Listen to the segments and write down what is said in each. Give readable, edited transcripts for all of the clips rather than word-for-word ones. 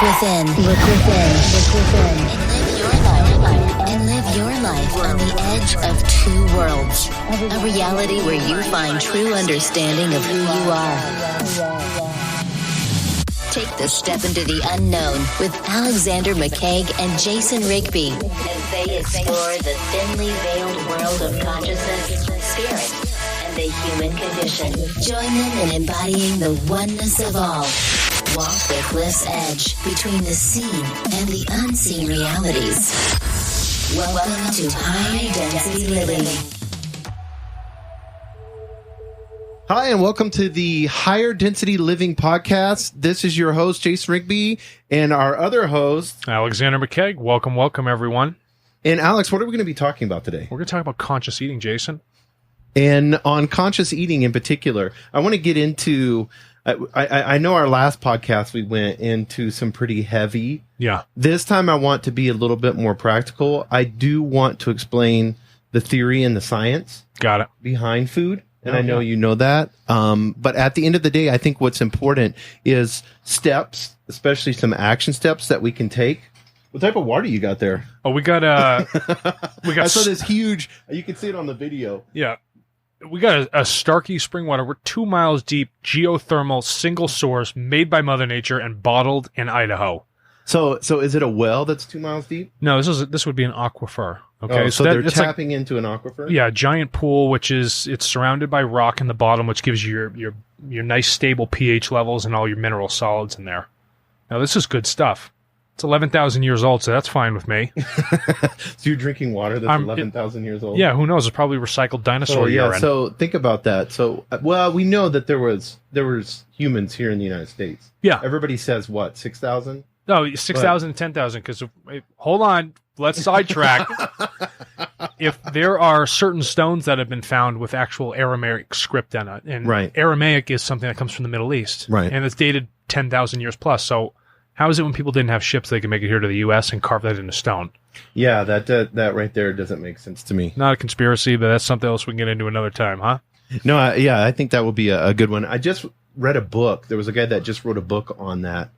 within. Look within. Look within. And live your life on the edge of two worlds. A reality where you find true understanding of who you are. Take the step into the unknown with Alexander McKeag and Jason Rigby as they explore the thinly veiled world of consciousness, spirit, and the human condition. Join them in embodying the oneness of all. Walk the cliff's edge between the seen and the unseen realities. Welcome to High Density Living. Hi, and welcome to the Higher Density Living podcast. This is your host, Jason Rigby, and our other host, Alexander McKeag. Welcome, everyone. And Alex, what are we going to be talking about today? We're going to talk about conscious eating, Jason. And on conscious eating in particular, I want to get into, I know our last podcast, we went into some pretty heavy. Yeah. This time I want to be a little bit more practical. I do want to explain the theory and the science. Got it. Behind food. And I know you know that. But at the end of the day, I think what's important is steps, especially some action steps that we can take. What type of water you got there? Oh, we got I saw this huge, you can see it on the video. Yeah. We got a Starkey spring water. We're 2 miles deep, geothermal, single source, made by Mother Nature and bottled in Idaho. So is it a well that's 2 miles deep? No, this would be an aquifer. Okay, so they're tapping into an aquifer? Yeah, a giant pool, it's surrounded by rock in the bottom, which gives you your nice stable pH levels and all your mineral solids in there. Now, this is good stuff. It's 11,000 years old, so that's fine with me. So you're drinking water that's 11,000 years old? Yeah, who knows? It's probably recycled dinosaur urine. So think about that. So, well, we know that there was humans here in the United States. Yeah. Everybody says what, 6,000? No, 6,000 and 10,000, because hold on, let's sidetrack. If there are certain stones that have been found with actual Aramaic script in it, and right. Aramaic is something that comes from the Middle East, right. And it's dated 10,000 years plus, so how is it when people didn't have ships, they could make it here to the U.S. and carve that into stone? Yeah, that right there doesn't make sense to me. Not a conspiracy, but that's something else we can get into another time, huh? No, I think that will be a good one. I just read a book. There was a guy that just wrote a book on that.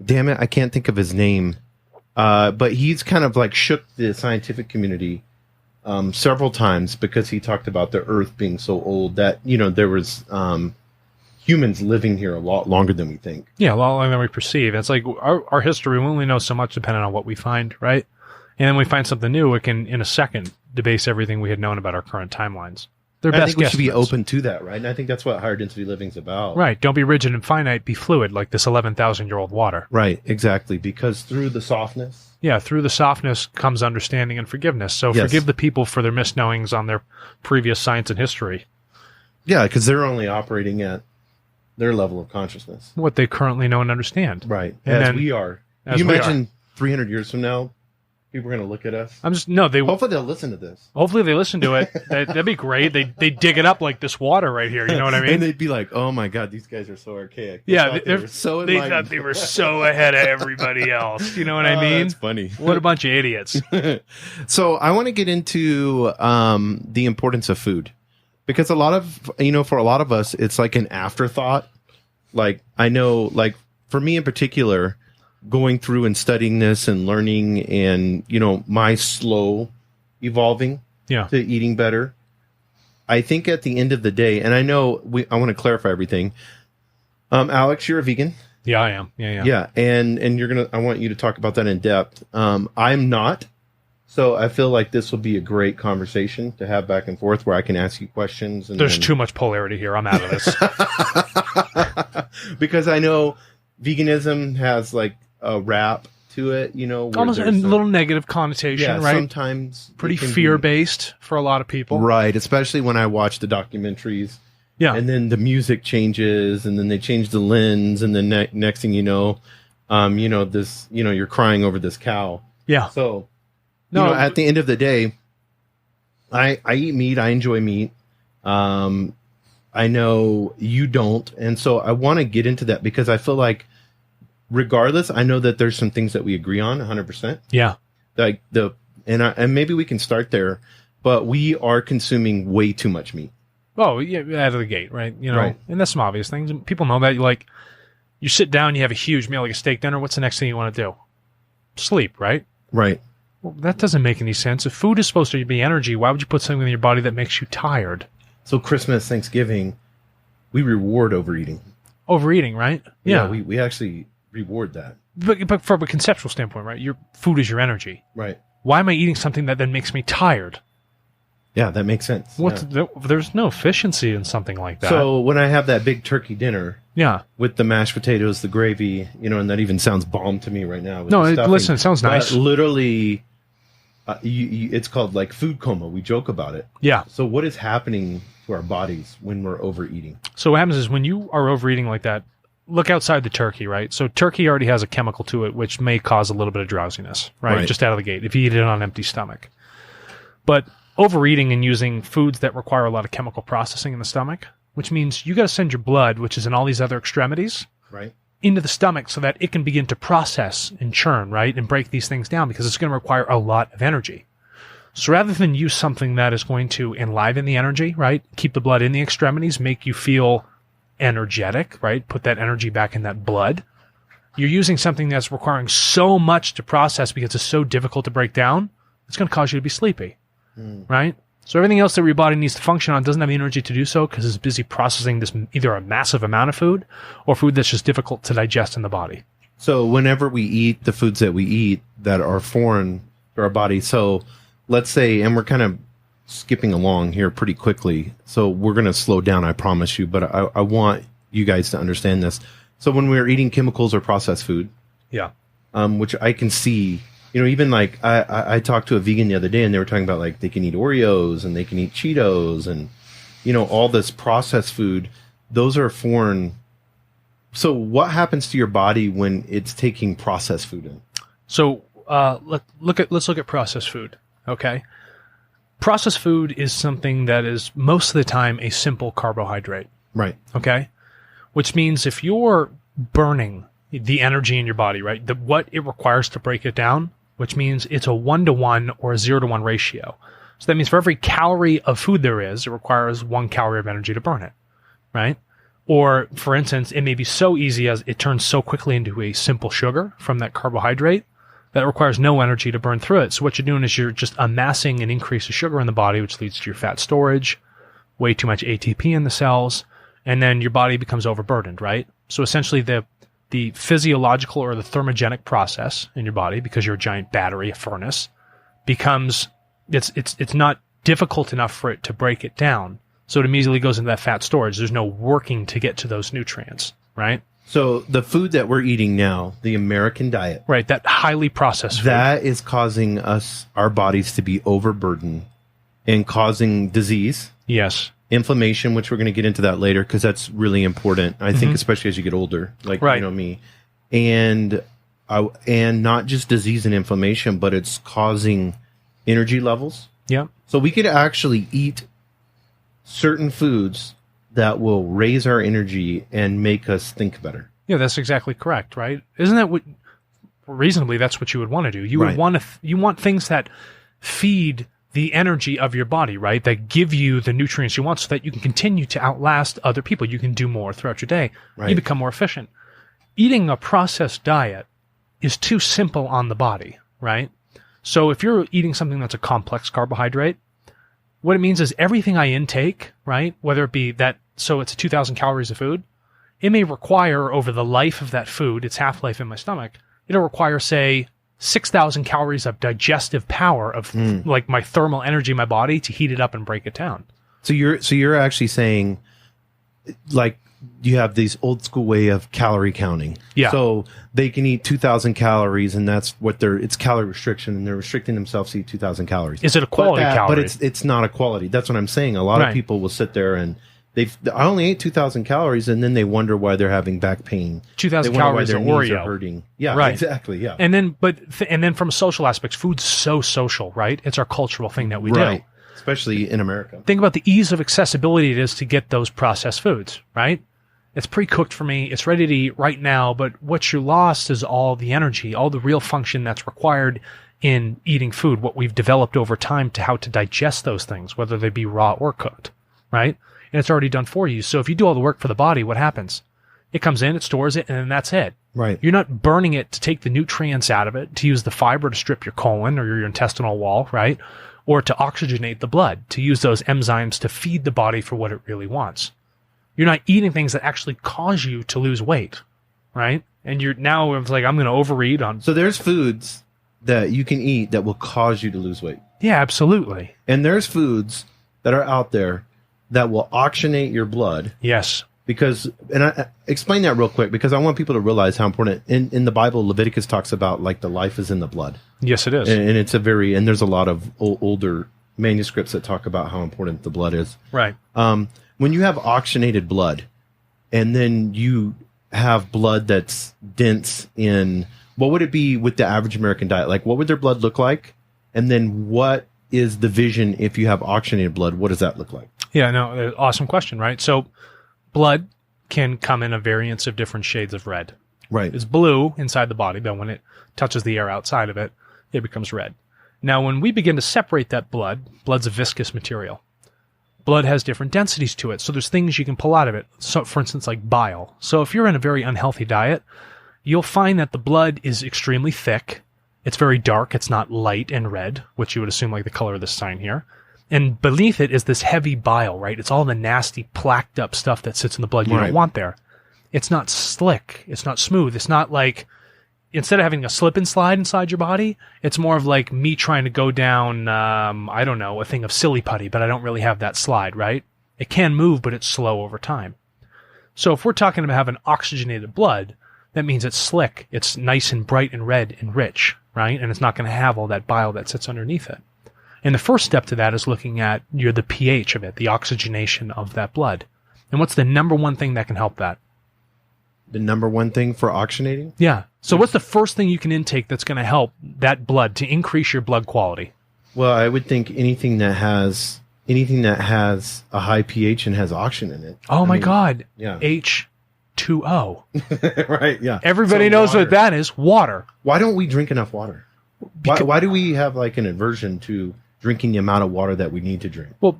Damn it, I can't think of his name. But he's kind of like shook the scientific community several times because he talked about the Earth being so old that, there was humans living here a lot longer than we think. Yeah, a lot longer than we perceive. It's like our history, we only know so much depending on what we find, right? And then we find something new, it can, in a second, debase everything we had known about our current timelines. I think we should be open to that, right? And I think that's what higher density living is about. Right. Don't be rigid and finite, be fluid, like this 11,000-year-old water. Right, exactly. Because through the softness. Yeah, through the softness comes understanding and forgiveness. So yes. Forgive the people for their misknowings on their previous science and history. Yeah, because they're only operating at their level of consciousness. What they currently know and understand. Right. And as then, we are. As you we imagine 300 years from now, people are going to look at us. Hopefully they'll listen to this. Hopefully they listen to it. That'd be great. They dig it up like this water right here. You know what I mean? And they'd be like, "Oh my God, these guys are so archaic." They thought they were so ahead of everybody else. You know what I mean? That's funny. What a bunch of idiots. So I want to get into the importance of food, because for a lot of us, it's like an afterthought. Like I know, like for me in particular, going through and studying this and learning and, my slow evolving to eating better. I think at the end of the day, and I know I want to clarify everything. Alex, you're a vegan. Yeah, I am. Yeah. Yeah. And I want you to talk about that in depth. I'm not. So I feel like this will be a great conversation to have back and forth where I can ask you questions. And there's too much polarity here. I'm out of this. Because I know veganism has like a rap to it, almost a little negative connotation, right? Sometimes pretty fear-based for a lot of people, right? Especially when I watch the documentaries, and then the music changes, and then they change the lens, and then next thing you know, you're crying over this cow. Yeah. So, at the end of the day, I eat meat. I enjoy meat. I know you don't, and so I want to get into that because I feel like, regardless, I know that there's some things that we agree on 100%. Yeah. Like and maybe we can start there, but we are consuming way too much meat. Oh, yeah, out of the gate, right? Right. And that's some obvious things. People know that. You sit down, you have a huge meal like a steak dinner. What's the next thing you want to do? Sleep, right? Right. Well, that doesn't make any sense. If food is supposed to be energy, why would you put something in your body that makes you tired? So Christmas, Thanksgiving, we reward overeating. Overeating, right? Yeah, we actually reward that. But from a conceptual standpoint, right? Your food is your energy. Right. Why am I eating something that then makes me tired? Yeah, that makes sense. There's no efficiency in something like that. So when I have that big turkey dinner, yeah, with the mashed potatoes, the gravy, and that even sounds bomb to me right now. No, listen, it sounds nice. Literally, it's called like food coma. We joke about it. Yeah. So what is happening to our bodies when we're overeating? So what happens is when you are overeating like that, look outside the turkey, right? So turkey already has a chemical to it which may cause a little bit of drowsiness, right? Just out of the gate if you eat it on an empty stomach. But overeating and using foods that require a lot of chemical processing in the stomach, which means you got to send your blood, which is in all these other extremities, right, into the stomach so that it can begin to process and churn, right, and break these things down because it's going to require a lot of energy. So rather than use something that is going to enliven the energy, right, keep the blood in the extremities, make you feel energetic, right, put that energy back in that blood, you're using something that's requiring so much to process because it's so difficult to break down, it's going to cause you to be sleepy, right? So everything else that your body needs to function on doesn't have the energy to do so because it's busy processing this either a massive amount of food or food that's just difficult to digest in the body. So whenever we eat the foods that we eat that are foreign to our body, so let's say, and we're kind of skipping along here pretty quickly, so we're going to slow down, I promise you, but I want you guys to understand this. So when we're eating chemicals or processed food, yeah, which I can see, even like I talked to a vegan the other day and they were talking about like they can eat Oreos and they can eat Cheetos and, all this processed food, those are foreign. So what happens to your body when it's taking processed food in? So let's look at processed food. Okay. Processed food is something that is most of the time a simple carbohydrate. Right. Okay. Which means if you're burning the energy in your body, right, what it requires to break it down, which means it's a 1-to-1 or a 0-to-1 ratio. So that means for every calorie of food there is, it requires 1 calorie of energy to burn it, right? Or, for instance, it may be so easy as it turns so quickly into a simple sugar from that carbohydrate that it requires no energy to burn through it. So what you're doing is you're just amassing an increase of sugar in the body, which leads to your fat storage, way too much ATP in the cells, and then your body becomes overburdened, right? So essentially the physiological or the thermogenic process in your body, because you're a giant battery, a furnace, becomes, it's not difficult enough for it to break it down. So it immediately goes into that fat storage. There's no working to get to those nutrients, right? So the food that we're eating now, the American diet, right, that highly processed food, that is causing our bodies to be overburdened and causing disease. Yes. Inflammation, which we're going to get into that later because that's really important. I think especially as you get older, like me, and not just disease and inflammation, but it's causing energy levels. Yeah. So we could actually eat certain foods that will raise our energy and make us think better. Yeah, that's exactly correct, right? Isn't that what reasonably that's what you would want to do? You would want you want things that feed the energy of your body, right? That give you the nutrients you want so that you can continue to outlast other people. You can do more throughout your day. Right. You become more efficient. Eating a processed diet is too simple on the body, right? So if you're eating something that's a complex carbohydrate, what it means is everything I intake, right? Whether it be that, so it's 2,000 calories of food, it may require over the life of that food, its half-life in my stomach, it'll require, say, 6,000 calories of digestive power of like my thermal energy in my body to heat it up and break it down. So you're actually saying like you have this old school way of calorie counting. Yeah. So they can eat 2,000 calories and that's what it's calorie restriction and they're restricting themselves to eat 2,000 calories. Is it a quality calorie? But it's not a quality. That's what I'm saying. A lot of people will sit there and I only ate 2,000 calories, and then they wonder why they're having back pain. 2,000 calories of Oreo. Are hurting. Yeah, right. Exactly. Yeah. And then from social aspects, food's so social, right? It's our cultural thing that we do. Especially in America. Think about the ease of accessibility it is to get those processed foods, right? It's pre-cooked for me. It's ready to eat right now. But what you lost is all the energy, all the real function that's required in eating food, what we've developed over time to how to digest those things, whether they be raw or cooked, right? And it's already done for you. So if you do all the work for the body, what happens? It comes in, it stores it, and then that's it. Right. You're not burning it to take the nutrients out of it, to use the fiber to strip your colon or your intestinal wall, right? Or to oxygenate the blood, to use those enzymes to feed the body for what it really wants. You're not eating things that actually cause you to lose weight, right? And you're now, it's like, I'm going to overeat on. So there's foods that you can eat that will cause you to lose weight. Yeah, absolutely. And there's foods that are out there that will oxygenate your blood. Yes. Because, and I explain that real quick, because I want people to realize how important, in the Bible, Leviticus talks about like the life is in the blood. Yes, it is. And it's and there's a lot of older manuscripts that talk about how important the blood is. Right. When you have oxygenated blood, and then you have blood that's dense in, what would it be with the average American diet? Like, what would their blood look like? And then what is the vision if you have oxygenated blood? What does that look like? Yeah, no, awesome question, right? So blood can come in a variance of different shades of red. Right. It's blue inside the body, but when it touches the air outside of it, it becomes red. Now, when we begin to separate that blood's a viscous material. Blood has different densities to it, so there's things you can pull out of it. So, for instance, like bile. So if you're in a very unhealthy diet, you'll find that the blood is extremely thick. It's very dark. It's not light and red, which you would assume like the color of this sign here. And beneath it is this heavy bile, right? It's all the nasty, plaqued up stuff that sits in the blood you don't want there. It's not slick. It's not smooth. It's not like, instead of having a slip and slide inside your body, it's more of like me trying to go down, I don't know, a thing of silly putty, but I don't really have that slide, right? It can move, but it's slow over time. So if we're talking about having oxygenated blood, that means it's slick. It's nice and bright and red and rich, right? And it's not going to have all that bile that sits underneath it. And the first step to that is looking at the pH of it, the oxygenation of that blood. And what's the number one thing that can help that? The number one thing for oxygenating? Yeah. So what's the first thing you can intake that's going to help that blood to increase your blood quality? Well, I would think anything that has a high pH and has oxygen in it. Oh my God. Yeah. H2O. Right, yeah. Everybody knows water. what that is. Water. Why don't we drink enough water? Why do we have like an aversion to drinking the amount of water that we need to drink? Well,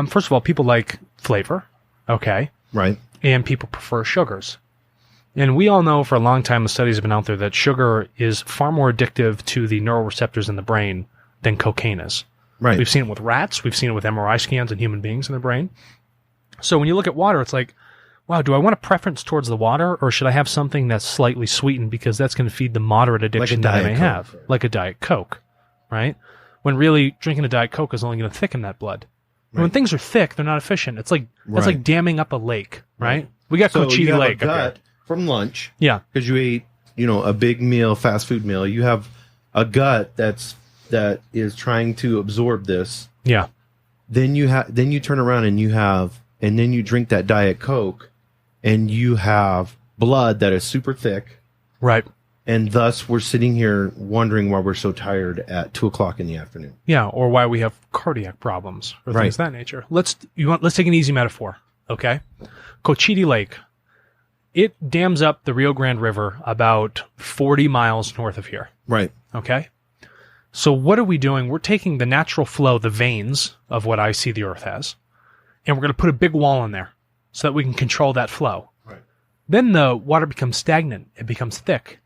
first of all, people like flavor. Okay. Right. And people prefer sugars. And we all know for a long time, the studies have been out there that sugar is far more addictive to the neuroreceptors in the brain than cocaine is. Right. We've seen it with rats. We've seen it with MRI scans in human beings in the brain. So when you look at water, it's like, wow, do I want a preference towards the water, or should I have something that's slightly sweetened because that's going to feed the moderate addiction that I may have, like a Diet Coke, right? When really drinking a Diet Coke is only going to thicken that blood. Right. When things are thick, they're not efficient. It's like that's like damming up a lake, right? We got Cochiti Lake up here. From lunch, yeah, because you ate, a big meal, fast food meal. You have a gut that is trying to absorb this. Yeah. Then you turn around and then you drink that Diet Coke, and you have blood that is super thick, right? And thus we're sitting here wondering why we're so tired at 2:00 in the afternoon. Yeah, or why we have cardiac problems or things of that nature. Let's take an easy metaphor, okay? Cochiti Lake. It dams up the Rio Grande River about 40 miles north of here. Right. Okay? So what are we doing? We're taking the natural flow, the veins of what I see the earth as, and we're going to put a big wall in there so that we can control that flow. Right. Then the water becomes stagnant. It becomes thick.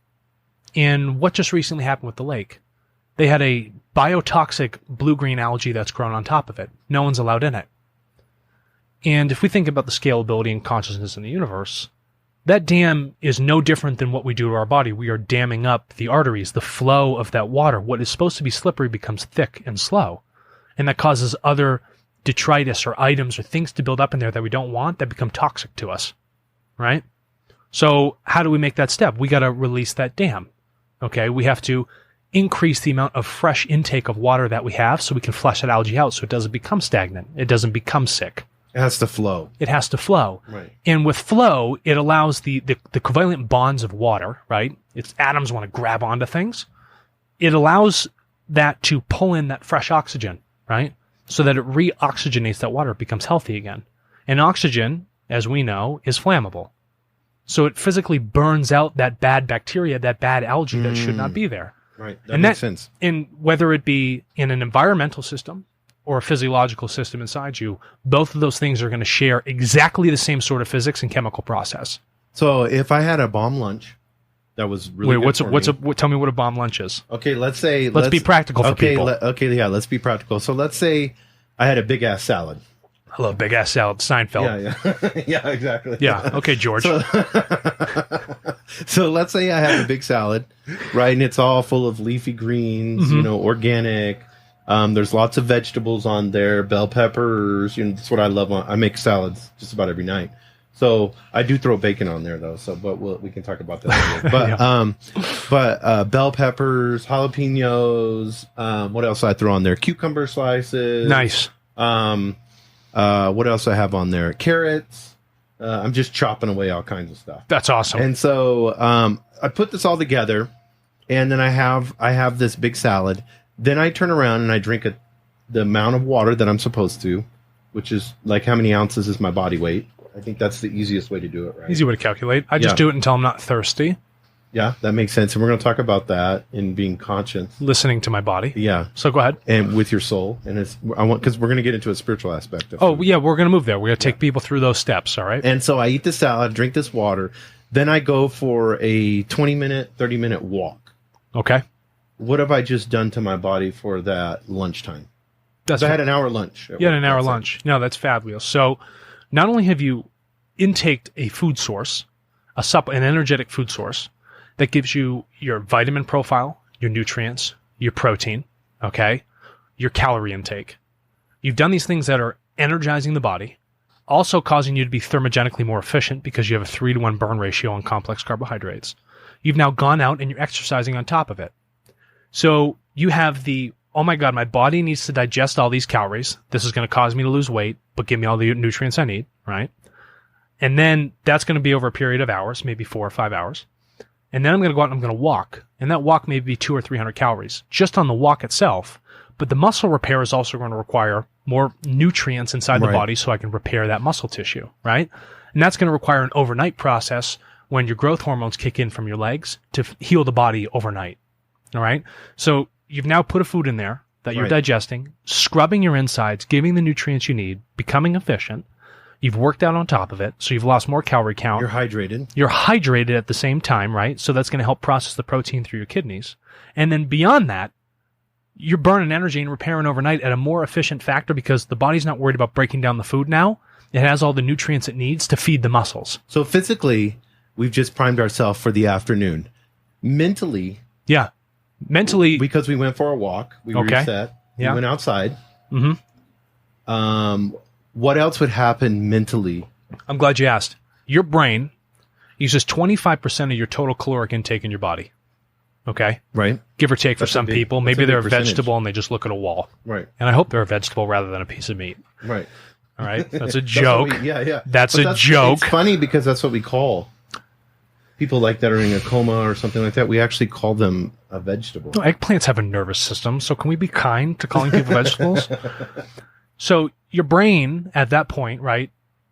And what just recently happened with the lake? They had a biotoxic blue-green algae that's grown on top of it. No one's allowed in it. And if we think about the scalability and consciousness in the universe, that dam is no different than what we do to our body. We are damming up the arteries, the flow of that water. What is supposed to be slippery becomes thick and slow. And that causes other detritus or items or things to build up in there that we don't want that become toxic to us. Right? So how do we make that step? We got to release that dam. Okay? We have to increase the amount of fresh intake of water that we have so we can flush that algae out so it doesn't become stagnant. It doesn't become sick. It has to flow. It has to flow. Right. And with flow, it allows the covalent bonds of water, right? Its atoms want to grab onto things. It allows that to pull in that fresh oxygen, right? So that it re-oxygenates that water. It becomes healthy again. And oxygen, as we know, is flammable. So it physically burns out that bad bacteria, that bad algae that should not be there. Right. That makes sense. And whether it be in an environmental system or a physiological system inside you, both of those things are going to share exactly the same sort of physics and chemical process. So if I had a bomb lunch, that was really Wait, good tell me what a bomb lunch is. Okay, let's be practical for people. Let's be practical. So let's say I had a big ass salad. I love big ass salad, Seinfeld. Yeah, yeah, exactly. Yeah, okay, George. So let's say I have a big salad, right, and it's all full of leafy greens, organic. There's lots of vegetables on there, bell peppers. That's what I love. I make salads just about every night. So I do throw bacon on there though. But we can talk about that later. But bell peppers, jalapenos. What else I throw on there? Cucumber slices. Nice. What else I have on there? Carrots. I'm just chopping away all kinds of stuff. That's awesome. And so I put this all together, and then I have this big salad. Then I turn around and I drink the amount of water that I'm supposed to, which is like how many ounces is my body weight. I think that's the easiest way to do it, right? Easy way to calculate. I just do it until I'm not thirsty. Yeah, that makes sense. And we're going to talk about that in being conscious. Listening to my body. Yeah. So go ahead. And with your soul. And because we're going to get into a spiritual aspect of food. Yeah, we're going to move there. We're going to take people through those steps, all right? And so I eat the salad, drink this water. Then I go for a 20-minute, 30-minute walk. Okay. What have I just done to my body for that lunchtime? I had an hour lunch. You had an hour lunch. No, that's fabulous. So not only have you intaked a food source, an energetic food source, that gives you your vitamin profile, your nutrients, your protein, okay, your calorie intake. You've done these things that are energizing the body, also causing you to be thermogenically more efficient because you have a 3-to-1 burn ratio on complex carbohydrates. You've now gone out and you're exercising on top of it. So you have oh my God, my body needs to digest all these calories. This is going to cause me to lose weight, but give me all the nutrients I need, right? And then that's going to be over a period of hours, maybe 4 or 5 hours. And then I'm going to go out and I'm going to walk. And that walk may be 200 or 300 calories just on the walk itself. But the muscle repair is also going to require more nutrients inside the body so I can repair that muscle tissue, right? And that's going to require an overnight process when your growth hormones kick in from your legs to heal the body overnight, all right? So you've now put a food in there that you're digesting, scrubbing your insides, giving the nutrients you need, becoming efficient. You've worked out on top of it, so you've lost more calorie count. You're hydrated. You're hydrated at the same time, right? So that's going to help process the protein through your kidneys. And then beyond that, you're burning energy and repairing overnight at a more efficient factor because the body's not worried about breaking down the food now. It has all the nutrients it needs to feed the muscles. So physically, we've just primed ourselves for the afternoon. Mentally... Yeah. Mentally... Because we went for a walk. We reset. We went outside. Mm-hmm. What else would happen mentally? I'm glad you asked. Your brain uses 25% of your total caloric intake in your body. Okay? Right. Give or take for some people. Maybe they're a vegetable and they just look at a wall. Right. And I hope they're a vegetable rather than a piece of meat. Right. All right? That's a joke. That's a joke. It's funny because that's what we call people like that are in a coma or something like that. We actually call them a vegetable. No, eggplants have a nervous system, so can we be kind to calling people vegetables? So your brain at that point, right,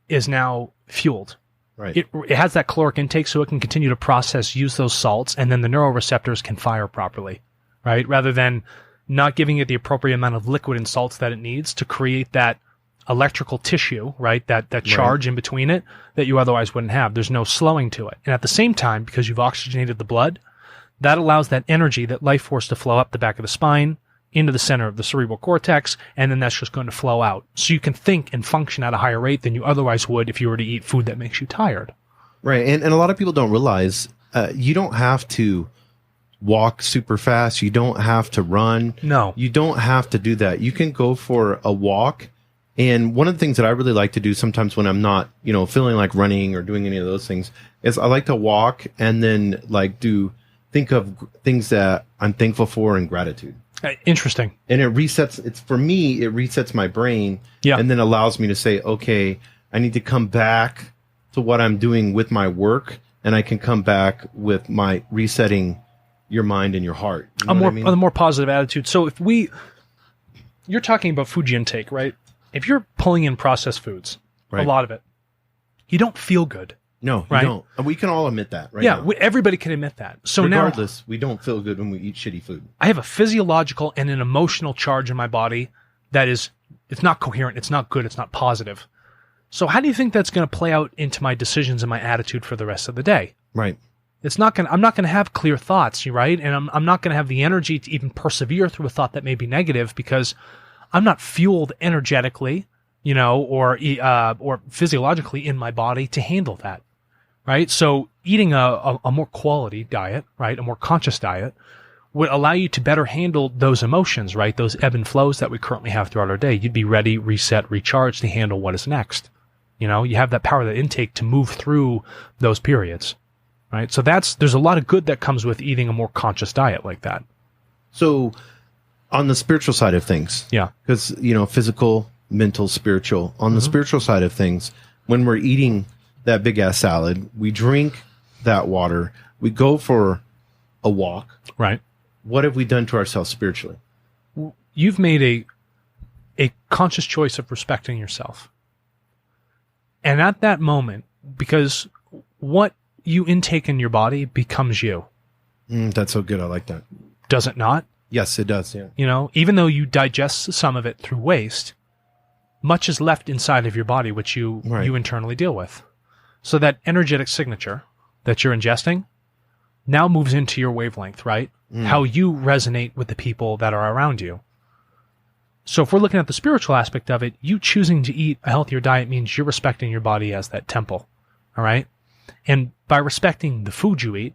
is now fueled. Right. It has that caloric intake so it can continue to process, use those salts, and then the neuroreceptors can fire properly, right? Rather than not giving it the appropriate amount of liquid and salts that it needs to create that electrical tissue, right? That charge in between it that you otherwise wouldn't have. There's no slowing to it. And at the same time, because you've oxygenated the blood, that allows that energy, that life force to flow up the back of the spine, into the center of the cerebral cortex, and then that's just going to flow out. So you can think and function at a higher rate than you otherwise would if you were to eat food that makes you tired. Right. And a lot of people don't realize you don't have to walk super fast. You don't have to run. No. You don't have to do that. You can go for a walk. And one of the things that I really like to do sometimes when I'm not, feeling like running or doing any of those things is I like to walk and then think of things that I'm thankful for and gratitude. Interesting. And it resets my brain and then allows me to say, okay, I need to come back to what I'm doing with my work, and I can come back with my resetting your mind and your heart. You know a more positive attitude. So you're talking about food intake, right? If you're pulling in processed foods, a lot of it, you don't feel good. No, right? You don't. And we can all admit that, right? Yeah, everybody can admit that. So regardless, we don't feel good when we eat shitty food. I have a physiological and an emotional charge in my body that it's not coherent, it's not good, it's not positive. So how do you think that's going to play out into my decisions and my attitude for the rest of the day? Right. I'm not going to have clear thoughts, right? And I'm not going to have the energy to even persevere through a thought that may be negative because I'm not fueled energetically, or physiologically in my body to handle that, right? So eating a more quality diet, right, a more conscious diet, would allow you to better handle those emotions, right? Those ebb and flows that we currently have throughout our day. You'd be ready, reset, recharged to handle what is next. You have that power, that intake to move through those periods, right? So there's a lot of good that comes with eating a more conscious diet like that. So on the spiritual side of things, Yeah. because, physical, mental, spiritual, on the spiritual side of things, when we're eating that big ass salad, we drink that water, we go for a walk. Right. What have we done to ourselves spiritually? You've made a conscious choice of respecting yourself. And at that moment, because what you intake in your body becomes you. That's so good. I like that. Does it not? Yes, it does. Yeah. Even though you digest some of it through waste, much is left inside of your body, which you internally deal with. So that energetic signature that you're ingesting now moves into your wavelength, right? How you resonate with the people that are around you. So if we're looking at the spiritual aspect of it, you choosing to eat a healthier diet means you're respecting your body as that temple, all right? And by respecting the food you eat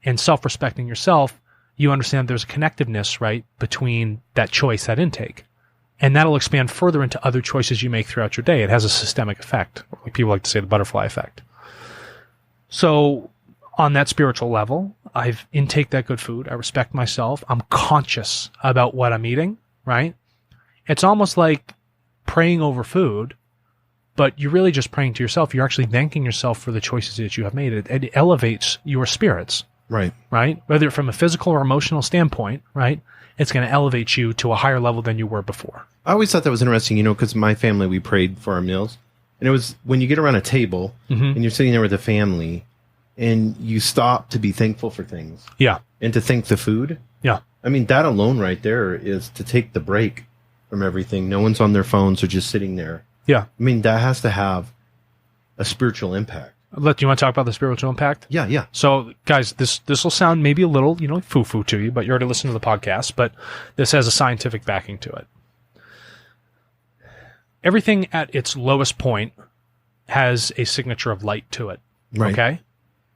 and self-respecting yourself, you understand there's a connectiveness, right, between that choice, that intake. And that'll expand further into other choices you make throughout your day. It has a systemic effect. Like people like to say, the butterfly effect. So on that spiritual level, I've intake that good food. I respect myself. I'm conscious about what I'm eating, right? It's almost like praying over food, but you're really just praying to yourself. You're actually thanking yourself for the choices that you have made. It elevates your spirits. Right. Whether from a physical or emotional standpoint, right? It's going to elevate you to a higher level than you were before. I always thought that was interesting, because my family, we prayed for our meals. And it was when you get around a table and you're sitting there with a family and you stop to be thankful for things. Yeah. And to thank the food. Yeah. I mean, that alone right there is to take the break from everything. No one's on their phones or just sitting there. Yeah. I mean, that has to have a spiritual impact. Do you want to talk about the spiritual impact? Yeah. So, guys, this will sound maybe a little, foo-foo to you, but you already listened to the podcast, but this has a scientific backing to it. Everything at its lowest point has a signature of light to it. Right. Okay?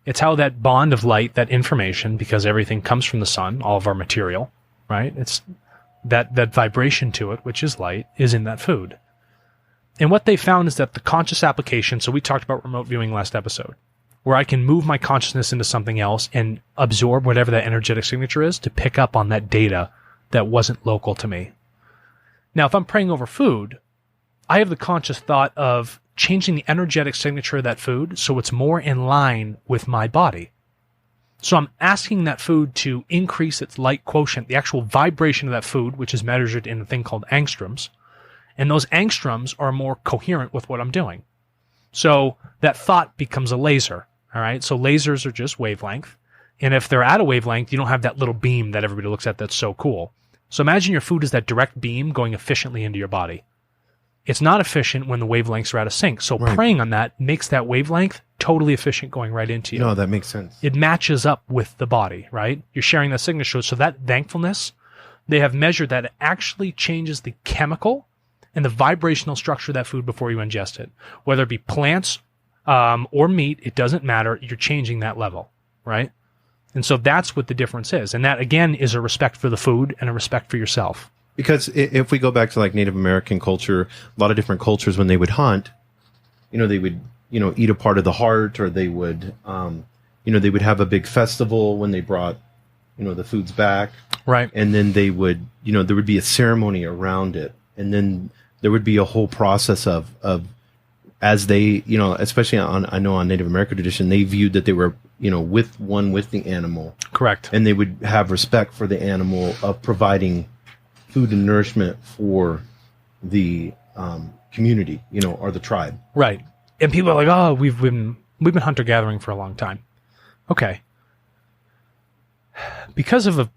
It's how that bond of light, that information, because everything comes from the sun, all of our material, right? It's that vibration to it, which is light, is in that food. And what they found is that the conscious application, so we talked about remote viewing last episode, where I can move my consciousness into something else and absorb whatever that energetic signature is to pick up on that data that wasn't local to me. Now, if I'm praying over food, I have the conscious thought of changing the energetic signature of that food so it's more in line with my body. So I'm asking that food to increase its light quotient, the actual vibration of that food, which is measured in a thing called angstroms. And those angstroms are more coherent with what I'm doing. So that thought becomes a laser, all right? So lasers are just wavelength. And if they're at a wavelength, you don't have that little beam that everybody looks at that's so cool. So imagine your food is that direct beam going efficiently into your body. It's not efficient when the wavelengths are out of sync. So praying on that makes that wavelength totally efficient going right into you. No, that makes sense. It matches up with the body, right? You're sharing that signature. So that thankfulness, they have measured that it actually changes the chemical and the vibrational structure of that food before you ingest it. Whether it be plants or meat, it doesn't matter. You're changing that level, right? And so that's what the difference is. And that, again, is a respect for the food and a respect for yourself. Because if we go back to like Native American culture, a lot of different cultures, when they would hunt, they would, eat a part of the heart, or they would, they would have a big festival when they brought, the foods back. Right. And then they would, there would be a ceremony around it. And then there would be a whole process of as they, especially I know on Native American tradition, they viewed that they were, with the animal. Correct. And they would have respect for the animal of providing food and nourishment for the community, or the tribe. Right. And people are like, oh, we've been hunter gathering for a long time. Okay. Because of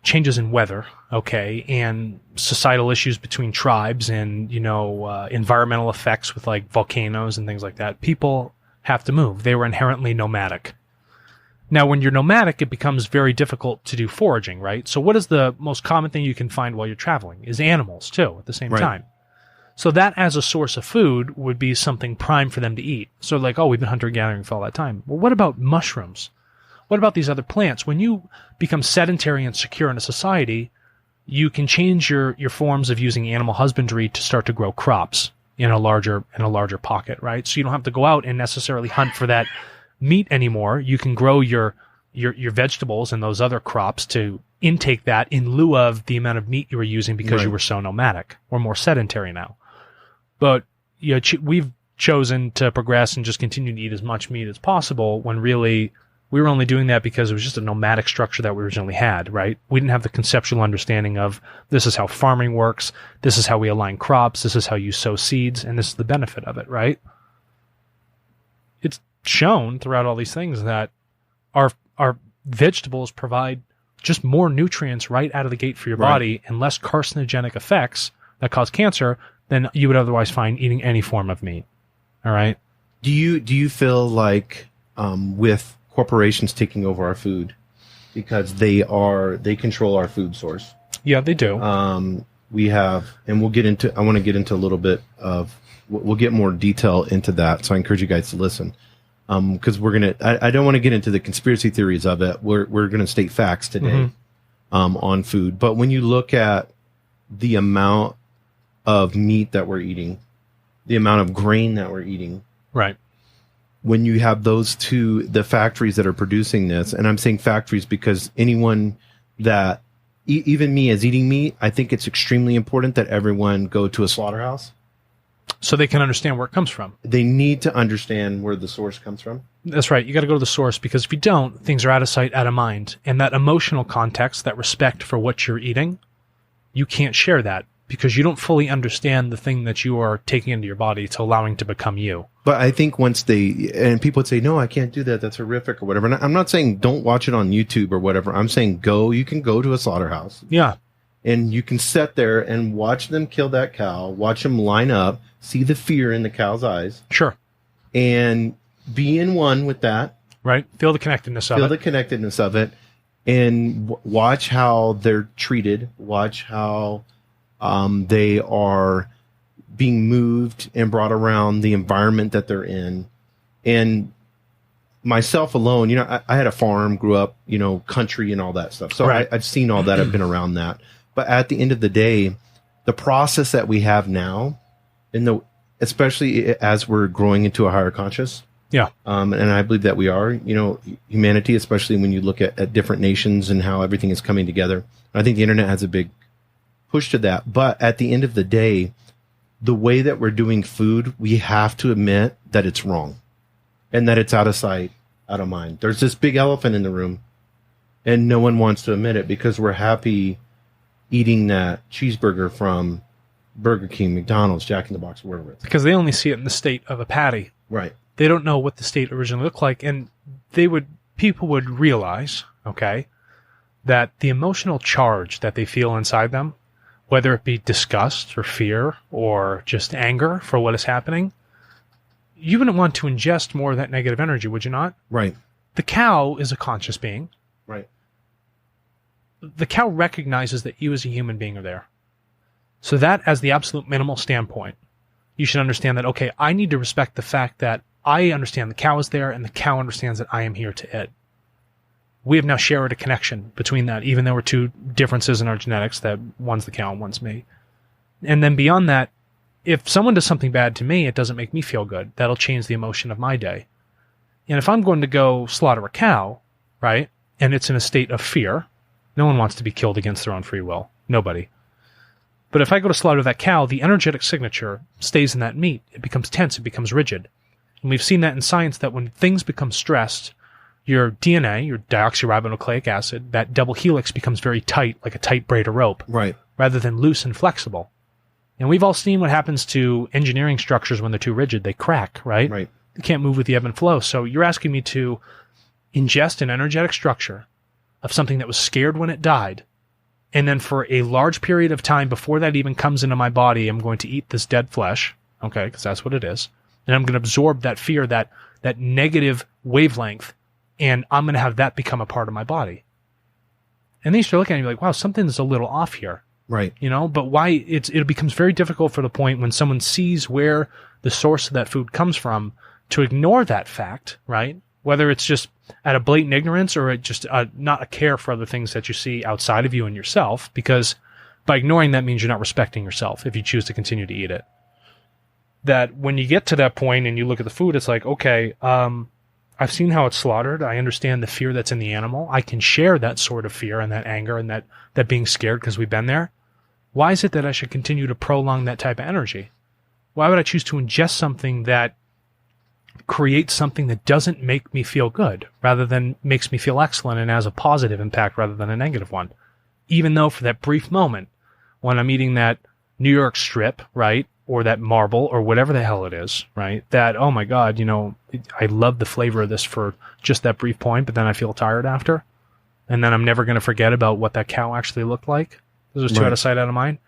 changes in weather, okay, and societal issues between tribes and, environmental effects with like volcanoes and things like that, people have to move. They were inherently nomadic. Now, when you're nomadic, it becomes very difficult to do foraging, right? So what is the most common thing you can find while you're traveling? Is animals, too, at the same time. So that as a source of food would be something prime for them to eat. So like, oh, we've been hunter-gathering for all that time. Well, what about mushrooms? What about these other plants? When you become sedentary and secure in a society, you can change your forms of using animal husbandry to start to grow crops in a larger pocket, right? So you don't have to go out and necessarily hunt for that meat anymore. You can grow your vegetables and those other crops to intake that in lieu of the amount of meat you were using because you were so nomadic. We're more sedentary now. But we've chosen to progress and just continue to eat as much meat as possible when really we were only doing that because it was just a nomadic structure that we originally had, right? We didn't have the conceptual understanding of this is how farming works, this is how we align crops, this is how you sow seeds, and this is the benefit of it, right? It's shown throughout all these things that our vegetables provide just more nutrients right out of the gate for your body and less carcinogenic effects that cause cancer than you would otherwise find eating any form of meat. All right. Do you feel like with corporations taking over our food because they control our food source? Yeah, they do. We have, and I want to get into a little bit of, we'll get more detail into that. So I encourage you guys to listen. Because I don't want to get into the conspiracy theories of it. We're going to state facts today on food. But when you look at the amount of meat that we're eating, the amount of grain that we're eating, right? When you have those two, the factories that are producing this, and I'm saying factories because anyone that, even me as eating meat, I think it's extremely important that everyone go to a slaughterhouse. So they can understand where it comes from. They need to understand where the source comes from. That's right. You got to go to the source because if you don't, things are out of sight, out of mind. And that emotional context, that respect for what you're eating, you can't share that because you don't fully understand the thing that you are taking into your body to allowing to become you. But I think once and people would say, no, I can't do that. That's horrific or whatever. And I'm not saying don't watch it on YouTube or whatever. I'm saying you can go to a slaughterhouse. Yeah. And you can sit there and watch them kill that cow, watch them line up, see the fear in the cow's eyes. Sure. And be in one with that. Right. Feel the connectedness of it. And watch how they're treated. Watch how they are being moved and brought around the environment that they're in. And myself alone, I had a farm, grew up, country and all that stuff. So I've seen all that. I've been around that. But at the end of the day, the process that we have now, especially as we're growing into a higher conscious, and I believe that we are, humanity, especially when you look at different nations and how everything is coming together. I think the internet has a big push to that. But at the end of the day, the way that we're doing food, we have to admit that it's wrong and that it's out of sight, out of mind. There's this big elephant in the room and no one wants to admit it because we're happy eating that cheeseburger from Burger King, McDonald's, Jack in the Box, wherever it's. Because they only see it in the state of a patty. Right. They don't know what the state originally looked like. And people would realize, okay, that the emotional charge that they feel inside them, whether it be disgust or fear or just anger for what is happening, you wouldn't want to ingest more of that negative energy, would you not? Right. The cow is a conscious being. Right. The cow recognizes that you as a human being are there. So that, as the absolute minimal standpoint, you should understand that, okay, I need to respect the fact that I understand the cow is there and the cow understands that I am here to it. We have now shared a connection between that, even though we're two differences in our genetics, that one's the cow and one's me. And then beyond that, if someone does something bad to me, it doesn't make me feel good. That'll change the emotion of my day. And if I'm going to go slaughter a cow, right, and it's in a state of fear, no one wants to be killed against their own free will. Nobody. But if I go to slaughter that cow, the energetic signature stays in that meat. It becomes tense. It becomes rigid. And we've seen that in science, that when things become stressed, your DNA, your deoxyribonucleic acid, that double helix becomes very tight, like a tight braid of rope. Right. Rather than loose and flexible. And we've all seen what happens to engineering structures when they're too rigid. They crack, right? Right. They can't move with the ebb and flow. So you're asking me to ingest an energetic structure of something that was scared when it died And then for a large period of time before that even comes into my body, I'm going to eat this dead flesh, okay, because that's what it is. And I'm going to absorb that fear, that negative wavelength, and I'm going to have that become a part of my body. And then you start looking at it and you're like, wow, something's a little off here. Right. But why it becomes very difficult for the point when someone sees where the source of that food comes from to ignore that fact, right? Whether it's just out of blatant ignorance or just not a care for other things that you see outside of you and yourself, because by ignoring that means you're not respecting yourself if you choose to continue to eat it. That when you get to that point and you look at the food, it's like, okay, I've seen how it's slaughtered. I understand the fear that's in the animal. I can share that sort of fear and that anger and that being scared because we've been there. Why is it that I should continue to prolong that type of energy? Why would I choose to ingest something that creates something that doesn't make me feel good rather than makes me feel excellent and has a positive impact rather than a negative one? Even though for that brief moment when I'm eating that New York strip, right, or that marble or whatever the hell it is, right, that, oh my God, I love the flavor of this for just that brief point, but then I feel tired after. And then I'm never going to forget about what that cow actually looked like. Those are two out of sight, out of mind.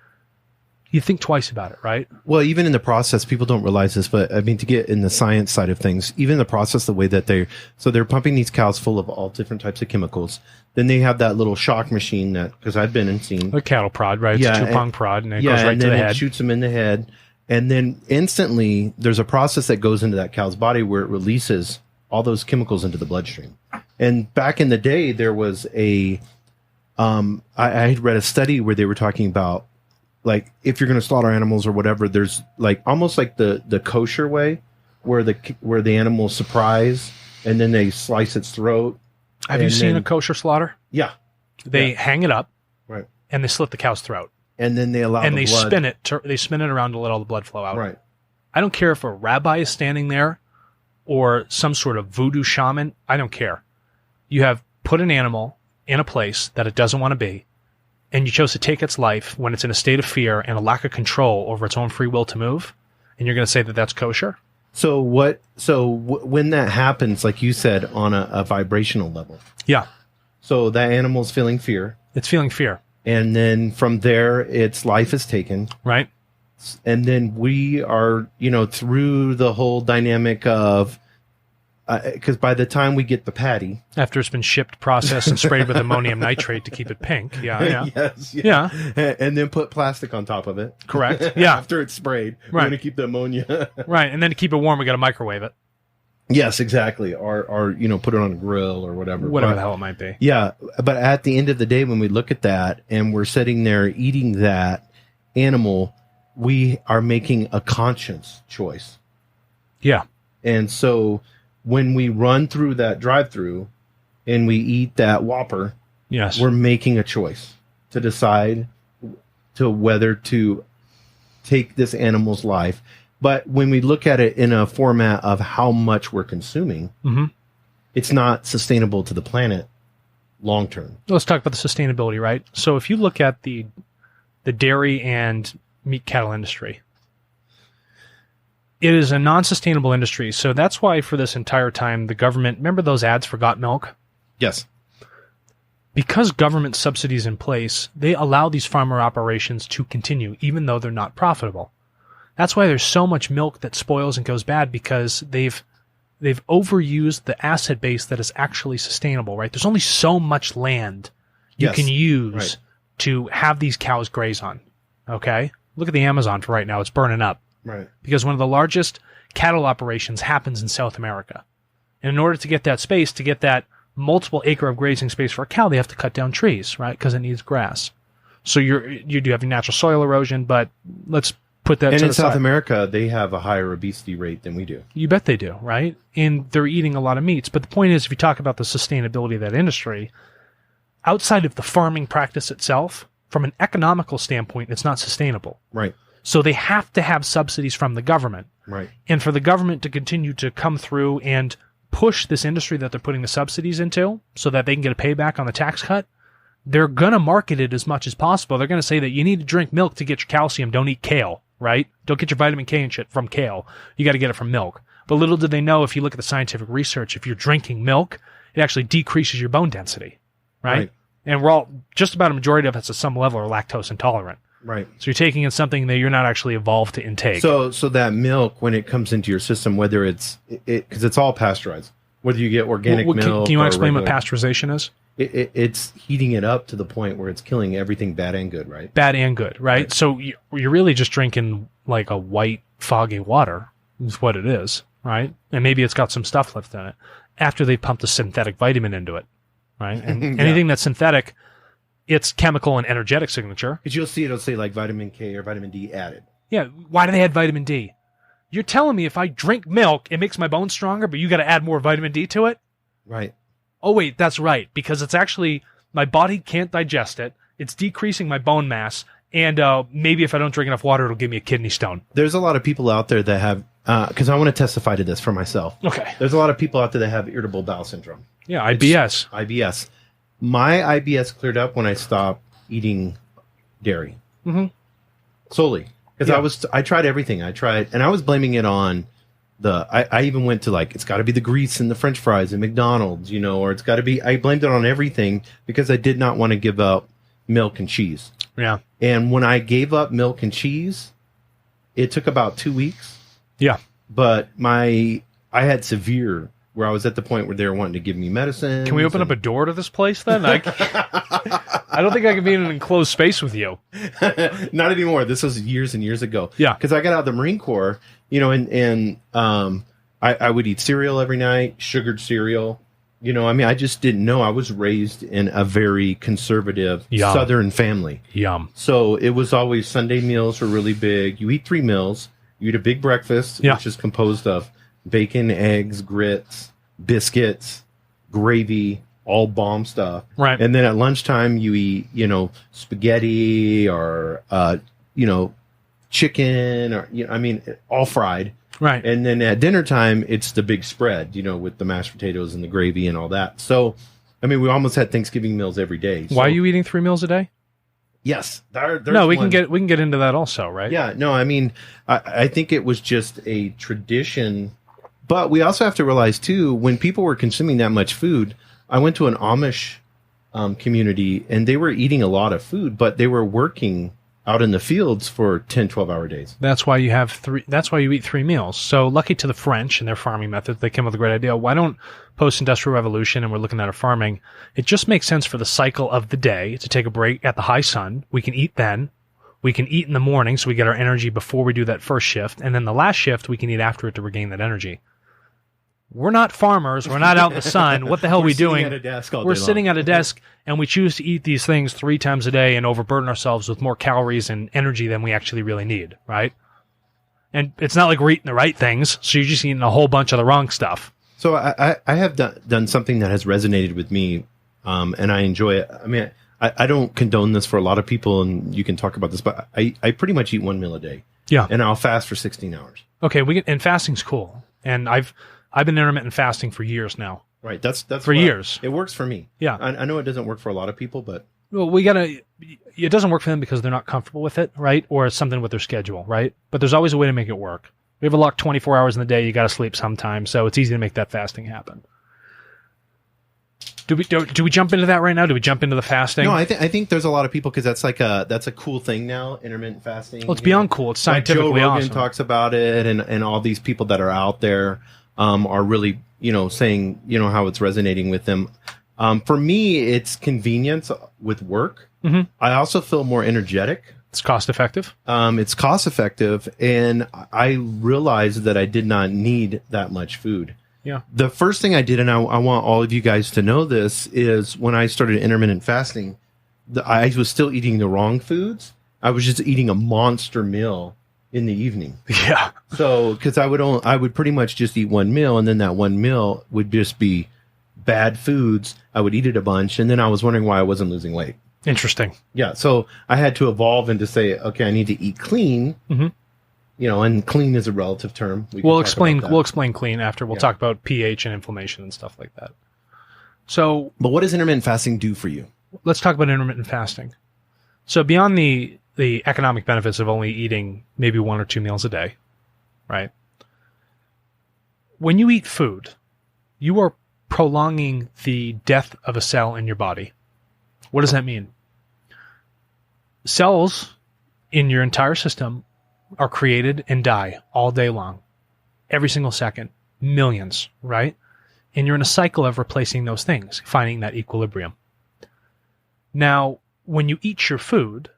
You think twice about it, right? Well, even in the process, people don't realize this, but I mean, to get in the science side of things, even the process, the way that they're pumping these cows full of all different types of chemicals. Then they have that little shock machine because I've been and seen. A cattle prod, right? It's a two-prong prod, and it goes right to the head. It shoots them in the head. And then instantly, there's a process that goes into that cow's body where it releases all those chemicals into the bloodstream. And back in the day, there was I had read a study where they were talking about, like, if you're going to slaughter animals or whatever, there's like almost like the kosher way where the animal's surprise and then they slice its throat. Have you seen a kosher slaughter? Yeah. They hang it up, right, and they slit the cow's throat. And then they allow the blood. Spin it. They spin it around to let all the blood flow out. Right. I don't care if a rabbi is standing there or some sort of voodoo shaman. I don't care. You have put an animal in a place that it doesn't want to be, and you chose to take its life when it's in a state of fear and a lack of control over its own free will to move, and you're going to say that that's kosher? So when that happens, like you said, on a vibrational level. Yeah. So that animal's feeling fear. It's feeling fear. And then from there, its life is taken. Right. And then we are, through the whole dynamic of, because by the time we get the patty, after it's been shipped, processed, and sprayed with ammonium nitrate to keep it pink. Yeah. Yes. Yeah. And then put plastic on top of it. Correct. Yeah. After it's sprayed. Right. We're going to keep the ammonia. Right. And then to keep it warm, we got to microwave it. Yes, exactly. Or put it on a grill or whatever. Whatever the hell it might be. Yeah. But at the end of the day, when we look at that and we're sitting there eating that animal, we are making a conscious choice. Yeah. And so when we run through that drive-through and we eat that Whopper, yes, we're making a choice to decide to whether to take this animal's life. But when we look at it in a format of how much we're consuming, mm-hmm, it's not sustainable to the planet long term. Let's talk about the sustainability, right? So if you look at the dairy and meat cattle industry, it is a non-sustainable industry. So that's why for this entire time, the government, remember those ads for Got Milk? Yes. Because government subsidies in place, they allow these farmer operations to continue, even though they're not profitable. That's why there's so much milk that spoils and goes bad, because they've overused the asset base that is actually sustainable, right? There's only so much land you can use to have these cows graze on, okay? Look at the Amazon for right now. It's burning up. Right. Because one of the largest cattle operations happens in South America. And in order to get that space, to get that multiple acre of grazing space for a cow, they have to cut down trees, right? Because it needs grass. So you do have your natural soil erosion, but let's put that to the side. And in South America, they have a higher obesity rate than we do. You bet they do, right? And they're eating a lot of meats. But the point is, if you talk about the sustainability of that industry, outside of the farming practice itself, from an economical standpoint, it's not sustainable. Right. So they have to have subsidies from the government. Right. And for the government to continue to come through and push this industry that they're putting the subsidies into so that they can get a payback on the tax cut, they're going to market it as much as possible. They're going to say that you need to drink milk to get your calcium. Don't eat kale, right? Don't get your vitamin K and shit from kale. You got to get it from milk. But little do they know, if you look at the scientific research, if you're drinking milk, it actually decreases your bone density, right? And we're all, just about a majority of us at some level are lactose intolerant. Right. So you're taking in something that you're not actually evolved to intake. So that milk, when it comes into your system, whether it's because it's all pasteurized, whether you get organic milk. Can you want to explain what pasteurization is? It's heating it up to the point where it's killing everything bad and good, right? Bad and good, right? So you're really just drinking like a white, foggy water is what it is, right? And maybe it's got some stuff left in it after they pumped a synthetic vitamin into it, right? And anything that's synthetic, it's chemical and energetic signature. Because you'll see it'll say like vitamin K or vitamin D added. Yeah, why do they add vitamin D? You're telling me if I drink milk, it makes my bones stronger, but you got to add more vitamin D to it? Right. Oh, wait, that's right, because it's actually, my body can't digest it. It's decreasing my bone mass, and maybe if I don't drink enough water, it'll give me a kidney stone. There's a lot of people out there that have, because I want to testify to this for myself. Okay. There's a lot of people out there that have irritable bowel syndrome. Yeah, IBS. IBS. My IBS cleared up when I stopped eating dairy. Mm-hmm. Solely. Because I tried everything. And I was blaming it on I even went to like, it's got to be the grease in the French fries at McDonald's, or it's got to be, I blamed it on everything because I did not want to give up milk and cheese. Yeah. And when I gave up milk and cheese, it took about 2 weeks. Yeah. But I had severe, where I was at the point where they were wanting to give me medicine. Can we open up a door to this place then? I don't think I can be in an enclosed space with you. Not anymore. This was years and years ago. Yeah. Because I got out of the Marine Corps, and I would eat cereal every night, sugared cereal. I just didn't know. I was raised in a very conservative Southern family. Yum. So it was always Sunday meals were really big. You eat 3 meals. You eat a big breakfast, which is composed of bacon, eggs, grits, biscuits, gravy, all bomb stuff. Right. And then at lunchtime, you eat, spaghetti or, chicken or, all fried. Right. And then at dinner time, it's the big spread, with the mashed potatoes and the gravy and all that. So, we almost had Thanksgiving meals every day. So. Why are you eating 3 meals a day? Yes. We can get into that also, right? Yeah. No, I think it was just a tradition. But we also have to realize, too, when people were consuming that much food, I went to an Amish community, and they were eating a lot of food, but they were working out in the fields for 10, 12-hour days. That's why you have 3. That's why you eat 3 meals. So lucky to the French and their farming methods, they came up with a great idea. Why don't post-industrial revolution, and we're looking at our farming, it just makes sense for the cycle of the day to take a break at the high sun. We can eat then. We can eat in the morning, so we get our energy before we do that first shift. And then the last shift, we can eat after it to regain that energy. We're not farmers. We're not out in the sun. What the hell are we doing? We're sitting at a desk, and we choose to eat these things 3 times a day and overburden ourselves with more calories and energy than we actually really need, right? And it's not like we're eating the right things, so you're just eating a whole bunch of the wrong stuff. So I have done something that has resonated with me, and I enjoy it. I don't condone this for a lot of people, and you can talk about this, but I pretty much eat 1 meal a day. Yeah. And I'll fast for 16 hours. Okay, and fasting's cool. And I've been intermittent fasting for years now. Right. That's for years. It works for me. Yeah. I know it doesn't work for a lot of people, but well, it doesn't work for them because they're not comfortable with it, right? Or it's something with their schedule, right? But there's always a way to make it work. We have a lock 24 hours in the day. You got to sleep sometime. So it's easy to make that fasting happen. Do we jump into that right now? Do we jump into the fasting? No, I think there's a lot of people because that's a cool thing now, intermittent fasting. Well, it's beyond cool. It's scientifically Joe Rogan awesome. talks about it, and all these people that are out there are really, saying, how it's resonating with them. For me, it's convenience with work. Mm-hmm. I also feel more energetic. It's cost effective. It's cost effective, and I realized that I did not need that much food. Yeah. The first thing I did, and I want all of you guys to know this, is when I started intermittent fasting, I was still eating the wrong foods. I was just eating a monster meal in the evening. Yeah. So, because I would pretty much just eat 1 meal, and then that 1 meal would just be bad foods. I would eat it a bunch, and then I was wondering why I wasn't losing weight. Interesting. Yeah. So I had to evolve into say, okay, I need to eat clean. Mm-hmm. And clean is a relative term. We'll explain clean after. We'll talk about pH and inflammation and stuff like that. So, but what does intermittent fasting do for you? Let's talk about intermittent fasting. So beyond the economic benefits of only eating maybe 1 or 2 meals a day, right? When you eat food, you are prolonging the death of a cell in your body. What does that mean? Cells in your entire system are created and die all day long, every single second, millions, right? And you're in a cycle of replacing those things, finding that equilibrium. Now, when you eat your food,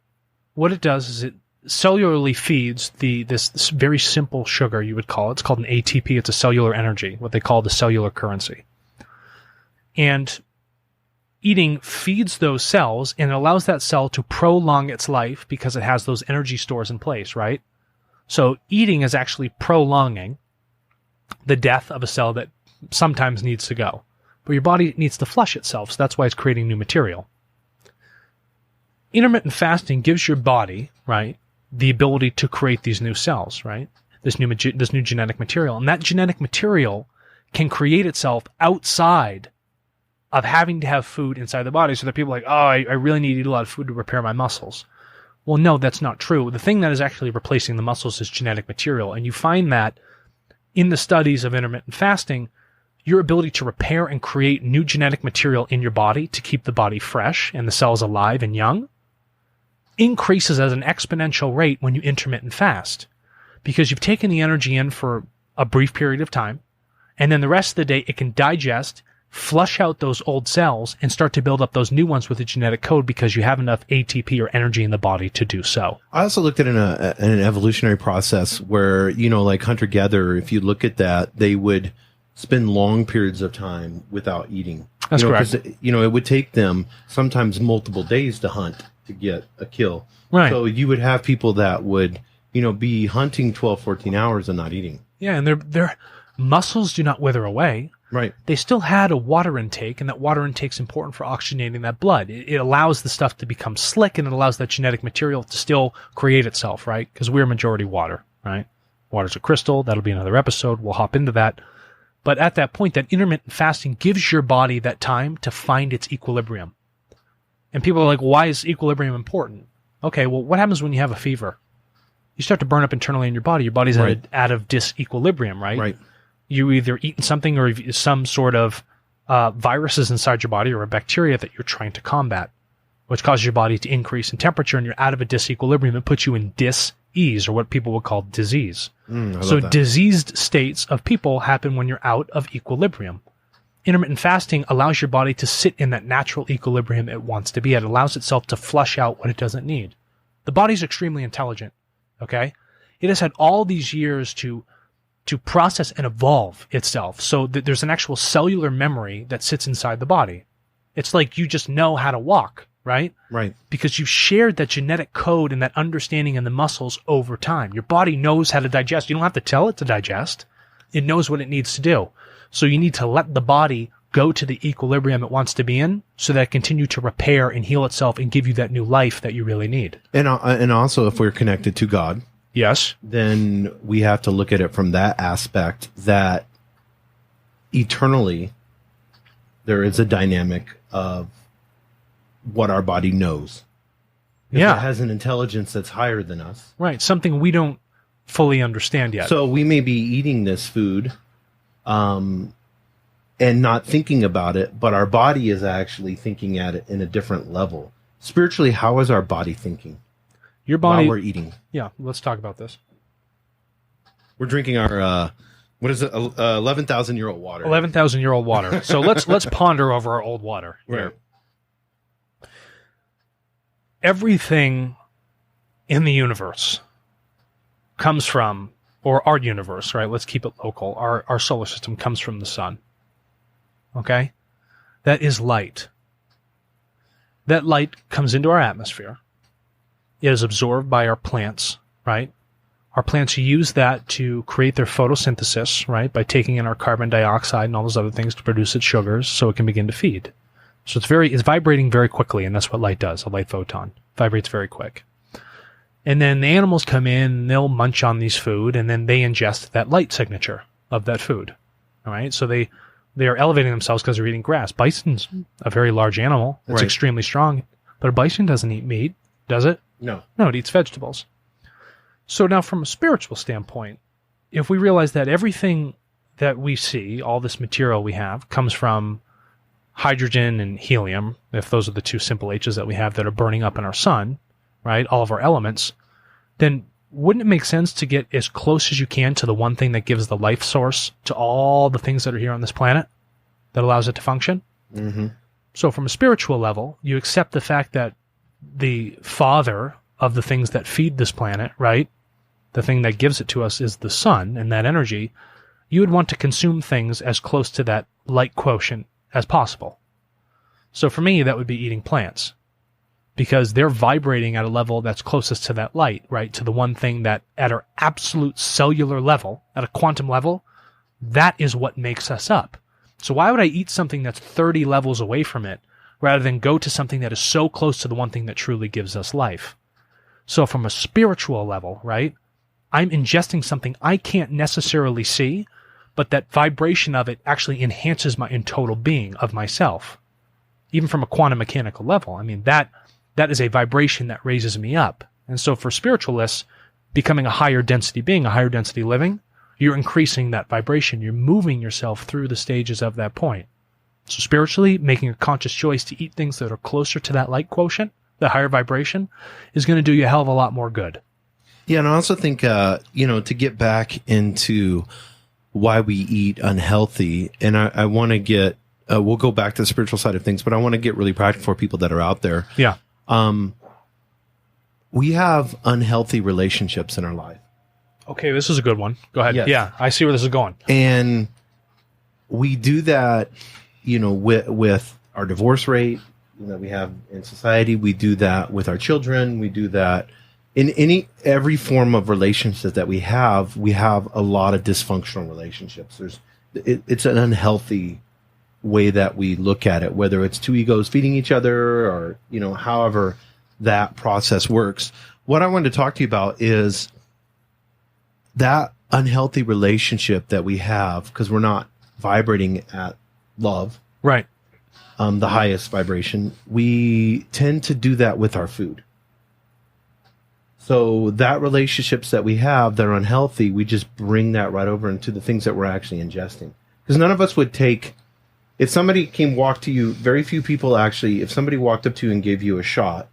what it does is it cellularly feeds this very simple sugar, you would call it. It's called an ATP. It's a cellular energy, what they call the cellular currency. And eating feeds those cells and allows that cell to prolong its life because it has those energy stores in place, right? So eating is actually prolonging the death of a cell that sometimes needs to go. But your body needs to flush itself, so that's why it's creating new material. Intermittent fasting gives your body, right, the ability to create these new cells, right? This new genetic material. And that genetic material can create itself outside of having to have food inside the body. So that people are like, oh, I really need to eat a lot of food to repair my muscles. Well, no, that's not true. The thing that is actually replacing the muscles is genetic material. And you find that in the studies of intermittent fasting, your ability to repair and create new genetic material in your body to keep the body fresh and the cells alive and young increases at an exponential rate when you intermittent fast, because you've taken the energy in for a brief period of time, and then the rest of the day it can digest, flush out those old cells, and start to build up those new ones with the genetic code because you have enough ATP or energy in the body to do so. I also looked at an evolutionary process where, like hunter-gatherer, if you look at that, they would spend long periods of time without eating. That's correct. It would take them sometimes multiple days to hunt to get a kill. Right. So you would have people that would, be hunting 12, 14 hours and not eating. Yeah, and their muscles do not wither away. Right. They still had a water intake, and that water intake is important for oxygenating that blood. It allows the stuff to become slick, and it allows that genetic material to still create itself, right? Because we're majority water, right? Water's a crystal. That'll be another episode. We'll hop into that. But at that point, that intermittent fasting gives your body that time to find its equilibrium. And people are like, why is equilibrium important? Okay, well, what happens when you have a fever? You start to burn up internally in your body. Your body's right. out of disequilibrium, right? Right. You either eaten something or some sort of viruses inside your body or a bacteria that you're trying to combat, which causes your body to increase in temperature, and you're out of a disequilibrium. It puts you in dis-ease, or what people would call disease. So diseased states of people happen when you're out of equilibrium. Intermittent fasting allows your body to sit in that natural equilibrium it wants to be at. It allows itself to flush out what it doesn't need. The body's extremely intelligent, okay? It has had all these years to process and evolve itself so that there's an actual cellular memory that sits inside the body. It's like you just know how to walk, right? Right. Because you've shared that genetic code and that understanding in the muscles over time. Your body knows how to digest. You don't have to tell it to digest. It knows what it needs to do. So you need to let the body go to the equilibrium it wants to be in so that it continue to repair and heal itself and give you that new life that you really need. And also, if we're connected to God, yes, then we have to look at it from that aspect that eternally there is a dynamic of what our body knows. Yeah. It has an intelligence that's higher than us. Right. Something we don't fully understand yet. So we may be eating this food and not thinking about it, but our body is actually thinking at it in a different level. Spiritually, how is our body thinking? Your body, while we're eating. Yeah, let's talk about this. We're drinking our 11,000-year-old water. 11,000-year-old water. So let's ponder over our old water. Right. Everything in the universe comes from, or our universe, right? Let's keep it local. Our solar system comes from the sun. Okay? That is light. That light comes into our atmosphere. It is absorbed by our plants, right? Our plants use that to create their photosynthesis, right? By taking in our carbon dioxide and all those other things to produce its sugars so it can begin to feed. So it's vibrating very quickly, and that's what light does. A light photon vibrates very quick. And then the animals come in, and they'll munch on these food, and then they ingest that light signature of that food. All right? So they are elevating themselves because they're eating grass. Bison's a very large animal. It's right. extremely strong. But a bison doesn't eat meat, does it? No. No, it eats vegetables. So now from a spiritual standpoint, if we realize that everything that we see, all this material we have, comes from hydrogen and helium, if those are the two simple H's that we have that are burning up in our sun, right, all of our elements, then wouldn't it make sense to get as close as you can to the one thing that gives the life source to all the things that are here on this planet that allows it to function? Mm-hmm. So from a spiritual level, you accept the fact that the father of the things that feed this planet, right, the thing that gives it to us is the sun and that energy. You would want to consume things as close to that light quotient as possible. So for me, that would be eating plants, because they're vibrating at a level that's closest to that light, right? To the one thing that at our absolute cellular level, at a quantum level, that is what makes us up. So why would I eat something that's 30 levels away from it rather than go to something that is so close to the one thing that truly gives us life? So from a spiritual level, right, I'm ingesting something I can't necessarily see, but that vibration of it actually enhances my total being of myself. Even from a quantum mechanical level, I mean, that is a vibration that raises me up. And so for spiritualists, becoming a higher density being, a higher density living, you're increasing that vibration. You're moving yourself through the stages of that point. So spiritually, making a conscious choice to eat things that are closer to that light quotient, the higher vibration, is going to do you a hell of a lot more good. Yeah, and I also think, to get back into why we eat unhealthy, and I want to get, we'll go back to the spiritual side of things, but I want to get really practical for people that are out there. Yeah. We have unhealthy relationships in our life. Okay, this is a good one. Go ahead. Yes. Yeah, I see where this is going. And we do that, with our divorce rate that we have in society. We do that with our children. We do that in every form of relationship that we have a lot of dysfunctional relationships. It's an unhealthy way that we look at it, whether it's two egos feeding each other or, however that process works. What I wanted to talk to you about is that unhealthy relationship that we have because we're not vibrating at love. Right. The highest vibration. We tend to do that with our food. So that relationships that we have that are unhealthy, we just bring that right over into the things that we're actually ingesting. Because none of us would take, if somebody walk to you, very few people actually, if somebody walked up to you and gave you a shot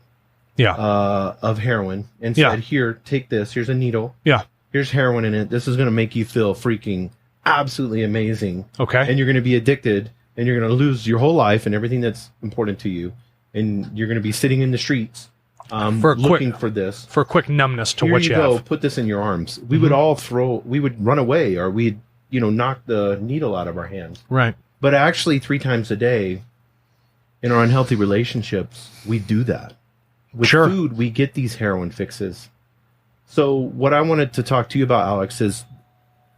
of heroin and said, here, take this, here's a needle. Yeah. Here's heroin in it. This is going to make you feel freaking absolutely amazing. Okay. And you're going to be addicted and you're going to lose your whole life and everything that's important to you. And you're going to be sitting in the streets looking for this. For a quick numbness to what you go. have. Put this in your arms. We would all we would run away or we'd, knock the needle out of our hands. Right. But actually 3 times a day in our unhealthy relationships, we do that. With food, we get these heroin fixes. So what I wanted to talk to you about, Alex, is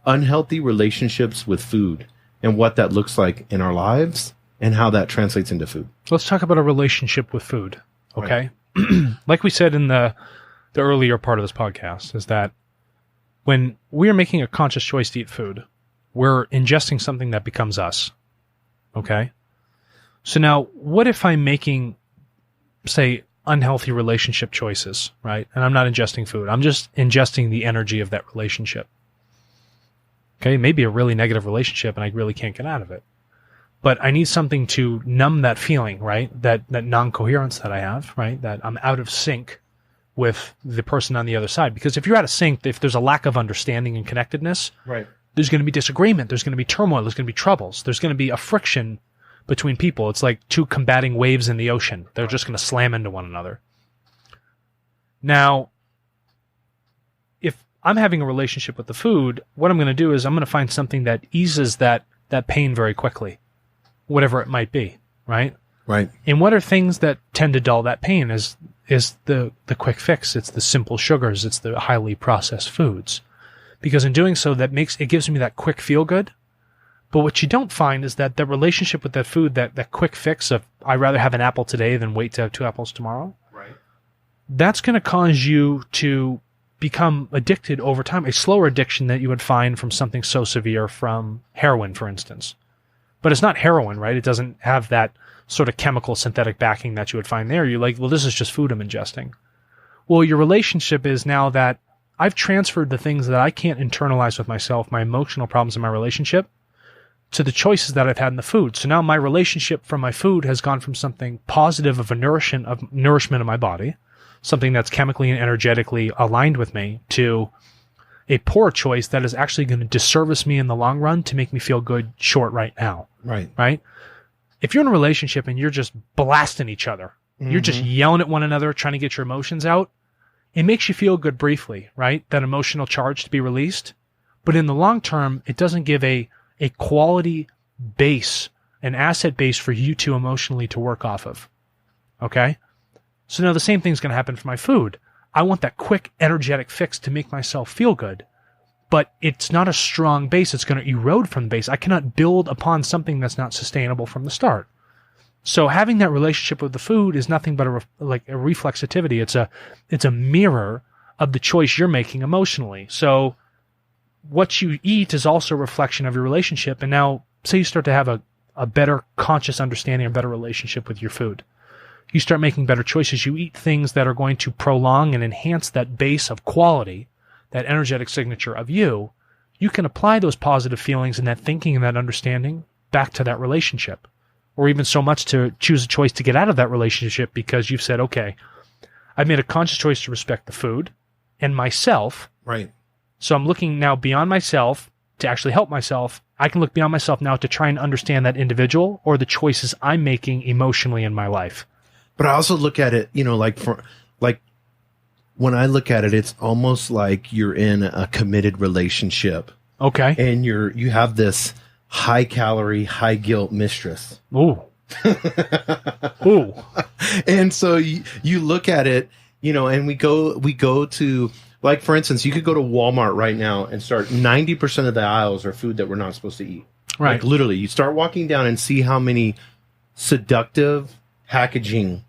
unhealthy relationships with food and what that looks like in our lives and how that translates into food. Let's talk about a relationship with food. Okay. Right. Like we said in the earlier part of this podcast, is that when we are making a conscious choice to eat food, we're ingesting something that becomes us. Okay. So now what if I'm making, say, unhealthy relationship choices, right? And I'm not ingesting food. I'm just ingesting the energy of that relationship. Okay, maybe a really negative relationship and I really can't get out of it. But I need something to numb that feeling, right? That non-coherence that I have, right? That I'm out of sync with the person on the other side. Because if you're out of sync, if there's a lack of understanding and connectedness, right, there's going to be disagreement, there's going to be turmoil, there's going to be troubles, there's going to be a friction between people. It's like two combating waves in the ocean. They're just going to slam into one another. Now, if I'm having a relationship with the food, what I'm going to do is I'm going to find something that eases that pain very quickly, whatever it might be, right? Right. And what are things that tend to dull that pain is the quick fix. It's the simple sugars. It's the highly processed foods. Because in doing so, it gives me that quick feel good. But what you don't find is that the relationship with that food, that quick fix of I'd rather have an apple today than wait to have 2 apples tomorrow. Right. That's going to cause you to become addicted over time, a slower addiction that you would find from something so severe from heroin, for instance. But it's not heroin, right? It doesn't have that sort of chemical synthetic backing that you would find there. You're like, well, this is just food I'm ingesting. Well, your relationship is now that I've transferred the things that I can't internalize with myself, my emotional problems in my relationship, to the choices that I've had in the food. So now my relationship from my food has gone from something positive of nourishment of my body, something that's chemically and energetically aligned with me, to a poor choice that is actually going to disservice me in the long run to make me feel good short right now. Right? If you're in a relationship and you're just blasting each other, you're just yelling at one another, trying to get your emotions out, it makes you feel good briefly, right? That emotional charge to be released. But in the long term, it doesn't give a quality base, an asset base for you to emotionally to work off of. Okay? So now the same thing's going to happen for my food. I want that quick, energetic fix to make myself feel good. But it's not a strong base. It's going to erode from the base. I cannot build upon something that's not sustainable from the start. So having that relationship with the food is nothing but a reflexivity. It's a mirror of the choice you're making emotionally. So what you eat is also a reflection of your relationship. And now, say you start to have a better conscious understanding, a better relationship with your food. You start making better choices. You eat things that are going to prolong and enhance that base of quality, that energetic signature of you. You can apply those positive feelings and that thinking and that understanding back to that relationship. Or even so much to choose a choice to get out of that relationship because you've said, okay, I've made a conscious choice to respect the food and myself. Right. So I'm looking now beyond myself to actually help myself. I can look beyond myself now to try and understand that individual or the choices I'm making emotionally in my life. But I also look at it, when I look at it, it's almost like you're in a committed relationship. Okay. And you have this high calorie, high guilt mistress. Ooh. Ooh. And so you look at it, and we go to, like, for instance, you could go to Walmart right now and start 90% of the aisles are food that we're not supposed to eat. Right. Like, literally, you start walking down and see how many seductive packaging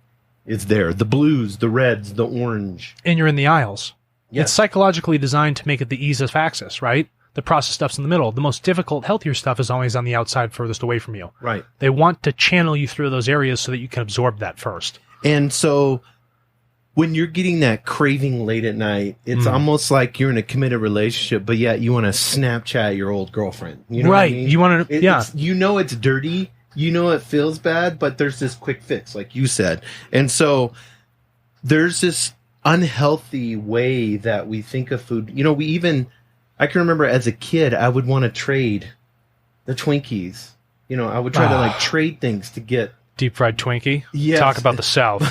is there. The blues, the reds, the orange. And you're in the aisles. Yes. It's psychologically designed to make it the ease of access, right? The processed stuff's in the middle. The most difficult, healthier stuff is always on the outside, furthest away from you. Right. They want to channel you through those areas so that you can absorb that first. And so when you're getting that craving late at night, it's almost like you're in a committed relationship, but yet you want to Snapchat your old girlfriend. You know right. what I mean? You want to, yeah. It's dirty. It feels bad, but there's this quick fix, like you said. And so there's this unhealthy way that we think of food. I can remember as a kid, I would want to trade the Twinkies. I would try to trade things to get deep fried Twinkie. Yes. Talk about the South.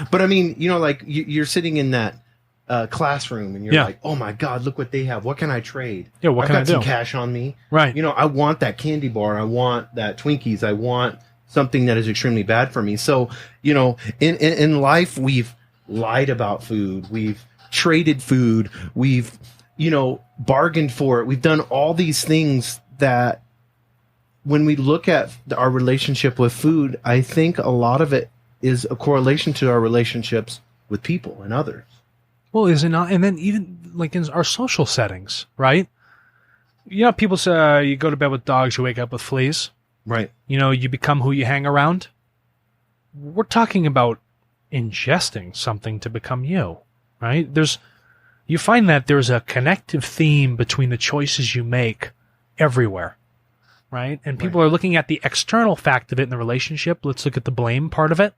But I mean, you're sitting in that classroom and you're like, oh my God, look what they have. What can I trade? Yeah, what can I do? I've got some cash on me. Right. I want that candy bar. I want that Twinkies. I want something that is extremely bad for me. So, in life, we've lied about food. We've traded food. We've, bargained for it. We've done all these things that when we look at our relationship with food, I think a lot of it is a correlation to our relationships with people and others. Well, is it not? And then even like in our social settings, right? People say you go to bed with dogs, you wake up with fleas. Right. You become who you hang around. We're talking about ingesting something to become you, right? You find that there's a connective theme between the choices you make everywhere, right? And people are looking at the external fact of it in the relationship. Let's look at the blame part of it.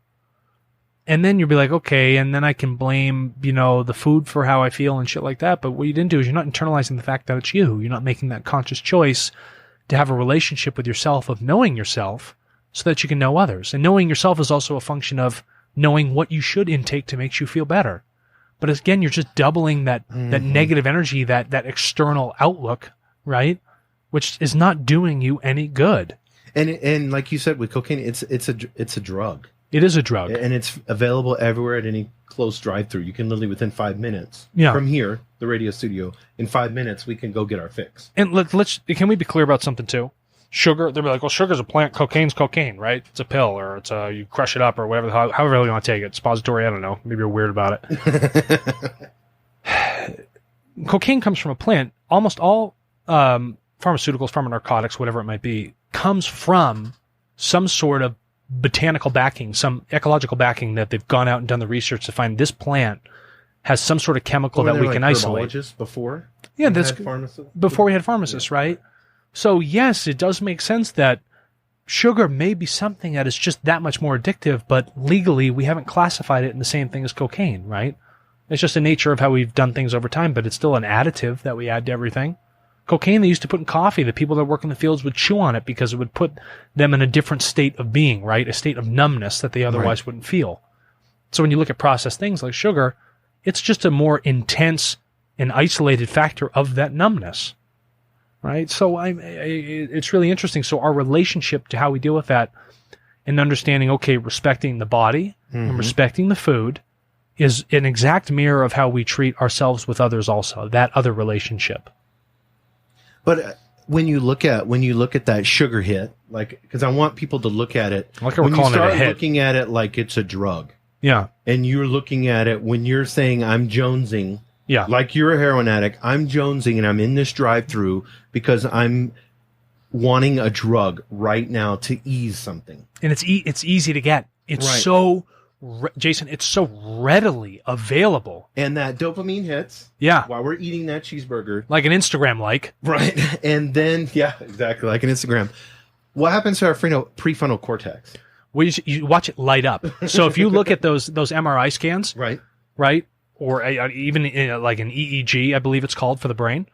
And then you'll be like, okay, and then I can blame, the food for how I feel and shit like that. But what you didn't do is you're not internalizing the fact that it's you. You're not making that conscious choice to have a relationship with yourself, of knowing yourself so that you can know others. And knowing yourself is also a function of knowing what you should intake to make you feel better. But again, you're just doubling that negative energy, that external outlook, right? Which is not doing you any good. And like you said, with cocaine, it's a drug. It is a drug. And it's available everywhere at any close drive-through. You can literally, within 5 minutes from here, the radio studio, in 5 minutes, we can go get our fix. And can we be clear about something too? Sugar, they'll be like, well, sugar's a plant, cocaine's cocaine, right? It's a pill, or it's you crush it up, or whatever, however you want to take it. Suppository, I don't know. Maybe you're weird about it. Cocaine comes from a plant. Almost all pharmaceuticals, pharmanarcotics, whatever it might be, comes from some sort of botanical backing, some ecological backing that they've gone out and done the research to find this plant has some sort of chemical that we can isolate. Before? Yeah, before we had pharmacists, right? So yes, it does make sense that sugar may be something that is just that much more addictive, but legally we haven't classified it in the same thing as cocaine, right? It's just the nature of how we've done things over time, but it's still an additive that we add to everything. Cocaine they used to put in coffee. The people that work in the fields would chew on it because it would put them in a different state of being, right? A state of numbness that they otherwise wouldn't feel. So when you look at processed things like sugar, it's just a more intense and isolated factor of that numbness, right? So it's really interesting. So our relationship to how we deal with that and understanding, okay, respecting the body and respecting the food is an exact mirror of how we treat ourselves with others also, that other relationship. But when you look at that sugar hit, like, because I want people to look at it, like we're when you calling it a start hit. looking at it like it's a drug, Yeah. and you're looking at it when you're saying I'm jonesing, Yeah. like you're a heroin addict, I'm jonesing and I'm in this drive-through because I'm wanting a drug right now to ease something. And it's easy to get. It's Right. so, Jason, it's so readily available. And that dopamine hits Yeah. while we're eating that cheeseburger. Like an Instagram like. Right. And then, yeah, exactly, like an Instagram. What happens to our prefrontal cortex? Well, you watch it light up. So if you look at those MRI scans, Right. right, or even like an EEG, I believe it's called for the brain,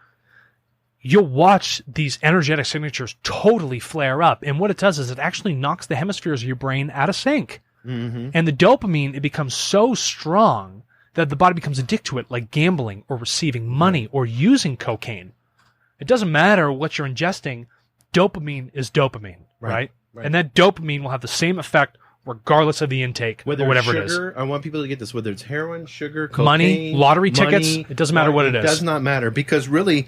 you'll watch these energetic signatures totally flare up. And what it does is it actually knocks the hemispheres of your brain out of sync. And the dopamine, it becomes so strong that the body becomes addicted to it, like gambling or receiving money or using cocaine. It doesn't matter what you're ingesting. Dopamine is dopamine, right? And that dopamine will have the same effect regardless of the intake Whether or whatever it's sugar, it is. I want people to get this, whether it's heroin, sugar, cocaine, Money, lottery tickets, it doesn't matter what it is. It does not matter, because really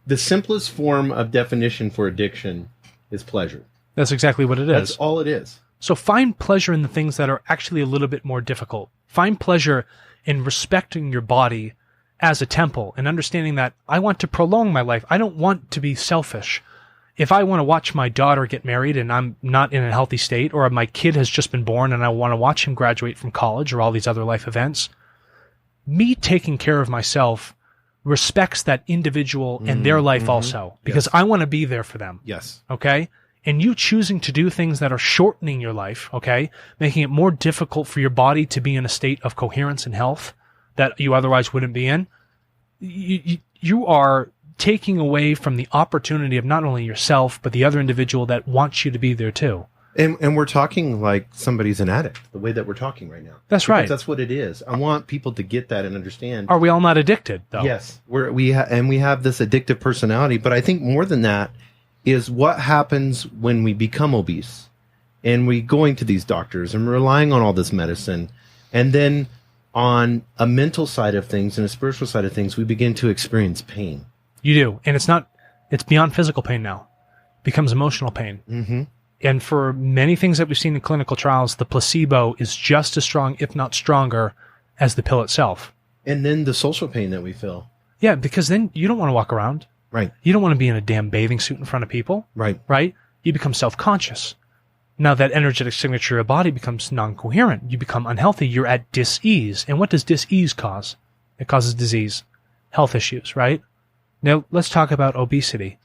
the simplest form of definition for addiction is pleasure. That's exactly what it is. That's all it is. So find pleasure in the things that are actually a little bit more difficult. Find pleasure in respecting your body as a temple and understanding that I want to prolong my life. I don't want to be selfish. If I want to watch my daughter get married and I'm not in a healthy state, or my kid has just been born and I want to watch him graduate from college or all these other life events, me taking care of myself respects that individual and their life also, because I want to be there for them. Yes. Okay? And you choosing to do things that are shortening your life, okay, making it more difficult for your body to be in a state of coherence and health that you otherwise wouldn't be in, you are taking away from the opportunity of not only yourself, but the other individual that wants you to be there too. And we're talking like somebody's an addict, the way that we're talking right now. That's Because right. That's what it is. I want people to get that and understand. Are we all not addicted, though? Yes. We have this addictive personality, but I think more than that is what happens when we become obese and we going to these doctors and relying on all this medicine. And then on a mental side of things and a spiritual side of things, we begin to experience pain. You do. And it's beyond physical pain now. It becomes emotional pain. Mm-hmm. And for many things that we've seen in clinical trials, the placebo is just as strong, if not stronger, as the pill itself. And then the social pain that we feel. Yeah, because then you don't want to walk around. Right. You don't want to be in a damn bathing suit in front of people. Right. Right? You become self-conscious. Now that energetic signature of your body becomes non-coherent. You become unhealthy. You're at dis-ease. And what does dis-ease cause? It causes disease, health issues, right? Now let's talk about obesity.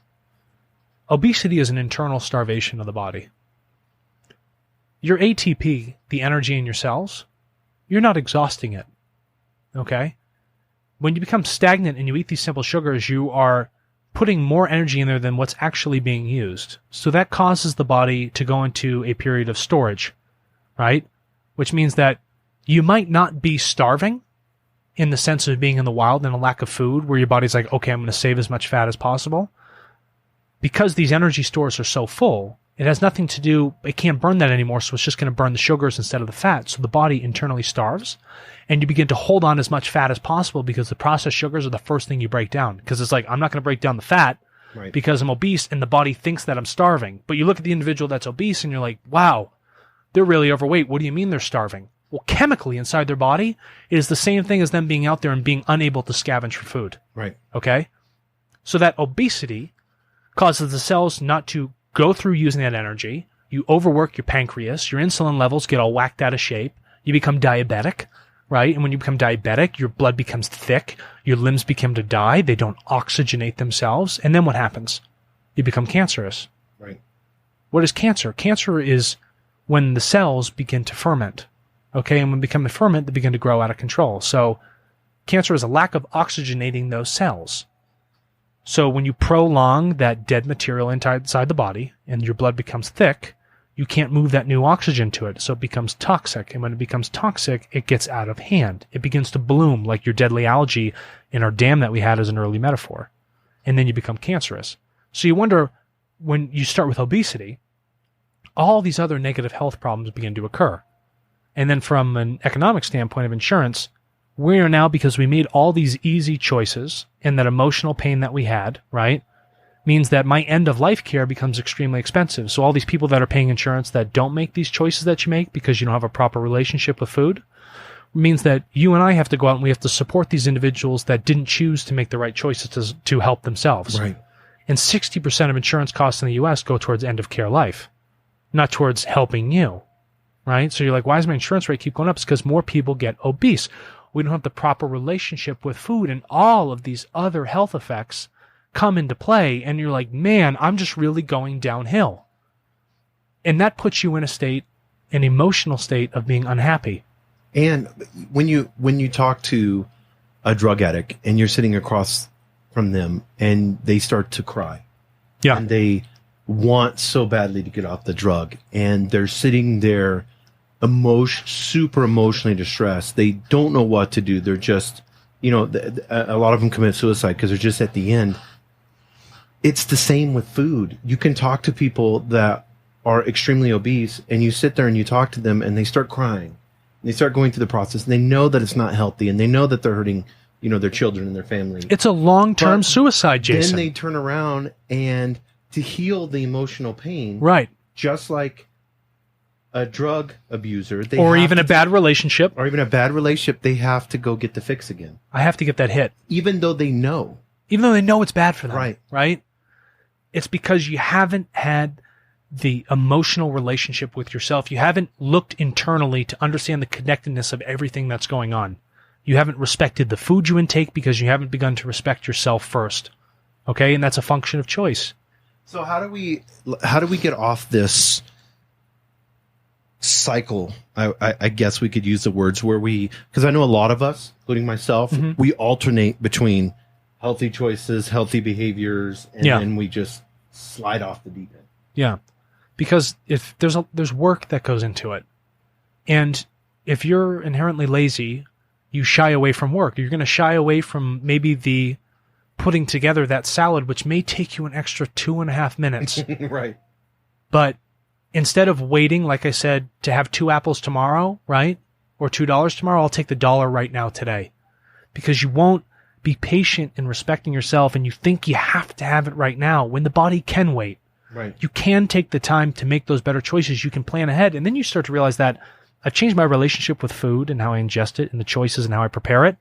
Obesity is an internal starvation of the body. Your ATP, the energy in your cells, you're not exhausting it. Okay? When you become stagnant and you eat these simple sugars, you are putting more energy in there than what's actually being used. So that causes the body to go into a period of storage, right? Which means that you might not be starving in the sense of being in the wild and a lack of food, where your body's like, okay, I'm going to save as much fat as possible. Because these energy stores are so full, it has nothing to do, it can't burn that anymore, so it's just going to burn the sugars instead of the fat. So the body internally starves, and you begin to hold on as much fat as possible because the processed sugars are the first thing you break down. Because it's like, I'm not going to break down the fat because I'm obese, and the body thinks that I'm starving. But you look at the individual that's obese, and you're like, wow, they're really overweight. What do you mean they're starving? Well, chemically inside their body, it is the same thing as them being out there and being unable to scavenge for food. Right. Okay? So that obesity causes the cells not to go through using that energy. You overwork your pancreas. Your insulin levels get all whacked out of shape. You become diabetic, right? And when you become diabetic, your blood becomes thick. Your limbs begin to die. They don't oxygenate themselves. And then what happens? you become cancerous. Right. What is cancer? Cancer is when the cells begin to ferment. Okay, and when they become a ferment, they begin to grow out of control. So cancer is a lack of oxygenating those cells. So when you prolong that dead material inside the body and your blood becomes thick, you can't move that new oxygen to it. So it becomes toxic. And when it becomes toxic, it gets out of hand. It begins to bloom like your deadly algae in our dam that we had as an early metaphor. And then you become cancerous. So you wonder, when you start with obesity, all these other negative health problems begin to occur. And then from an economic standpoint of insurance, we are now, because we made all these easy choices and that emotional pain that we had, right, means that my end of life care becomes extremely expensive. So all these people that are paying insurance that don't make these choices that you make because you don't have a proper relationship with food means that you and I have to go out and we have to support these individuals that didn't choose to make the right choices to help themselves. Right. And 60% of insurance costs in the U.S. go towards end of care life, not towards helping you, right? So you're like, why does my insurance rate keep going up? It's because more people get obese. We don't have the proper relationship with food, and all of these other health effects come into play, and you're like, man, I'm just really going downhill. And that puts you in an emotional state of being unhappy. And when you talk to a drug addict and you're sitting across from them and they start to cry, yeah, and they want so badly to get off the drug, and they're sitting there super emotionally distressed. They don't know what to do. They're just, a lot of them commit suicide because they're just at the end. It's the same with food. You can talk to people that are extremely obese, and you sit there and you talk to them and they start crying. They start going through the process, and they know that it's not healthy, and they know that they're hurting, their children and their family. It's a long-term suicide, Jason. Then they turn around, and to heal the emotional pain, right, just like a drug abuser, or even a bad relationship, they have to go get the fix again. I have to get that hit, even though they know it's bad for them. Right. It's because you haven't had the emotional relationship with yourself. You haven't looked internally to understand the connectedness of everything that's going on. You haven't respected the food you intake because you haven't begun to respect yourself first. Okay, and that's a function of choice. So how do we get off this cycle? I guess we could use the words where because I know a lot of us, including myself, we alternate between healthy choices, healthy behaviors, and then we just slide off the deep end. Yeah, because if there's work that goes into it, and if you're inherently lazy, you shy away from work. You're going to shy away from maybe the putting together that salad, which may take you an extra 2.5 minutes. Right. But instead of waiting, like I said, to have 2 apples tomorrow, right, or $2 tomorrow, I'll take the $1 right now today, because you won't be patient in respecting yourself, and you think you have to have it right now when the body can wait. Right. You can take the time to make those better choices. You can plan ahead, and then you start to realize that I've changed my relationship with food and how I ingest it and the choices and how I prepare it.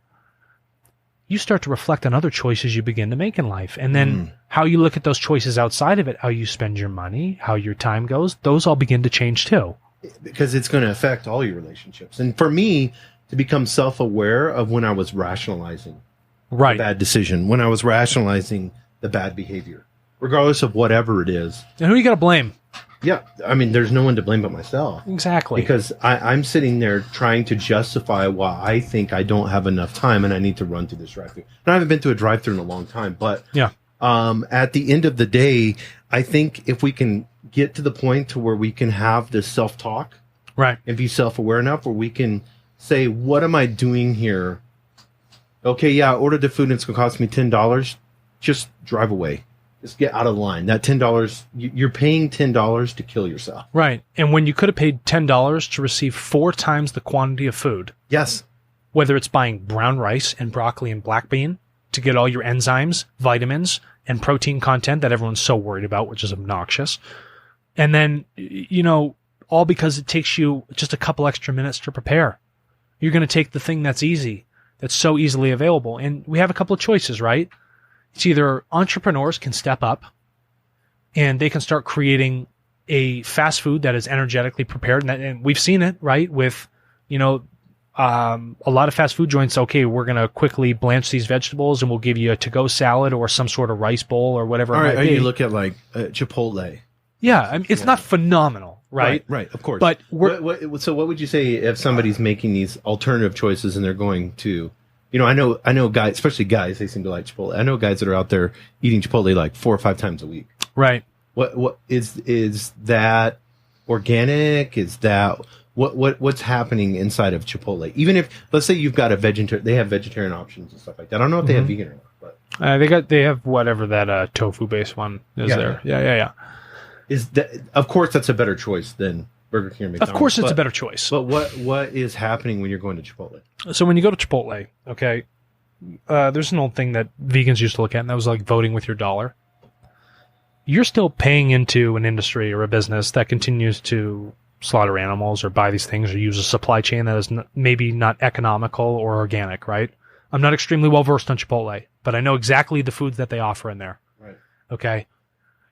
You start to reflect on other choices you begin to make in life, and then how you look at those choices outside of it, how you spend your money, how your time goes, those all begin to change too. Because it's going to affect all your relationships. And for me, to become self-aware of when I was rationalizing the bad decision, when I was rationalizing the bad behavior, regardless of whatever it is. And who you got to blame? Yeah. I mean, there's no one to blame but myself. Exactly. Because I'm sitting there trying to justify why I think I don't have enough time and I need to run through this drive-thru. And I haven't been to a drive-thru in a long time, but at the end of the day, I think if we can get to the point to where we can have this self-talk, right, and be self-aware enough where we can say, what am I doing here? Okay, yeah, I ordered the food and it's going to cost me $10. Just drive away. Just get out of line. That $10, you're paying $10 to kill yourself. Right. And when you could have paid $10 to receive 4 times the quantity of food. Yes. Whether it's buying brown rice and broccoli and black bean to get all your enzymes, vitamins, and protein content that everyone's so worried about, which is obnoxious. And then, all because it takes you just a couple extra minutes to prepare. You're going to take the thing that's easy, that's so easily available. And we have a couple of choices, right? It's either entrepreneurs can step up and they can start creating a fast food that is energetically prepared. And we've seen it, right? With, a lot of fast food joints, okay, we're going to quickly blanch these vegetables and we'll give you a to-go salad or some sort of rice bowl or whatever it might be. You look at like Chipotle. Yeah, I mean, it's not phenomenal, right? Right, of course. But so what would you say if somebody's making these alternative choices and they're going to, I know guys, especially guys, they seem to like Chipotle. I know guys that are out there eating Chipotle like 4 or 5 times a week. Right. What is that organic? Is that what's happening inside of Chipotle? Even if, let's say you've got they have vegetarian options and stuff like that. I don't know if they have vegan or not, but they have whatever that tofu based one is there. Yeah. Is that, of course, that's a better choice than Burger King or McDonald's. Of course, it's a better choice. But what is happening when you're going to Chipotle? So when you go to Chipotle, okay, there's an old thing that vegans used to look at, and that was like voting with your dollar. You're still paying into an industry or a business that continues to slaughter animals or buy these things or use a supply chain that is maybe not economical or organic, right? I'm not extremely well versed on Chipotle, but I know exactly the foods that they offer in there. Right. Okay.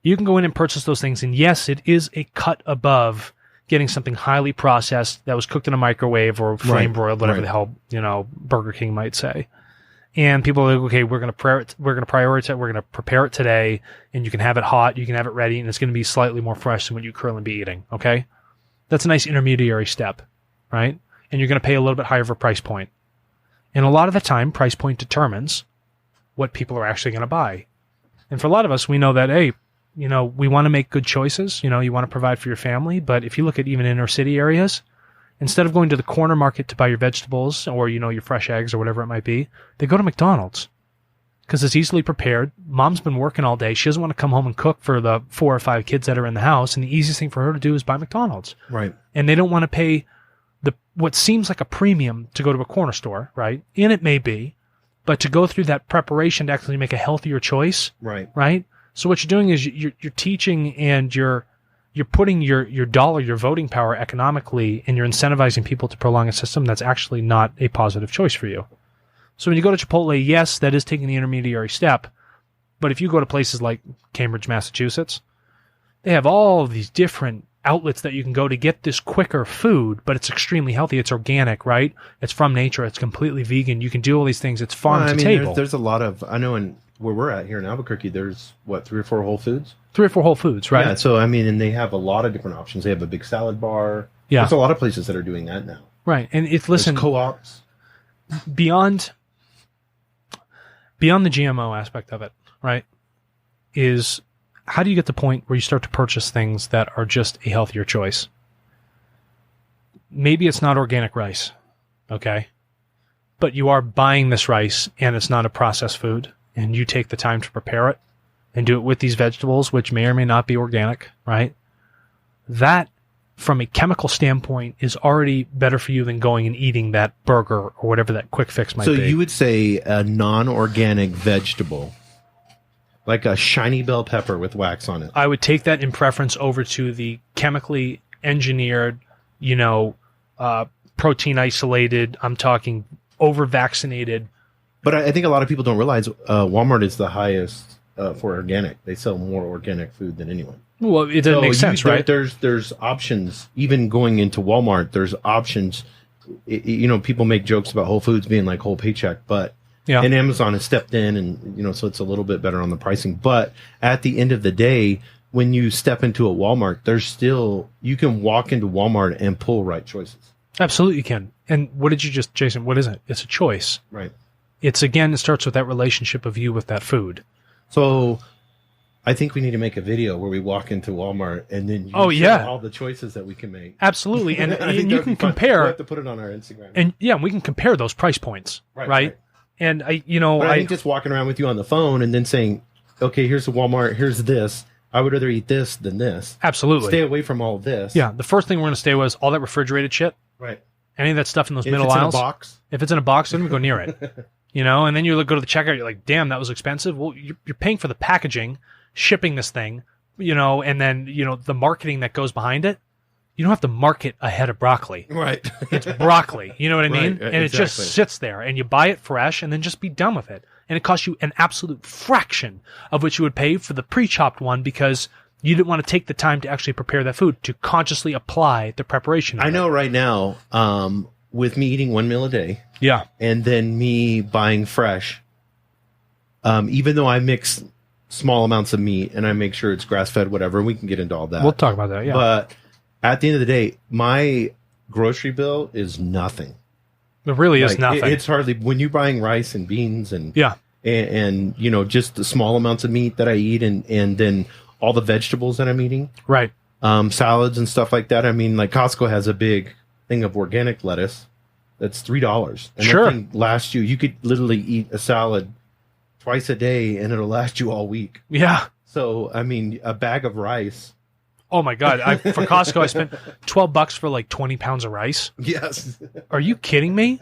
You can go in and purchase those things, and yes, it is a cut above getting something highly processed that was cooked in a microwave or flame broiled, whatever the hell Burger King might say. And people are like, okay, we're going to prioritize, we're going to prepare it today, and you can have it hot, you can have it ready, and it's going to be slightly more fresh than what you currently be eating. Okay, that's a nice intermediary step, right? And you're going to pay a little bit higher of a price point. And a lot of the time, price point determines what people are actually going to buy. And for a lot of us, we know that, hey, we want to make good choices. You want to provide for your family. But if you look at even inner city areas, instead of going to the corner market to buy your vegetables or, your fresh eggs or whatever it might be, they go to McDonald's because it's easily prepared. Mom's been working all day. She doesn't want to come home and cook for the 4 or 5 kids that are in the house. And the easiest thing for her to do is buy McDonald's. Right. And they don't want to pay what seems like a premium to go to a corner store, right? And it may be, but to go through that preparation to actually make a healthier choice. Right. Right. So what you're doing is you're teaching and you're putting your dollar, your voting power economically, and you're incentivizing people to prolong a system that's actually not a positive choice for you. So when you go to Chipotle, yes, that is taking the intermediary step. But if you go to places like Cambridge, Massachusetts, they have all of these different outlets that you can go to get this quicker food, but it's extremely healthy. It's organic, right? It's from nature. It's completely vegan. You can do all these things. It's farm to table. There's a lot of, I know where we're at here in Albuquerque, there's 3 or 4 Whole Foods? 3 or 4 Whole Foods, right? Yeah, so and they have a lot of different options. They have a big salad bar. Yeah. There's a lot of places that are doing that now. Right. And there's co-ops. Beyond the GMO aspect of it, right, is how do you get to the point where you start to purchase things that are just a healthier choice? Maybe it's not organic rice, okay? But you are buying this rice and it's not a processed food, and you take the time to prepare it and do it with these vegetables, which may or may not be organic, right? That, from a chemical standpoint, is already better for you than going and eating that burger or whatever that quick fix might be. So you would say a non-organic vegetable, like a shiny bell pepper with wax on it. I would take that in preference over to the chemically engineered, protein isolated, I'm talking over-vaccinated. But I think a lot of people don't realize Walmart is the highest for organic. They sell more organic food than anyone. Well, it doesn't make sense, right? There's options. Even going into Walmart, there's options. People make jokes about Whole Foods being like whole paycheck, but and Amazon has stepped in, and so it's a little bit better on the pricing. But at the end of the day, when you step into a Walmart, you can walk into Walmart and pull right choices. Absolutely, you can. And what did you just, Jason? What is it? It's a choice, right? It starts with that relationship of you with that food. So I think we need to make a video where we walk into Walmart and then all the choices that we can make. Absolutely. And you can compare. We'll have to put it on our Instagram. And we can compare those price points, right? And I think just walking around with you on the phone and then saying, okay, here's the Walmart, here's this. I would rather eat this than this. Absolutely. Stay away from all of this. Yeah. The first thing we're going to stay with is all that refrigerated shit. Right. Any of that stuff in those middle aisles. If it's in a box, don't even go near it. And then you go to the checkout, you're like, damn, that was expensive. Well, you're paying for the packaging, shipping this thing, and then, the marketing that goes behind it. You don't have to market a head of broccoli. Right. It's broccoli. You know what I mean? Right, and it just sits there, and you buy it fresh and then just be done with it. And it costs you an absolute fraction of what you would pay for the pre-chopped one because you didn't want to take the time to actually prepare that food, to consciously apply the preparation. I know right now, with me eating one meal a day Yeah. and then me buying fresh, even though I mix small amounts of meat and I make sure it's grass-fed, whatever, we can get into all that. We'll talk about that, yeah. But at the end of the day, my grocery bill is nothing. It really is Like, nothing. It's hardly, when you're buying rice and beans and yeah. and you know, just the small amounts of meat that I eat and then all the vegetables that I'm eating, Right. salads and stuff like that. I mean, like Costco has a big thing of organic lettuce that's $3. And Sure. that thing lasts you. You could literally eat a salad twice a day and it'll last you all week. Yeah. So, I mean, a bag of rice. Oh my God. For Costco, I spent $12 for like 20 pounds of rice. Yes. Are you kidding me?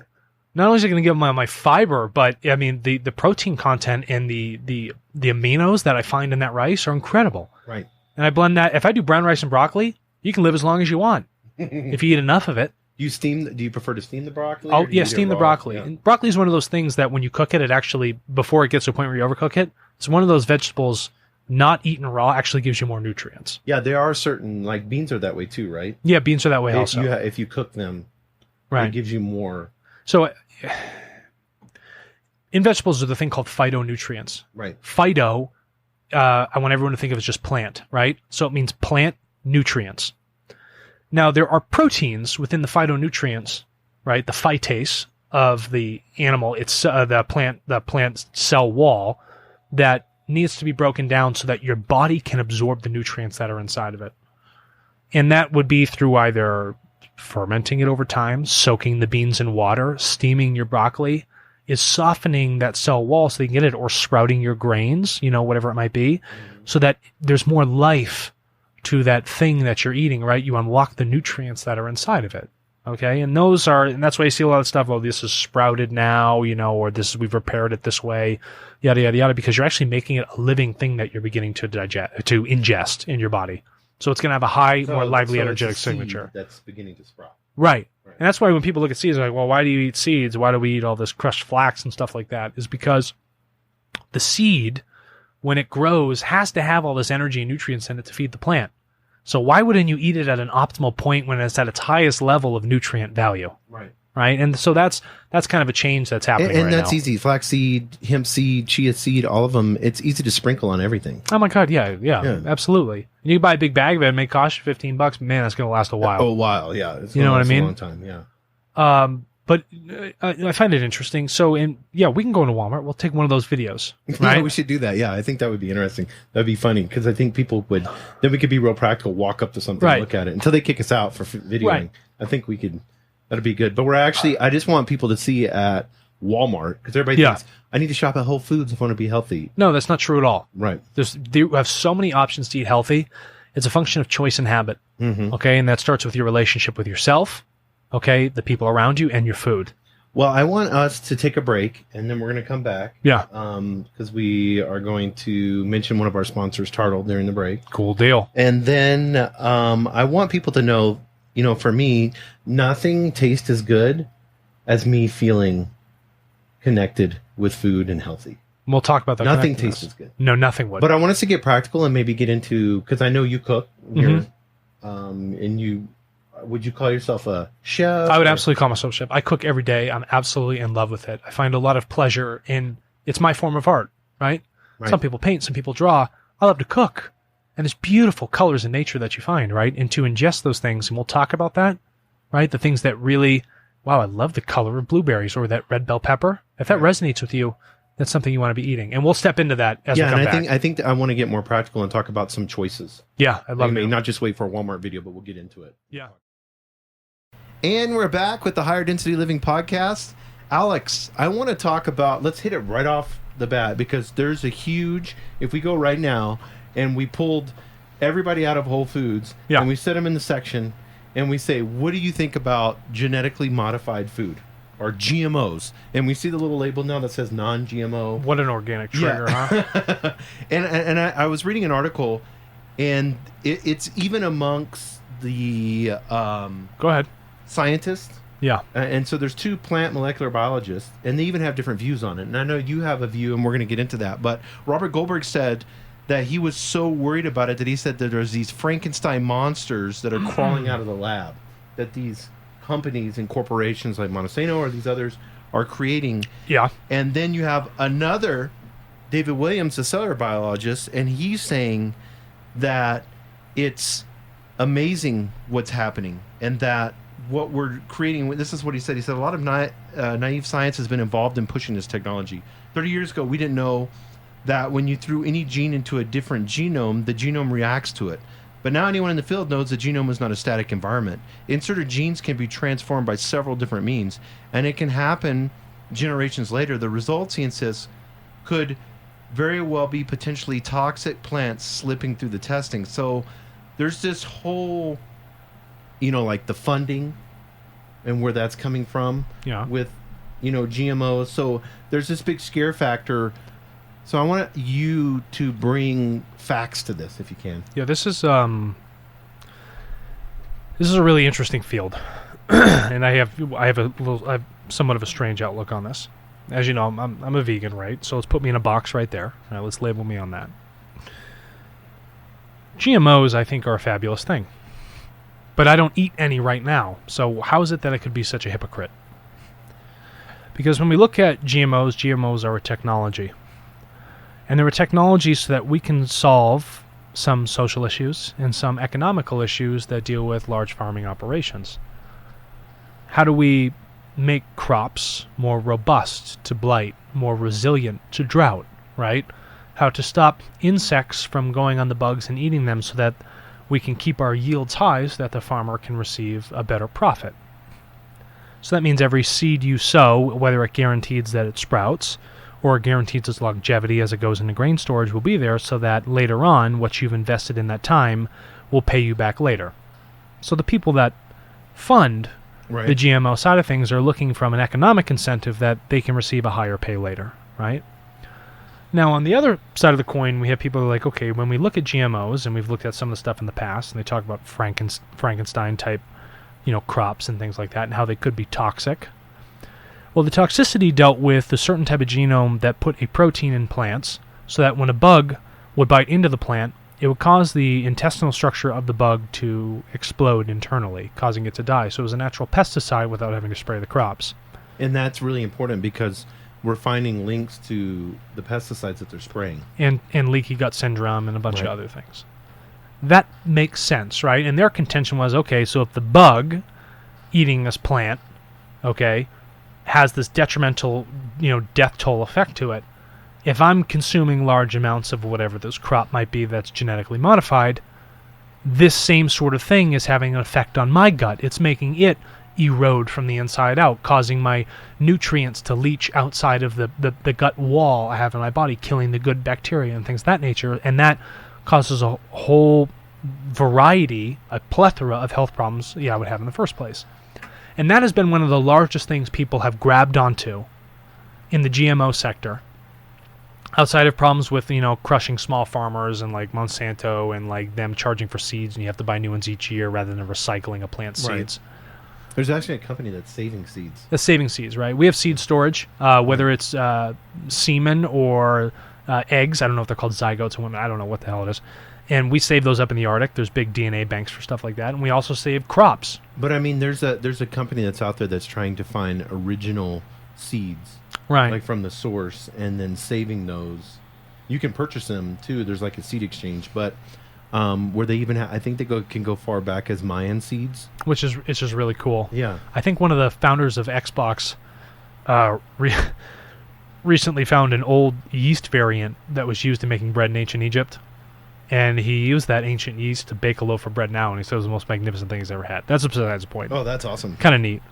Not only is it going to give my fiber, but I mean, the protein content and the aminos that I find in that rice are incredible. Right. And I blend that. If I do brown rice and broccoli, you can live as long as you want if you eat enough of it. Do you prefer to steam the broccoli? Oh, or do you yeah, eat it steam the raw? broccoli. Yeah. And broccoli is one of those things that when you cook it, it actually, before it gets to a point where you overcook it, it's one of those vegetables not eaten raw actually gives you more nutrients. Yeah, there are certain, like beans are that way too, right? Yeah, beans are that way also. If you cook them, Right. it gives you more. So in vegetables, there's a thing called phytonutrients. Right. Phyto, I want everyone to think of as just plant, right? So it means plant nutrients. Now, there are proteins within the phytonutrients, right? The phytase of the animal, it's the plant cell wall that needs to be broken down so that your body can absorb the nutrients that are inside of it. And that would be through either fermenting it over time, soaking the beans in water, steaming your broccoli, is softening that cell wall so they can get it, or sprouting your grains, whatever it might be, so that there's more life to that thing that you're eating, right? You unlock the nutrients that are inside of it. Okay. And that's why you see a lot of stuff. Oh, this is sprouted now, or we've repaired it this way, yada, yada, yada, because you're actually making it a living thing that you're beginning to ingest in your body. So it's going to have a high, more lively, energetic signature. That's beginning to sprout. Right. And that's why when people look at seeds, they're like, well, why do you eat seeds? Why do we eat all this crushed flax and stuff like that? Is because the seed, when it grows, has to have all this energy and nutrients in it to feed the plant. So why wouldn't you eat it at an optimal point when it's at its highest level of nutrient value? Right. Right. And so that's kind of a change that's happening And right that's now. easy. Flaxseed, hemp seed, chia seed, all of them. It's easy to sprinkle on everything. Oh my God. Yeah, absolutely. You can buy a big bag of it and it may cost you $15, but man, that's going to last a while. Oh, a while. Yeah. It's You know what I mean? A long time. Yeah. But I find it interesting. So we can go into Walmart. We'll take one of those videos. Right. Yeah, we should do that. Yeah. I think that would be interesting. That'd be funny because I think people would, then we could be real practical, walk up to something, Right. look at it until they kick us out for videoing. Right. I think that'd be good. But I just want people to see at Walmart because everybody thinks I need to shop at Whole Foods if I want to be healthy. No, that's not true at all. Right. You have so many options to eat healthy. It's a function of choice and habit. Mm-hmm. Okay. And that starts with your relationship with yourself. Okay. The people around you and your food. Well, I want us to take a break and then we're going to come back. Yeah. Because we are going to mention one of our sponsors, Tartle, during the break. Cool deal. And then I want people to know, for me, nothing tastes as good as me feeling connected with food and healthy. We'll talk about that. Nothing tastes as good. No, nothing would. But I want us to get practical and maybe get into, because I know you cook here, Mm-hmm. and would you call yourself a chef? I would absolutely call myself a chef. I cook every day. I'm absolutely in love with it. I find a lot of pleasure in it's my form of art, right? Some people paint, some people draw. I love to cook. And there's beautiful colors in nature that you find, right? And to ingest those things, and we'll talk about that, right? The things that really, wow, I love the color of blueberries or that red bell pepper. If that resonates with you, that's something you want to be eating. And we'll step into that as we come back. I think that I want to get more practical and talk about some choices. Yeah, I'd love to. Not just wait for a Walmart video, but we'll get into it. Yeah. And we're back with the Higher Density Living Podcast. Alex, I want to talk about, let's hit it right off the bat because there's a huge, if we go right now and we pulled everybody out of Whole Foods and we set them in the section and we say, what do you think about genetically modified food or GMOs? And we see the little label now that says non-GMO. What an organic trigger, huh? And I was reading an article and it's even amongst the Go ahead. Scientists. Yeah. And so there's two plant molecular biologists, and they even have different views on it. And I know you have a view, and we're going to get into that. But Robert Goldberg said that he was so worried about it that he said that there's these Frankenstein monsters that are crawling out of the lab, that these companies and corporations like Monsanto or these others are creating. Yeah. And then you have another, David Williams, a cellular biologist, and he's saying that it's amazing what's happening and that what we're creating, this is what he said. He said a lot of naive science has been involved in pushing this technology. 30 years ago, we didn't know that when you threw any gene into a different genome, the genome reacts to it. But now anyone in the field knows the genome is not a static environment. Inserted genes can be transformed by several different means, and it can happen generations later. The results, he insists, could very well be potentially toxic plants slipping through the testing. So there's this whole, like the funding and where that's coming from with, GMOs. So there's this big scare factor. So I want you to bring facts to this, if you can. Yeah, this is a really interesting field, and I have somewhat of a strange outlook on this. As you know, I'm a vegan, right? So let's put me in a box right there. All right, let's label me on that. GMOs, I think, are a fabulous thing, but I don't eat any right now. So how is it that I could be such a hypocrite? Because when we look at GMOs are a technology. And there are technologies so that we can solve some social issues and some economical issues that deal with large farming operations. How do we make crops more robust to blight, more resilient to drought, right? How to stop insects from going on the bugs and eating them so that we can keep our yields high so that the farmer can receive a better profit. So that means every seed you sow, whether it guarantees that it sprouts, or guarantees its longevity as it goes into grain storage, will be there so that later on what you've invested in that time will pay you back later. So the people that fund the GMO side of things are looking from an economic incentive that they can receive a higher pay later, right? Now on the other side of the coin, we have people who are like, okay, when we look at GMOs, and we've looked at some of the stuff in the past, and they talk about Frankenstein type, crops and things like that, and how they could be toxic. Well, the toxicity dealt with a certain type of genome that put a protein in plants so that when a bug would bite into the plant, it would cause the intestinal structure of the bug to explode internally, causing it to die. So it was a natural pesticide without having to spray the crops. And that's really important because we're finding links to the pesticides that they're spraying. And leaky gut syndrome and a bunch of other things. That makes sense, right? And their contention was, okay, so if the bug eating this plant, has this detrimental, death toll effect to it. If I'm consuming large amounts of whatever this crop might be that's genetically modified, this same sort of thing is having an effect on my gut. It's making it erode from the inside out, causing my nutrients to leach outside of the gut wall I have in my body, killing the good bacteria and things of that nature. And that causes a whole variety, a plethora of health problems I would have in the first place. And that has been one of the largest things people have grabbed onto in the GMO sector. Outside of problems with, crushing small farmers and like Monsanto and like them charging for seeds and you have to buy new ones each year rather than recycling a plant's seeds. There's actually a company that's saving seeds. That's saving seeds, right? We have seed storage, whether it's semen or eggs. I don't know if they're called zygotes. I don't know what the hell it is. And we save those up in the Arctic. There's big DNA banks for stuff like that. And we also save crops. But I mean, there's a company that's out there that's trying to find original seeds, right? Like from the source, and then saving those. You can purchase them too. There's like a seed exchange, but where they even I think they can go far back as Mayan seeds, which is just really cool. Yeah, I think one of the founders of Xbox recently found an old yeast variant that was used in making bread in ancient Egypt. And he used that ancient yeast to bake a loaf of bread now, and he said it was the most magnificent thing he's ever had. That's besides the point. Oh, that's awesome. Kind of neat.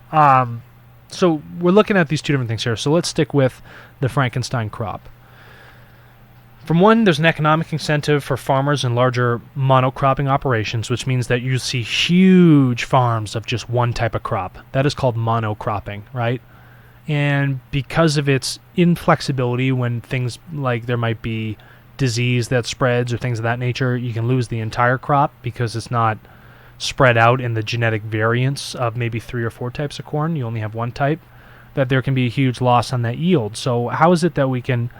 So we're looking at these two different things here. So let's stick with the Frankenstein crop. From one, there's an economic incentive for farmers and larger monocropping operations, which means that you see huge farms of just one type of crop. That is called monocropping, right? And because of its inflexibility, when things like there might be disease that spreads or things of that nature, you can lose the entire crop because it's not spread out in the genetic variants of maybe 3 or 4 types of corn. You only have one type. That there can be a huge loss on that yield. So how is it that we can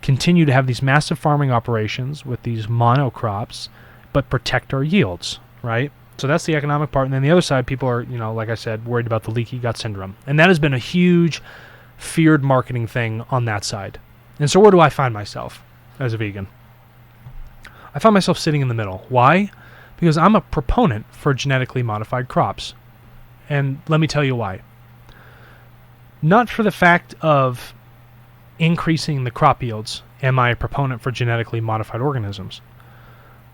continue to have these massive farming operations with these monocrops but protect our yields, right? So that's the economic part. And then the other side, people are, like I said, worried about the leaky gut syndrome. And that has been a huge feared marketing thing on that side. And so where do I find myself as a vegan? I find myself sitting in the middle. Why? Because I'm a proponent for genetically modified crops. And let me tell you why. Not for the fact of increasing the crop yields am I a proponent for genetically modified organisms.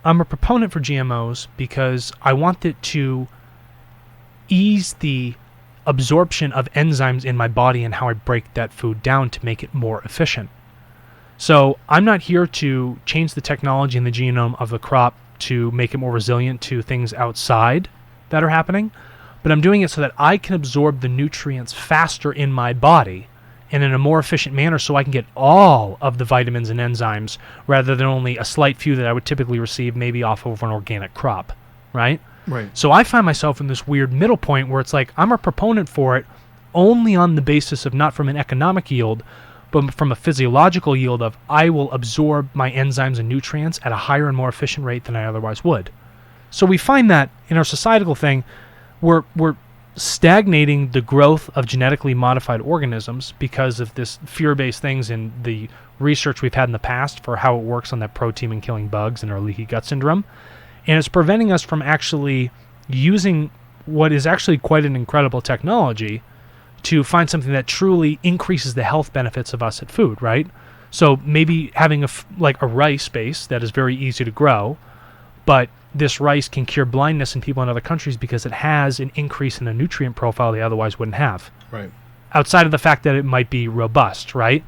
I'm a proponent for GMOs because I want it to ease the absorption of enzymes in my body and how I break that food down to make it more efficient. So I'm not here to change the technology in the genome of the crop to make it more resilient to things outside that are happening, but I'm doing it so that I can absorb the nutrients faster in my body and in a more efficient manner so I can get all of the vitamins and enzymes rather than only a slight few that I would typically receive maybe off of an organic crop, right? Right. So I find myself in this weird middle point where it's like I'm a proponent for it only on the basis of not from an economic yield, but from a physiological yield of I will absorb my enzymes and nutrients at a higher and more efficient rate than I otherwise would. So we find that in our societal thing, we're stagnating the growth of genetically modified organisms because of this fear-based things in the research we've had in the past for how it works on that protein and killing bugs and our leaky gut syndrome. And it's preventing us from actually using what is actually quite an incredible technology to find something that truly increases the health benefits of us at food, right? So maybe having a rice base that is very easy to grow, but this rice can cure blindness in people in other countries because it has an increase in the nutrient profile they otherwise wouldn't have. Right. Outside of the fact that it might be robust, right?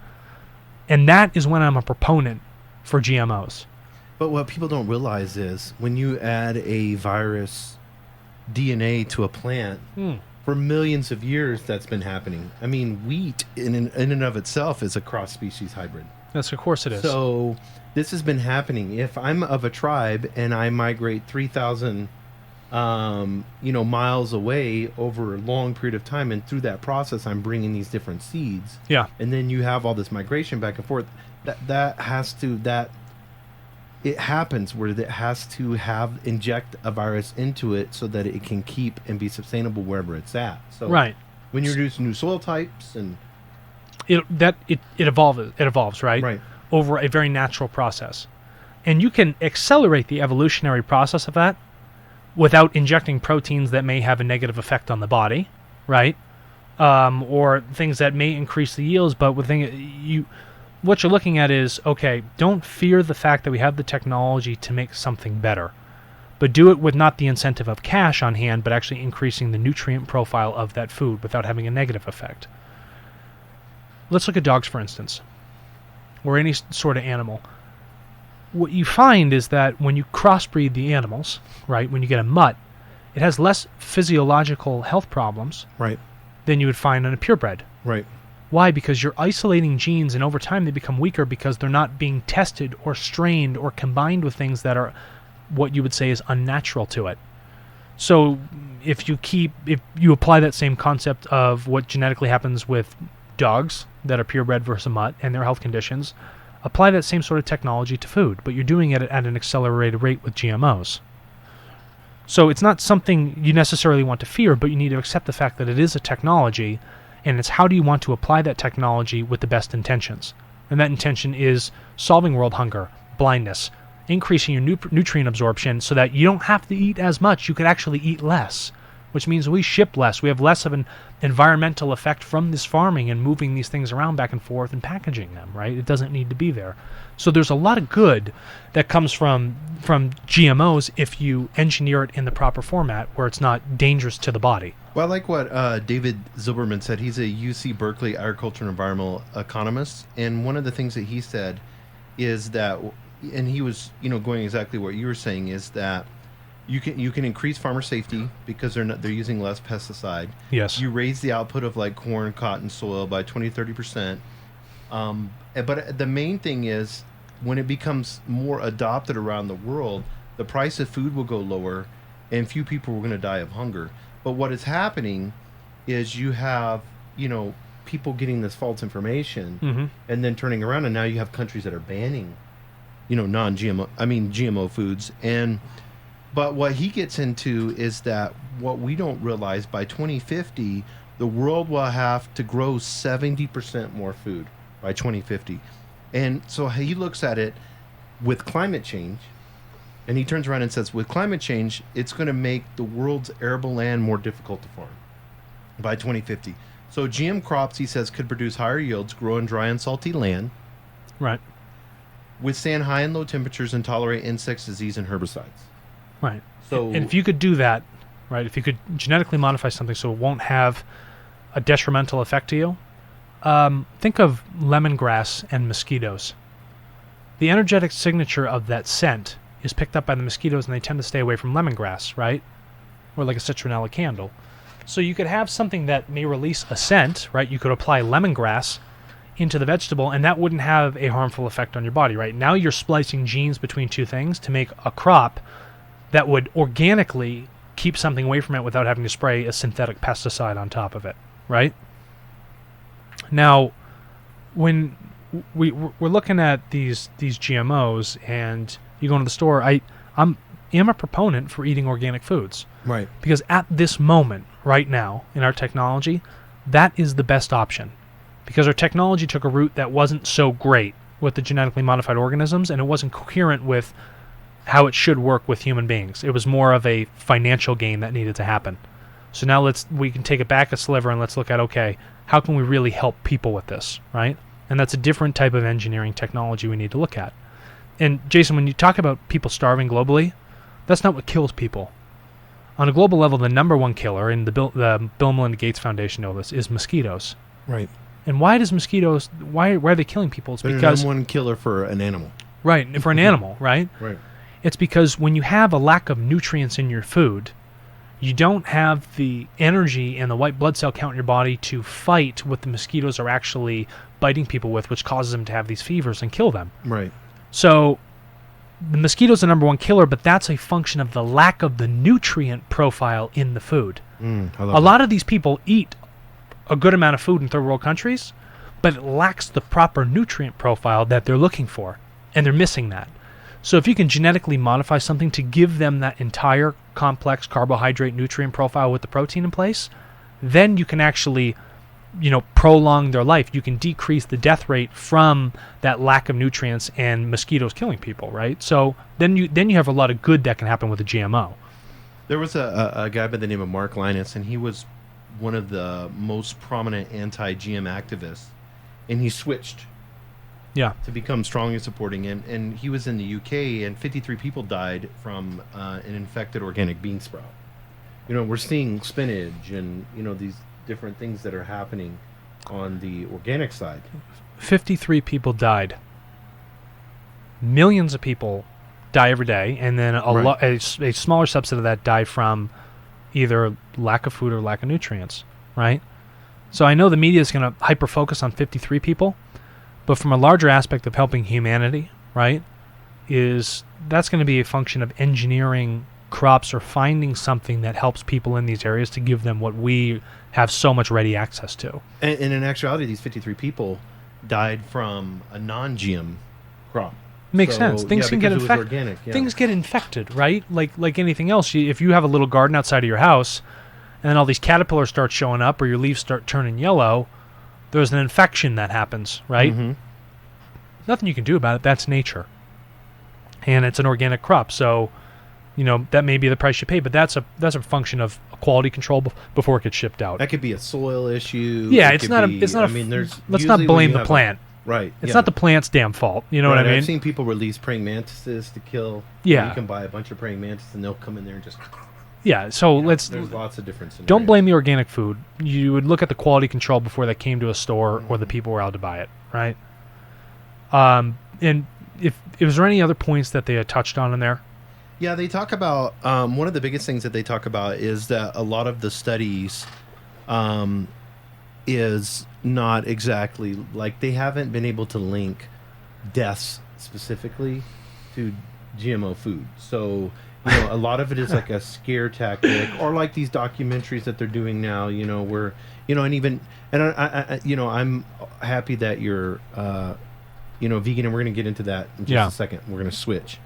And that is when I'm a proponent for GMOs. But what people don't realize is when you add a virus DNA to a plant, for millions of years that's been happening. I mean, wheat in and of itself is a cross-species hybrid. Yes, of course it is. So this has been happening. If I'm of a tribe and I migrate 3,000 miles away over a long period of time, and through that process I'm bringing these different seeds. Yeah. And then you have all this migration back and forth. It happens where it has to inject a virus into it so that it can keep and be sustainable wherever it's at. So right. When you introduce new soil types and it evolves, right? Right. Over a very natural process. And you can accelerate the evolutionary process of that without injecting proteins that may have a negative effect on the body, right? Or things that may increase the yields, but what you're looking at is, okay, don't fear the fact that we have the technology to make something better, but do it with not the incentive of cash on hand, but actually increasing the nutrient profile of that food without having a negative effect. Let's look at dogs, for instance, or any sort of animal. What you find is that when you crossbreed the animals, right, when you get a mutt, it has less physiological health problems right. than you would find in a purebred. Right. Why? Because you're isolating genes, and over time they become weaker because they're not being tested or strained or combined with things that are what you would say is unnatural to it. So if you apply that same concept of what genetically happens with dogs that are purebred versus a mutt and their health conditions, apply that same sort of technology to food, but you're doing it at an accelerated rate with GMOs. So it's not something you necessarily want to fear, but you need to accept the fact that it is a technology, and it's how do you want to apply that technology with the best intentions. And that intention is solving world hunger, blindness, increasing your nutrient absorption so that you don't have to eat as much. You could actually eat less, which means we ship less. We have less of an environmental effect from this farming and moving these things around back and forth and packaging them, right? It doesn't need to be there. So there's a lot of good that comes from GMOs if you engineer it in the proper format where it's not dangerous to the body. Well, I like what David Zilberman said. He's a UC Berkeley agriculture and environmental economist, and one of the things that he said is that, and he was going exactly what you were saying, is that you can increase farmer safety because they're using less pesticide. Yes. You raise the output of like corn, cotton, soil by 20-30%. But the main thing is when it becomes more adopted around the world, the price of food will go lower, and few people are going to die of hunger. But what is happening is you have people getting this false information and then turning around, and now you have countries that are banning GMO foods. And But what he gets into is that what we don't realize, by 2050, the world will have to grow 70% more food by 2050. And so he looks at it with climate change, and he turns around and says, with climate change, it's going to make the world's arable land more difficult to farm by 2050. So GM crops, he says, could produce higher yields, grow in dry and salty land, Right. withstand high and low temperatures, and tolerate insects, disease, and herbicides. Right. So, And if you could do that, right, if you could genetically modify something so it won't have a detrimental effect to you, think of lemongrass and mosquitoes. The energetic signature of that scent is picked up by the mosquitoes, and they tend to stay away from lemongrass, right? Or like a citronella candle. So you could have something that may release a scent, right? You could apply lemongrass into the vegetable, and that wouldn't have a harmful effect on your body, right? Now you're splicing genes between two things to make a crop that would organically keep something away from it without having to spray a synthetic pesticide on top of it, right? Now, when we're looking at these GMOs, and you go into the store, I am a proponent for eating organic foods. right. Because at this moment, right now, in our technology, that is the best option. Because our technology took a route that wasn't so great with the genetically modified organisms, and it wasn't coherent with how it should work with human beings. It was more of a financial gain that needed to happen. So now we can take it back a sliver and let's look at, okay, how can we really help people with this, right? And that's a different type of engineering technology we need to look at. And Jason, when you talk about people starving globally, that's not what kills people. On a global level, the number one killer, and the Bill and Melinda Gates Foundation know this, is mosquitoes. Right. And why are they killing people? It's They're because the number one killer for an animal. right, for an animal, right? Right. It's because when you have a lack of nutrients in your food, you don't have the energy and the white blood cell count in your body to fight what the mosquitoes are actually biting people with, which causes them to have these fevers and kill them. Right. So the mosquito's the number one killer, but that's a function of the lack of the nutrient profile in the food. A lot of these people eat a good amount of food in third world countries, but it lacks the proper nutrient profile that they're looking for, and they're missing that. So if you can genetically modify something to give them that entire complex carbohydrate nutrient profile with the protein in place, then you can actually, prolong their life. You can decrease the death rate from that lack of nutrients and mosquitoes killing people, right? So then you have a lot of good that can happen with a GMO. There was a guy by the name of Mark Linus, and he was one of the most prominent anti-GM activists, and he switched to become strongly supporting it. And he was in the UK, and 53 people died from an infected organic bean sprout. We're seeing spinach and, these different things that are happening on the organic side. 53 people died. Millions of people die every day, and then a smaller subset of that die from either lack of food or lack of nutrients, right? So I know the media is going to hyper-focus on 53 people, but from a larger aspect of helping humanity, right, that's going to be a function of engineering crops or finding something that helps people in these areas to give them what we have so much ready access to. And in actuality, these 53 people died from a non-GM crop. Makes sense. Things can get infected. Organic, Things get infected, right? Like anything else. If you have a little garden outside of your house, and then all these caterpillars start showing up, or your leaves start turning yellow, there's an infection that happens, right? Mm-hmm. Nothing you can do about it. That's nature, and it's an organic crop. So, that may be the price you pay, but that's a function of quality control before it gets shipped out. That could be a soil issue. Yeah, let's not blame the plant. Right. It's not the plant's damn fault. You know what I mean? I've seen people release praying mantises to kill. Yeah. You can buy a bunch of praying mantises and they'll come in there and just... Yeah, so there's lots of different scenarios. Don't blame the organic food. You would look at the quality control before that came to a store or the people were out to buy it, right? And if was there any other points that they had touched on in there? Yeah, they talk about... one of the biggest things that they talk about is that a lot of the studies is not exactly... Like, they haven't been able to link deaths specifically to GMO food. So... a lot of it is like a scare tactic, or like these documentaries that they're doing now. Where I'm happy that you're, vegan, and we're going to get into that in just a second. We're going to switch,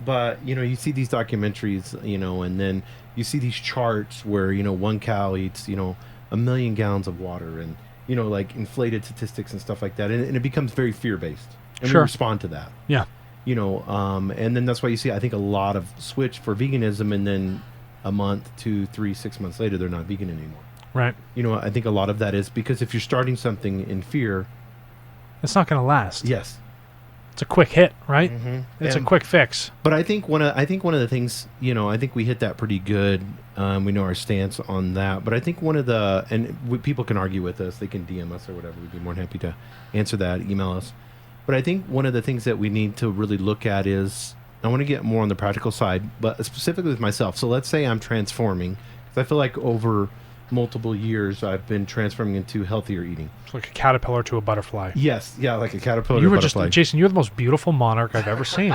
But, you see these documentaries, and then you see these charts where, one cow eats, 1,000,000 gallons of water and, like inflated statistics and stuff like that. And it becomes very fear-based. And we respond to that. Yeah. And then that's why you see, I think, a lot of switch for veganism, and then a month, 2, 3, 6 months later, they're not vegan anymore. Right. I think a lot of that is because if you're starting something in fear, it's not going to last. Yes. It's a quick hit, right? Mm-hmm. It's a quick fix. But I think one of the things, I think we hit that pretty good. We know our stance on that. But I think one of the, and people can argue with us, they can DM us or whatever. We'd be more than happy to answer that, email us. But I think one of the things that we need to really look at is, I want to get more on the practical side, but specifically with myself. So let's say I'm transforming, because I feel like over multiple years I've been transforming into healthier eating. It's like a caterpillar to a butterfly. Yes, yeah, like a caterpillar You to a were butterfly. Jason, you're the most beautiful monarch I've ever seen.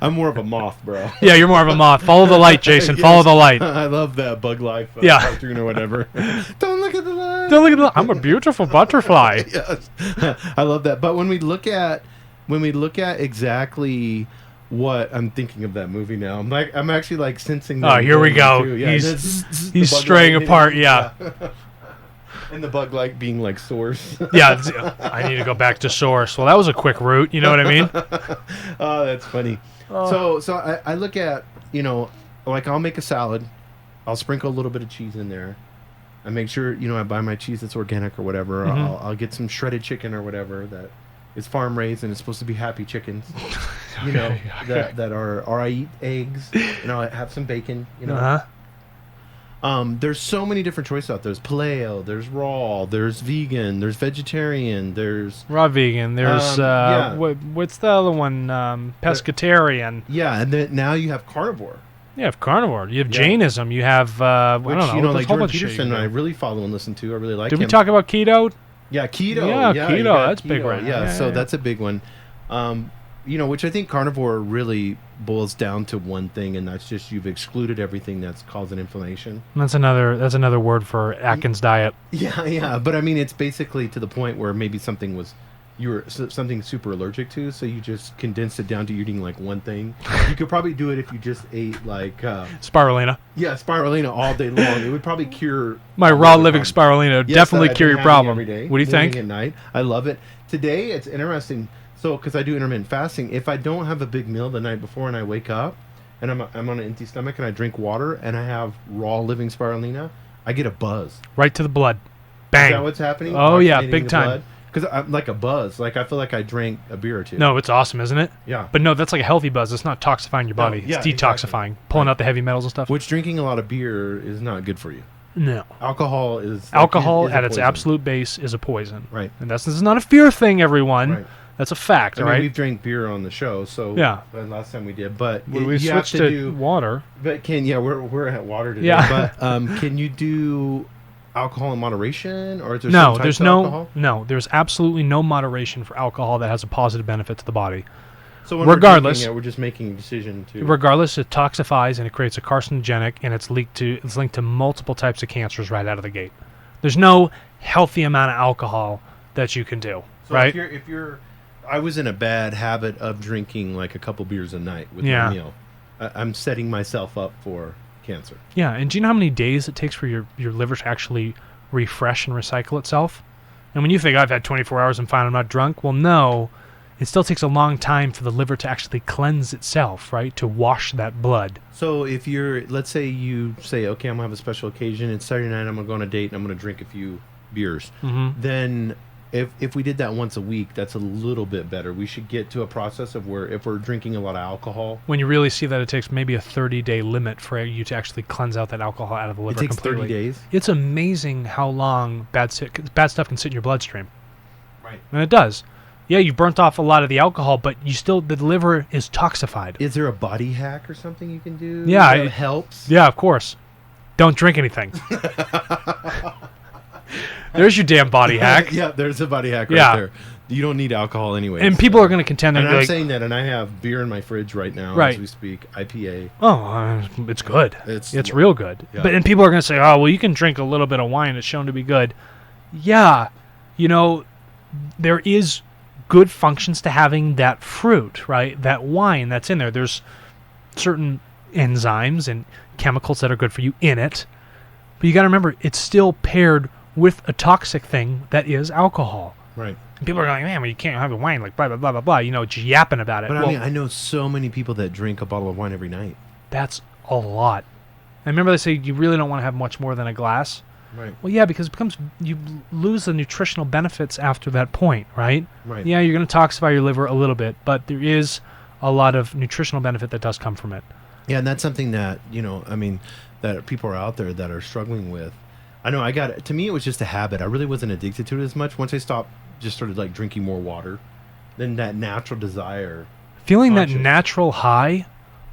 I'm more of a moth, bro. Yeah, you're more of a moth. Follow the light, Jason. Yes. Follow the light. I love that bug life cartoon or whatever. Don't look at the light. Don't look at the light. I'm a beautiful butterfly. Yes. I love that. But when we look at exactly what I'm thinking of that movie now, I'm actually like sensing. Oh, here we go. Yeah, he's straying apart. Yeah. And the bug light being like source. Yeah, I need to go back to source. Well, that was a quick route. You know what I mean? Oh, that's funny. So I look at, like I'll make a salad. I'll sprinkle a little bit of cheese in there. I make sure, I buy my cheese that's organic or whatever. Mm-hmm. I'll get some shredded chicken or whatever that is farm raised and it's supposed to be happy chickens. Okay. That are, or I eat eggs. I have some bacon. Uh-huh. There's so many different choices out there. There's paleo, there's raw, there's vegan, there's vegetarian, there's raw vegan. There's what's the other one? Pescatarian. Yeah, and then now you have carnivore. You have carnivore. You have Jainism. You have Which, I don't know. Like Jordan Peterson, I really follow and listen to. I really like him. Did we talk about keto? Yeah, keto. Yeah, keto. That's big right now. Yeah, so that's a big one. Which I think carnivore really boils down to one thing, and that's just you've excluded everything that's causing inflammation. That's another word for Atkins diet. Yeah, but I mean it's basically to the point where maybe something something super allergic to, so you just condensed it down to eating like one thing. You could probably do it if you just ate like spirulina. Yeah, spirulina all day long. It would probably cure my raw living spirulina. Yes, definitely cure your problem. Every day, what do you think? At night, I love it. Today it's interesting. So, because I do intermittent fasting, if I don't have a big meal the night before and I wake up and I'm on an empty stomach and I drink water and I have raw living spirulina, I get a buzz. Right to the blood. Bang. Is that what's happening? Oh, yeah, big time. Because I'm like a buzz. Like I feel like I drank a beer or two. No, it's awesome, isn't it? Yeah. But no, that's like a healthy buzz. It's not toxifying your body. No, yeah, it's detoxifying. Exactly. Pulling out the heavy metals and stuff. Which drinking a lot of beer is not good for you. No. Alcohol is... Alcohol is at its poison. absolute base is a poison. Right. And this is not a fear thing, everyone. Right. That's a fact, I mean, right? we've drank beer on the show, so yeah. Last time we did, but we switched to water. But we're at water today. Yeah. But can you do alcohol in moderation, or is there no? some There's types of alcohol? No. There's absolutely no moderation for alcohol that has a positive benefit to the body. So when regardless, we're just making a decision to. Regardless, it toxifies and it creates a carcinogenic, and it's linked to multiple types of cancers right out of the gate. There's no healthy amount of alcohol that you can do. So right? If you're I was in a bad habit of drinking like a couple beers a night with my meal. I'm setting myself up for cancer. Yeah, and do you know how many days it takes for your liver to actually refresh and recycle itself? And when you think, I've had 24 hours and fine, I'm not drunk, well, no. It still takes a long time for the liver to actually cleanse itself, right? To wash that blood. So if let's say you say, okay, I'm going to have a special occasion. It's Saturday night, I'm going to go on a date, and I'm going to drink a few beers. Mm-hmm. Then if we did that once a week, that's a little bit better. We should get to a process of where if we're drinking a lot of alcohol. When you really see that it takes maybe a 30-day limit for you to actually cleanse out that alcohol out of the liver completely. It takes 30 days? It's amazing how long bad stuff can sit in your bloodstream. Right. And it does. Yeah, you burnt off a lot of the alcohol, but the liver is toxified. Is there a body hack or something you can do? Yeah. That helps? Yeah, of course. Don't drink anything. There's your damn body hack. Yeah, there's a body hack right there. You don't need alcohol anyway. And people are going to contend. And I'm saying that, and I have beer in my fridge right now as we speak, IPA. Oh, it's good. It's real good. Yeah. And people are going to say, oh, well, you can drink a little bit of wine. It's shown to be good. Yeah. There is good functions to having that fruit, right? That wine that's in there. There's certain enzymes and chemicals that are good for you in it. But you got to remember, it's still paired with a toxic thing that is alcohol. Right. And people are going, man, well, you can't have a wine, like blah, blah, blah, blah, blah. You know, just yapping about it. But well, I mean, I know so many people that drink a bottle of wine every night. that's a lot. I remember they say you really don't want to have much more than a glass. Right. Well, yeah, because it becomes, you lose the nutritional benefits after that point, right? Right. Yeah, you're going to toxify your liver a little bit, but there is a lot of nutritional benefit that does come from it. Yeah, and that's something that, you know, I mean, that people are out there that are struggling with. I know to me, it was just a habit. I really wasn't addicted to it as much. Once I started like drinking more water, then that natural desire. Feeling that natural high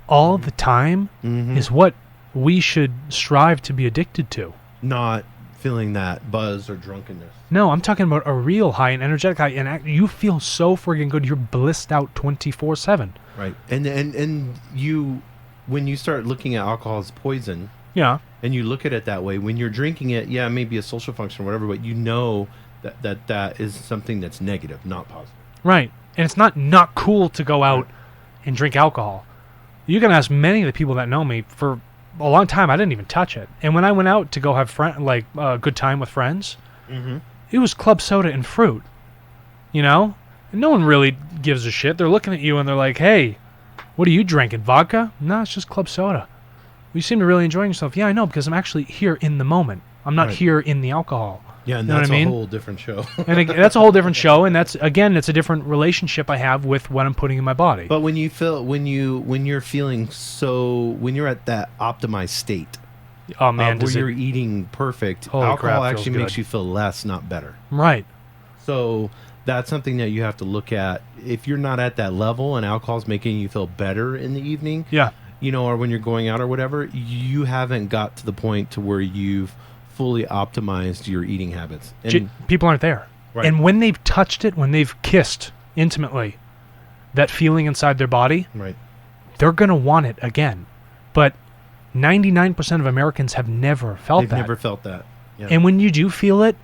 all the time is what we should strive to be addicted to. Not feeling that buzz or drunkenness. No, I'm talking about a real high, an energetic high, and you feel so friggin' good. You're blissed out 24/7. Right. And you, when you start looking at alcohol as poison, Yeah. and you look at it that way, when you're drinking it, yeah, it may be a social function or whatever, but you know that is something that's negative, not positive. Right. And it's not cool to go out and drink alcohol. You can ask many of the people that know me, for a long time I didn't even touch it. And when I went out to go have a good time with friends, it was club soda and fruit. You know? And no one really gives a shit. They're looking at you and they're like, hey, what are you drinking? Vodka? No, it's just club soda. You seem to really enjoying yourself. Yeah, I know, because I'm actually here in the moment. I'm not here in the alcohol. Yeah, and you know that's what I mean? a whole different show. And that's a whole different show, and it's a different relationship I have with what I'm putting in my body. But when you're feeling when you're at that optimized state, oh man, where you're eating perfect, Holy alcohol crap, actually feels makes good. you feel less, not better. Right. So that's something that you have to look at. If you're not at that level and alcohol's making you feel better in the evening, Yeah. you know, or when you're going out or whatever, you haven't got to the point to where you've fully optimized your eating habits. And People aren't there. Right. And when they've touched it, when they've kissed intimately, that feeling inside their body, right. they're going to want it again. But 99% of Americans have never felt They've that. never felt that. Yeah. And when you do feel it,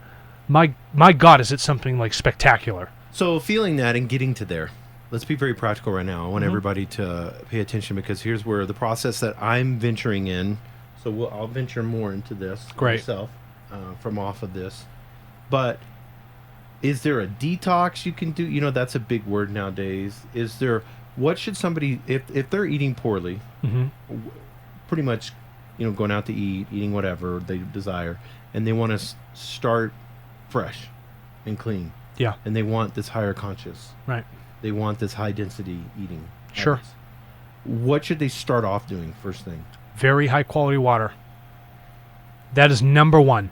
my God, is it something like spectacular. So feeling that and getting to there, let's be very practical right now. I want everybody to pay attention, because here's where the process that I'm venturing in. So I'll venture more into this myself from off of this. But is there a detox you can do? You know, that's a big word nowadays. What should somebody, if they're eating poorly, pretty much, you know, going out to eat, eating whatever they desire, and they want to start fresh and clean. Yeah. And they want this higher conscious. Right. They want this high density eating. Sure. habits. What should they start off doing first thing? Very high quality water. That is number one.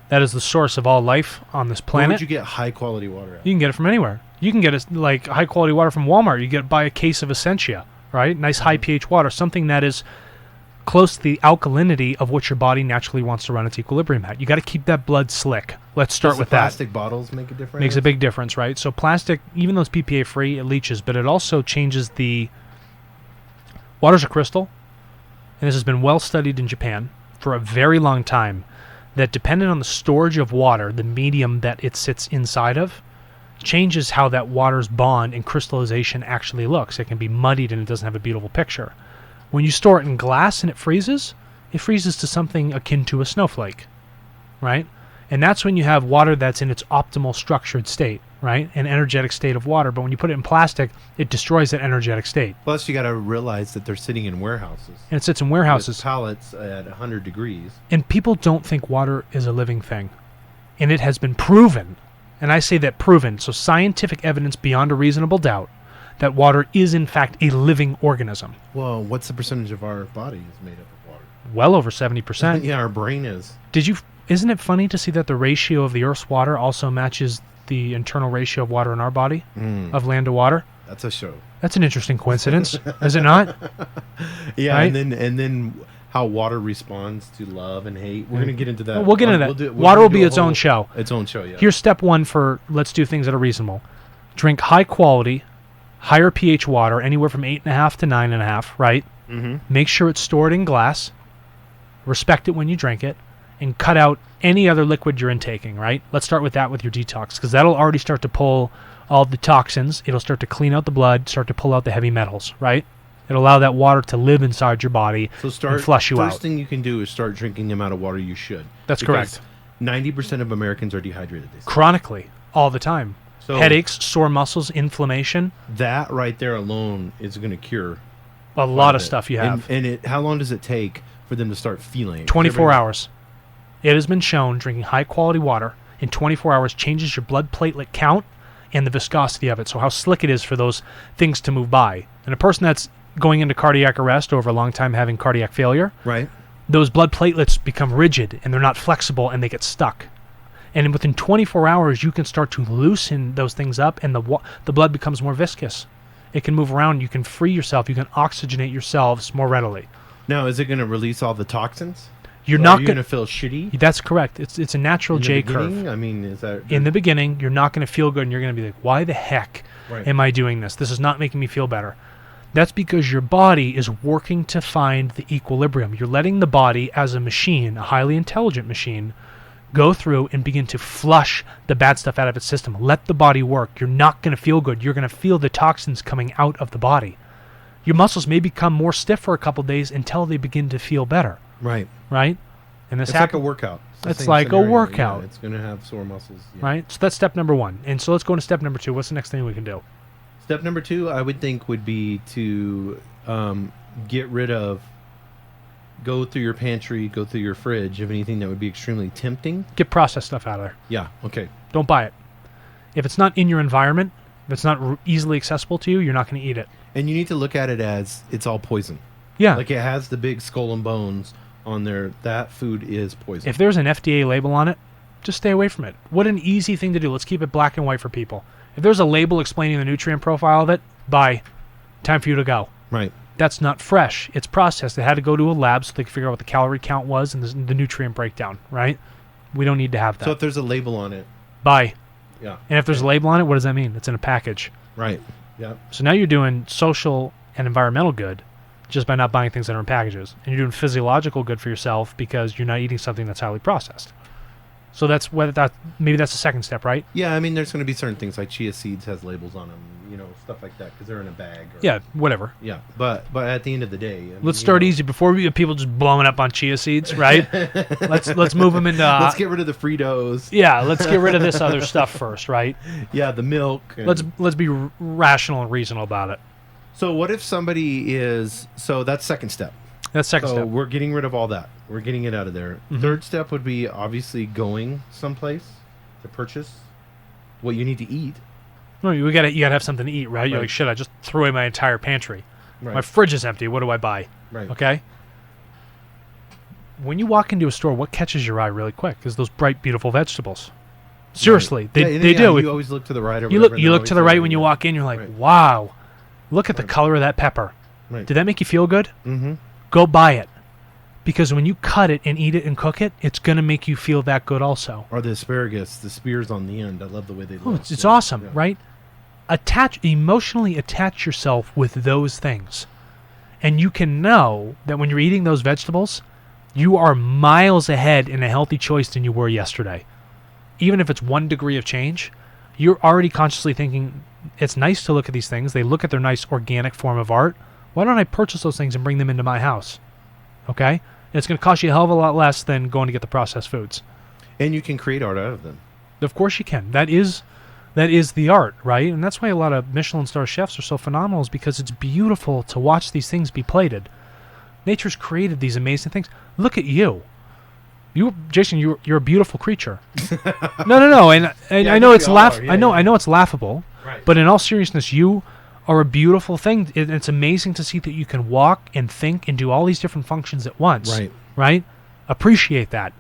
That is the source of all life on this Where planet. would you get high quality water at? You can get it from anywhere. You can get high quality water from Walmart. You buy a case of Essentia, right? Nice high pH water, something that is close to the alkalinity of what your body naturally wants to run its equilibrium at. You got to keep that blood slick. Let's start with that. Plastic bottles make a difference? Makes a big difference, right? So plastic, even though it's BPA free, it leaches, but it also changes the water's a crystal, and this has been well studied in Japan for a very long time, that depending on the storage of water, the medium that it sits inside of, changes how that water's bond and crystallization actually looks. It can be muddied and it doesn't have a beautiful picture. When you store it in glass and it freezes to something akin to a snowflake, right? And that's when you have water that's in its optimal structured state, right? An energetic state of water. But when you put it in plastic, it destroys that energetic state. Plus, you got to realize that they're sitting in warehouses. And it sits in warehouses. With pallets at 100 degrees. And people don't think water is a living thing. And it has been proven, and I say that proven, so scientific evidence beyond a reasonable doubt, that water is in fact a living organism. Well, what's the percentage of our body is made up of water? Well over 70%. Yeah, our brain is. Isn't it funny to see that the ratio of the Earth's water also matches the internal ratio of water in our body, of land to water? That's a show. That's an interesting coincidence, is it not? Yeah, Right? and then how water responds to love and hate. We're going to get into that. We'll get into that. Water will be its own show. Its own show, yeah. Here's step one for let's do things that are reasonable. Drink high quality, higher pH water, anywhere from 8.5 to 9.5, right? Make sure it's stored in glass. Respect it when you drink it. And cut out any other liquid you're intaking, right? Let's start with that with your detox, because that'll already start to pull all the toxins. It'll start to clean out the blood, start to pull out the heavy metals, right? It'll allow that water to live inside your body and flush you out. First thing you can do is start drinking the amount of water you should. That's correct. 90% of Americans are dehydrated. Chronically, all the time. So headaches, sore muscles, inflammation. That right there alone is going to cure a lot of stuff you have. And how long does it take for them to start feeling it? 24 hours. It has been shown drinking high-quality water in 24 hours changes your blood platelet count and the viscosity of it, so how slick it is for those things to move by. And a person that's going into cardiac arrest over a long time having cardiac failure, right? Those blood platelets become rigid and they're not flexible and they get stuck. And within 24 hours, you can start to loosen those things up and the blood becomes more viscous. It can move around. You can free yourself. You can oxygenate yourselves more readily. Now, is it going to release all the toxins? You're not going to feel shitty? That's correct. It's a natural J curve. I mean, is that... In the beginning, you're not going to feel good and you're going to be like, why the heck am I doing this? This is not making me feel better. That's because your body is working to find the equilibrium. You're letting the body, as a machine, a highly intelligent machine, go through and begin to flush the bad stuff out of its system. Let the body work. You're not going to feel good. You're going to feel the toxins coming out of the body. Your muscles may become more stiff for a couple days until they begin to feel better. Right. Right? And this it's like a workout. It's like a workout. Yeah, it's going to have sore muscles. Yeah. Right? So that's step number 1. And so let's go into step number 2. What's the next thing we can do? Step number 2, I would think, would be to get rid of, go through your pantry, go through your fridge of anything that would be extremely tempting. Get processed stuff out of there. Yeah, okay. Don't buy it. If it's not in your environment, if it's not easily accessible to you, you're not going to eat it. And you need to look at it as it's all poison. Yeah. Like it has the big skull and bones on there. That food is poison. If there's an FDA label on it, just stay away from it. What an easy thing to do. Let's keep it black and white for people. If there's a label explaining the nutrient profile of it, buy. Time for you to go. Right. That's not fresh. It's processed. It had to go to a lab so they could figure out what the calorie count was and the nutrient breakdown, right? We don't need to have that. So if there's a label on it, buy. Yeah. And if there's a label on it, what does that mean? It's in a package. Right. Yeah. So now you're doing social and environmental good just by not buying things that are in packages. And you're doing physiological good for yourself because you're not eating something that's highly processed. So that's maybe that's the second step, right? Yeah, I mean, there's going to be certain things like chia seeds has labels on them, stuff like that, because they're in a bag. Yeah, whatever. Yeah, but at the end of the day, let's start easy before we get people just blowing up on chia seeds, right? let's move them into. Let's get rid of the Fritos. Yeah, let's get rid of this other stuff first, right? Yeah, the milk. Let's be rational and reasonable about it. So what if somebody is? So that's second step. That's second step. We're getting rid of all that. We're getting it out of there. Mm-hmm. Third step would be obviously going someplace to purchase what you need to eat. No, you gotta have something to eat, right? You're like, shit, I just threw away my entire pantry. Right. My fridge is empty. What do I buy? Right. Okay? When you walk into a store, what catches your eye really quick is those bright, beautiful vegetables. Seriously, right. they do. You always look to the right. Or you look to the right when you walk in. You're like, wow, look at the color of that pepper. Right. Did that make you feel good? Mm-hmm. Go buy it. Because when you cut it and eat it and cook it, it's going to make you feel that good also. Or the asparagus, the spears on the end. I love the way they look. It's awesome, right? Emotionally attach yourself with those things. And you can know that when you're eating those vegetables, you are miles ahead in a healthy choice than you were yesterday. Even if it's 1 degree of change, you're already consciously thinking, it's nice to look at these things. They look at their nice organic form of art. Why don't I purchase those things and bring them into my house? Okay? And it's going to cost you a hell of a lot less than going to get the processed foods. And you can create art out of them. Of course you can. That is the art, right? And that's why a lot of Michelin star chefs are so phenomenal, is because it's beautiful to watch these things be plated. Nature's created these amazing things. Look at you. Jason, you're a beautiful creature. No. And I know it's I know it's laughable. Right. But in all seriousness, you are a beautiful thing. It's amazing to see that you can walk and think and do all these different functions at once. Right? Appreciate that.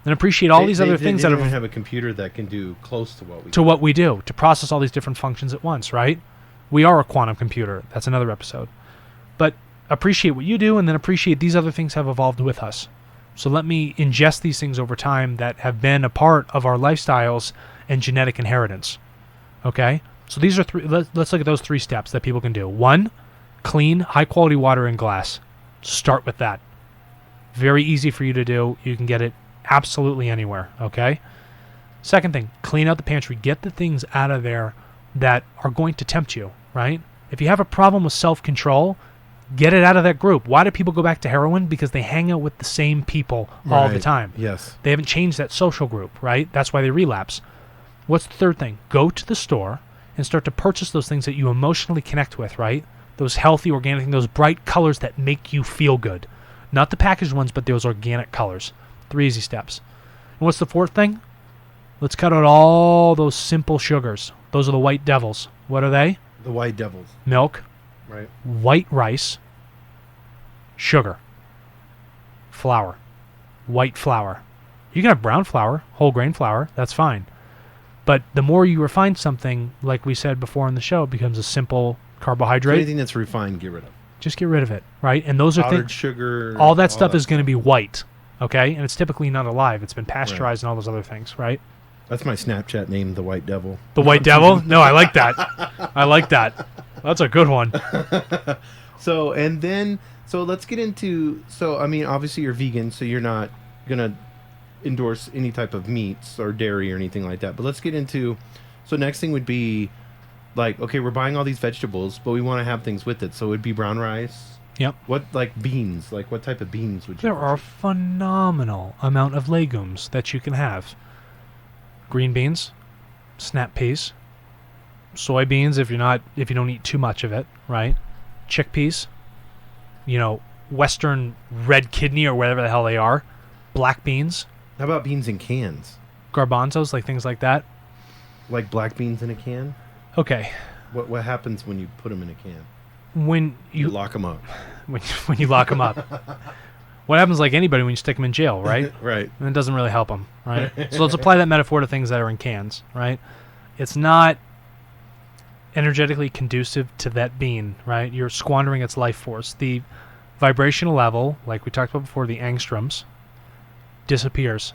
And appreciate all these other things that don't even have a computer that can do close to what we do. To process all these different functions at once, right? We are a quantum computer. That's another episode. But appreciate what you do, and then appreciate these other things have evolved with us. So let me ingest these things over time that have been a part of our lifestyles and genetic inheritance. Okay? So these are three. Let's look at those 3 steps that people can do. 1, clean, high-quality water in glass. Start with that. Very easy for you to do. You can get it absolutely anywhere. Okay? Second thing, clean out the pantry. Get the things out of there that are going to tempt you, right? If you have a problem with self-control, get it out of that group. Why do people go back to heroin? Because they hang out with the same people all the time. Yes. They haven't changed that social group, right? That's why they relapse. What's the third thing? Go to the store and start to purchase those things that you emotionally connect with, right? Those healthy, organic things, those bright colors that make you feel good. Not the packaged ones, but those organic colors. 3 easy steps. And what's the fourth thing? Let's cut out all those simple sugars. Those are the white devils. What are they? The white devils. Milk, Right. white rice, sugar, flour, white flour. You can have brown flour, whole grain flour, that's fine. But the more you refine something, like we said before in the show, it becomes a simple carbohydrate. Anything that's refined, get rid of. Just get rid of it, right? And those are Powdered things. sugar. All that stuff is going to be white, okay? And it's typically not alive. It's been pasteurized and all those other things, right? That's my Snapchat name, the White Devil. The white devil? No, I like that. I like that. That's a good one. So let's get into, I mean, obviously you're vegan, so you're not going to endorse any type of meats or dairy or anything like that. But let's get into, so next thing would be like, okay, we're buying all these vegetables, but we want to have things with it. So it would be brown rice. Yep. What, like beans? Like what type of beans would you There are a phenomenal amount of legumes that you can have. Green beans, snap peas, soybeans if you don't eat too much of it, right? Chickpeas, Western red kidney or whatever the hell they are, black beans, How about beans in cans? garbanzos, like things like that. Like black beans in a can? Okay, What happens when you put them in a can? when You you lock them up. when you lock them up, what happens like anybody when you stick them in jail, right? Right. And it doesn't really help them, right? So let's apply that metaphor to things that are in cans, right? It's not energetically conducive to that bean, right? You're squandering its life force. The vibrational level, like we talked about before, the angstroms, disappears.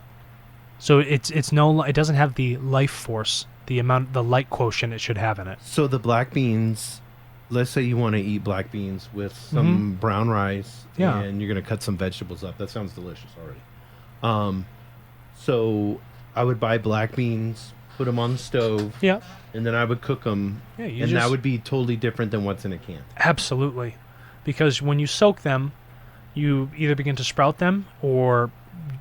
So it doesn't have the life force, the light quotient it should have in it. So the black beans, let's say you want to eat black beans with some brown rice, Yeah. and you're going to cut some vegetables up. That sounds delicious already. So I would buy black beans, put them on the stove, Yeah, and then I would cook them, Yeah, and that would be totally different than what's in a can. absolutely. Because when you soak them, you either begin to sprout them or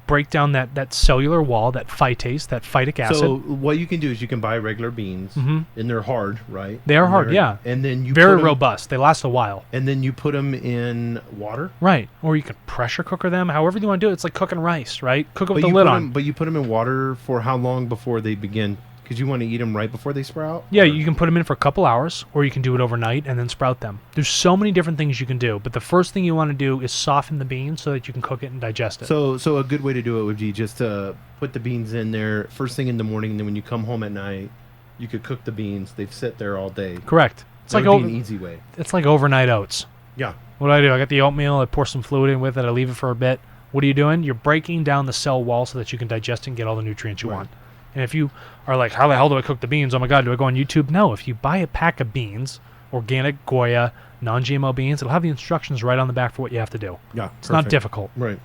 break down that cellular wall, that phytase, that phytic acid. So what you can do is you can buy regular beans, and they're hard, right? They are And hard, they're- yeah. And then you Very put 'em- robust. They last a while. And then you put them in water. Right. Or you can pressure cooker them, however you want to do it. It's like cooking rice, right? Cook it with the you lid put on. 'em- but you put them in water for how long before they begin? Because you want to eat them right before they sprout? Yeah, Or- you can put them in for a couple hours, or you can do it overnight and then sprout them. There's so many different things you can do, but the first thing you want to do is soften the beans so that you can cook it and digest it. So a good way to do it would be just to put the beans in there first thing in the morning, and then when you come home at night, you could cook the beans. They've sit there all day. Correct. It's That like would be an easy way. it's like overnight oats. Yeah. What do? I got the oatmeal, I pour some fluid in with it, I leave it for a bit. What are you doing? You're breaking down the cell wall so that you can digest and get all the nutrients you Right. want. And if you are like, how the hell do I cook the beans? Oh my God, do I go on YouTube? No, if you buy a pack of beans, organic, Goya, non-GMO beans, it'll have the instructions right on the back for what you have to do. Yeah. It's not difficult, Right.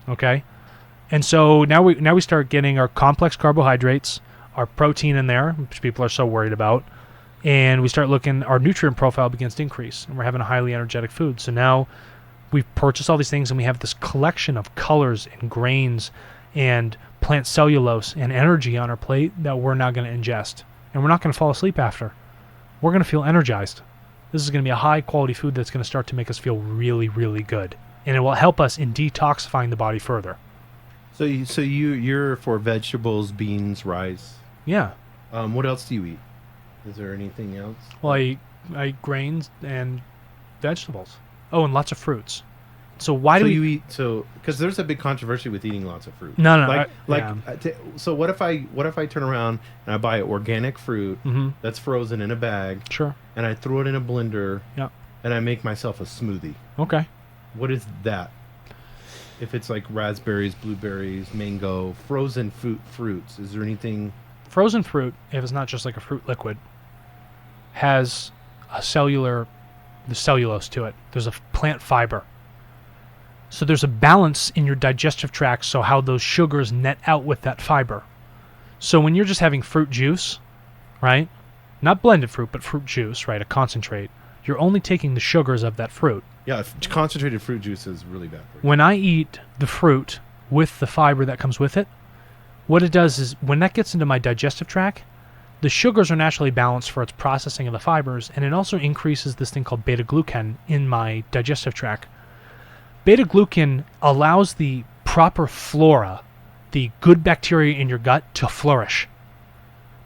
okay? And so now we start getting our complex carbohydrates, our protein in there, which people are so worried about, and we start looking, our nutrient profile begins to increase, and we're having a highly energetic food. So now we've purchased all these things, and we have this collection of colors and grains and plant cellulose and energy on our plate that we're now going to ingest. And we're not going to fall asleep after. We're going to feel energized. This is going to be a high quality food that's going to start to make us feel really, really good. And it will help us in detoxifying the body further. So you're for vegetables, beans, rice. Yeah. What else do you eat? Is there anything else? Well, I eat grains and vegetables. Oh, and lots of fruits. So why So do you we eat because there's a big controversy with eating lots of fruit. No, So what if I turn around and I buy organic fruit Mhm. that's frozen in a bag, Sure. and I throw it in a blender, Yeah. and I make myself a smoothie? Okay. What is that? If it's like raspberries, blueberries, mango, frozen fruits, is there anything? Frozen fruit, if it's not just like a fruit liquid, has the cellulose to it. There's a plant fiber. So there's a balance in your digestive tract, so how those sugars net out with that fiber. So when you're just having fruit juice, right, not blended fruit, but fruit juice, right, a concentrate, you're only taking the sugars of that fruit. Yeah, concentrated fruit juice is really bad for you. When I eat the fruit with the fiber that comes with it, what it does is when that gets into my digestive tract, the sugars are naturally balanced for its processing of the fibers, and it also increases this thing called beta-glucan in my digestive tract. Beta-glucan allows the proper flora, the good bacteria in your gut, to flourish,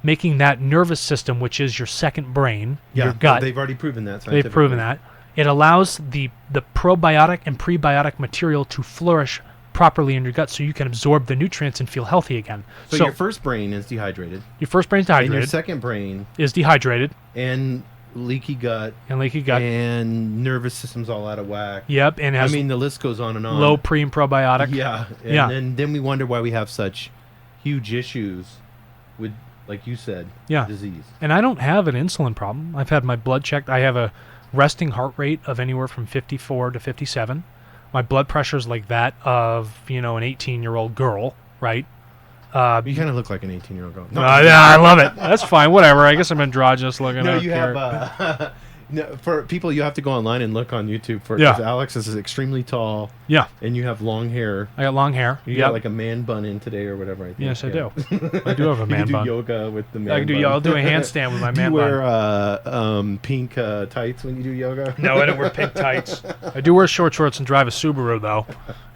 making that nervous system, which is your second brain, your gut. They've already proven that. They've proven that. It allows the probiotic and prebiotic material to flourish properly in your gut so you can absorb the nutrients and feel healthy again. So your first brain is dehydrated. Your first brain's dehydrated. And your second brain is dehydrated. And leaky gut. And nervous system's all out of whack. Yep. And has the list goes on and on. Low pre and probiotic. Yeah. And then we wonder why we have such huge issues with, like you said, disease. And I don't have an insulin problem. I've had my blood checked. I have a resting heart rate of anywhere from 54 to 57. My blood pressure is like that of, an 18-year-old girl, right? You kind of look like an 18-year-old girl. No, I love it. That's fine. Whatever. I guess I'm androgynous looking. No, you have... for people, you have to go online and look on YouTube for it. Because Alex is extremely tall. Yeah. And you have long hair. I got long hair. You got like a man bun in today or whatever, I think. Yes, I do. I do have a man bun. You do yoga with the man bun. I'll do a handstand with my man bun. Do you wear pink tights when you do yoga? No, I don't wear pink tights. I do wear short shorts and drive a Subaru, though.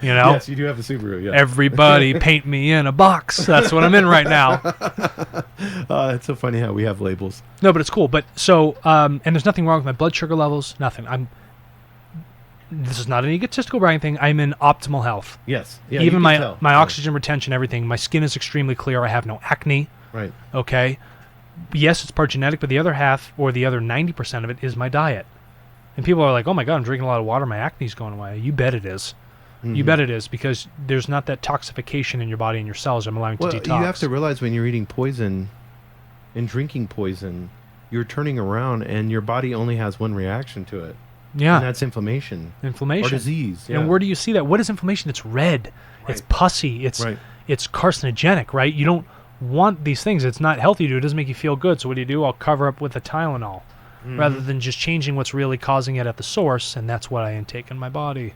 Yes, you do have a Subaru, yeah. Everybody paint me in a box. That's what I'm in right now. It's so funny how we have labels. No, but it's cool. But so, and there's nothing wrong with my blood sugar levels. Nothing. This is not an egotistical bragging thing. I'm in optimal health. Yes. Yeah, even my oxygen retention, everything. My skin is extremely clear. I have no acne. Right. Okay. Yes, it's part genetic, but the other half, or the other 90% of it, is my diet. And people are like, "Oh my God, I'm drinking a lot of water. My acne's going away." You bet it is. Mm-hmm. You bet it is, because there's not that toxification in your body and your cells. I'm allowing to detox. You have to realize when you're eating poison and drinking poison, you're turning around and your body only has one reaction to it. Yeah. And that's inflammation. Inflammation. Or disease. Yeah. And where do you see that? What is inflammation? It's red. Right. It's pussy. It's carcinogenic, right? You don't want these things. It's not healthy to do. It doesn't make you feel good. So what do? I'll cover up with a Tylenol rather than just changing what's really causing it at the source, and that's what I intake in my body.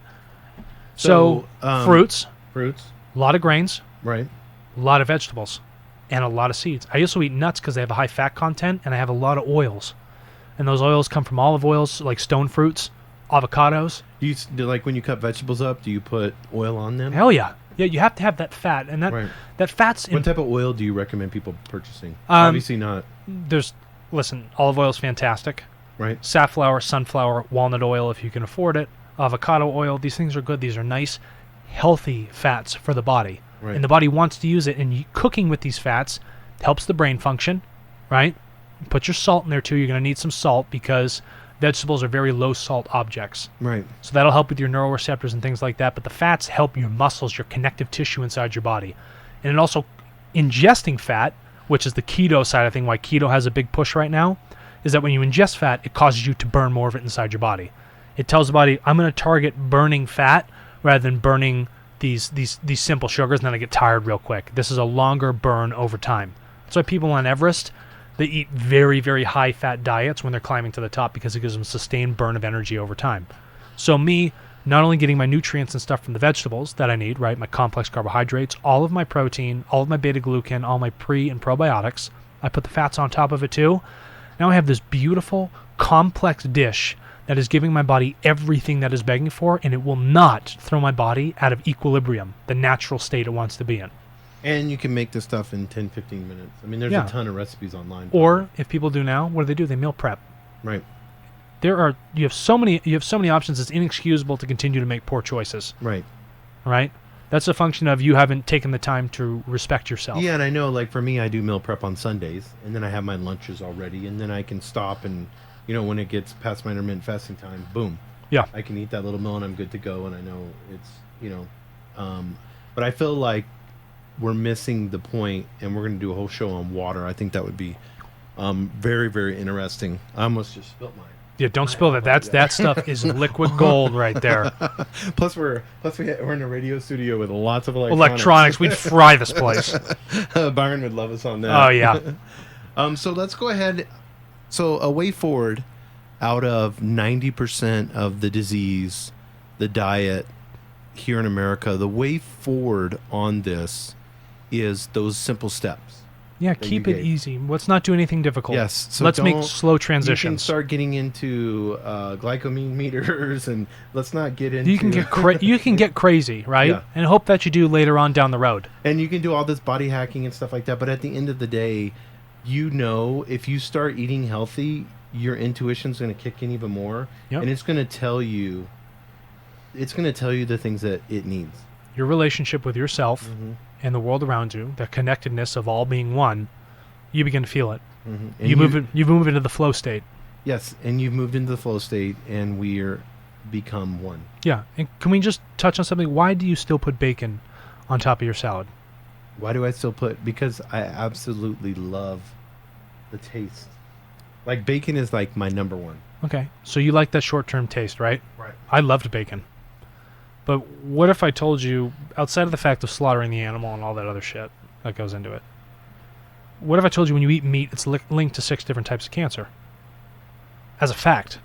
So fruits. A lot of grains. Right. A lot of vegetables. And a lot of seeds. I also eat nuts because they have a high fat content, and I have a lot of oils. And those oils come from olive oils, like stone fruits, avocados. Like when you cut vegetables up, do you put oil on them? Hell yeah. Yeah, you have to have that fat. And that fat's... What type of oil do you recommend people purchasing? Obviously not. Listen, olive oil is fantastic. Right. Safflower, sunflower, walnut oil if you can afford it. Avocado oil, these things are good. These are nice, healthy fats for the body. Right. And the body wants to use it. And cooking with these fats helps the brain function, right? Put your salt in there too. You're going to need some salt because vegetables are very low salt objects. Right. So that'll help with your neuroreceptors and things like that. But the fats help your muscles, your connective tissue inside your body. And it also, ingesting fat, which is the keto side of thing, why keto has a big push right now, is that when you ingest fat, it causes you to burn more of it inside your body. It tells the body, I'm going to target burning fat rather than burning these simple sugars, and then I get tired real quick. This is a longer burn over time. That's why people on Everest, they eat very, very high-fat diets when they're climbing to the top because it gives them sustained burn of energy over time. So me, not only getting my nutrients and stuff from the vegetables that I need, right, my complex carbohydrates, all of my protein, all of my beta-glucan, all my pre- and probiotics, I put the fats on top of it too. Now I have this beautiful, complex dish that is giving my body everything that is begging for, and it will not throw my body out of equilibrium, the natural state it wants to be in. And you can make this stuff in 10, 15 minutes. I mean, there's a ton of recipes online. Or if people do now, what do? They meal prep. Right. You have so many options. It's inexcusable to continue to make poor choices. Right. Right? That's a function of you haven't taken the time to respect yourself. Yeah, and I know, like for me, I do meal prep on Sundays, and then I have my lunches already, and then I can stop and, when it gets past my intermittent fasting time, boom. Yeah. I can eat that little meal and I'm good to go, and I know it's, but I feel like we're missing the point, and we're going to do a whole show on water. I think that would be very, very interesting. I almost just spilt mine. Yeah, don't spill that. That stuff is liquid gold right there. Plus we're in a radio studio with lots of electronics. We'd fry this place. Byron would love us on that. Oh yeah. So let's go ahead. So a way forward out of 90% of the disease, the diet here in America, the way forward on this is those simple steps. Yeah, keep it easy. Let's not do anything difficult. Yes. So let's make slow transitions. You can start getting into glycemia meters, and let's not get into... You can get crazy, right? Yeah. And hope that you do later on down the road. And you can do all this body hacking and stuff like that, but at the end of the day, if you start eating healthy, your intuition's going to kick in even more, and it's going to tell you the things that it needs. Your relationship with yourself and the world around you, the connectedness of all being one, you begin to feel it. Mm-hmm. You move into the flow state. Yes, and you've moved into the flow state, and we're become one. Yeah, and can we just touch on something? Why do you still put bacon on top of your salad? Why do I still put? Because I absolutely love the taste. Like, bacon is like my number one. Okay, so you like that short-term taste, right? Right. I loved bacon. But what if I told you, outside of the fact of slaughtering the animal and all that other shit that goes into it, what if I told you when you eat meat, it's linked to 6 different types of cancer? As a fact.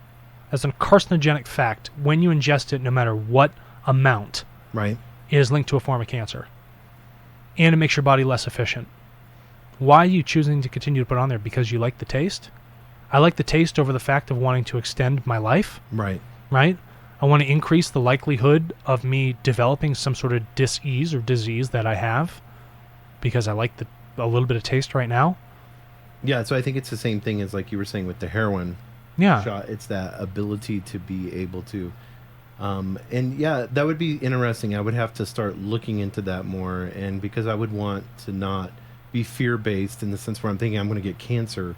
As a carcinogenic fact, when you ingest it, no matter what amount, right, it is linked to a form of cancer. And it makes your body less efficient. Why are you choosing to continue to put it on there? Because you like the taste? I like the taste over the fact of wanting to extend my life. Right. Right? I want to increase the likelihood of me developing some sort of dis-ease or disease that I have because I like a little bit of taste right now. Yeah, so I think it's the same thing as like you were saying with the heroin shot. It's that ability to be able to... and yeah, that would be interesting. I would have to start looking into that more, and because I would want to not be fear-based in the sense where I'm thinking I'm going to get cancer,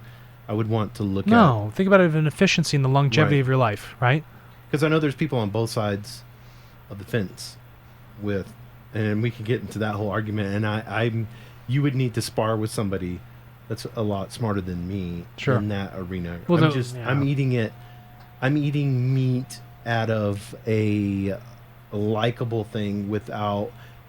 I would want to look at... think about it as an efficiency in the longevity of your life, right? Because I know there's people on both sides of the fence and we can get into that whole argument, and you would need to spar with somebody that's a lot smarter than me in that arena. Well, I'm eating meat out of a likable thing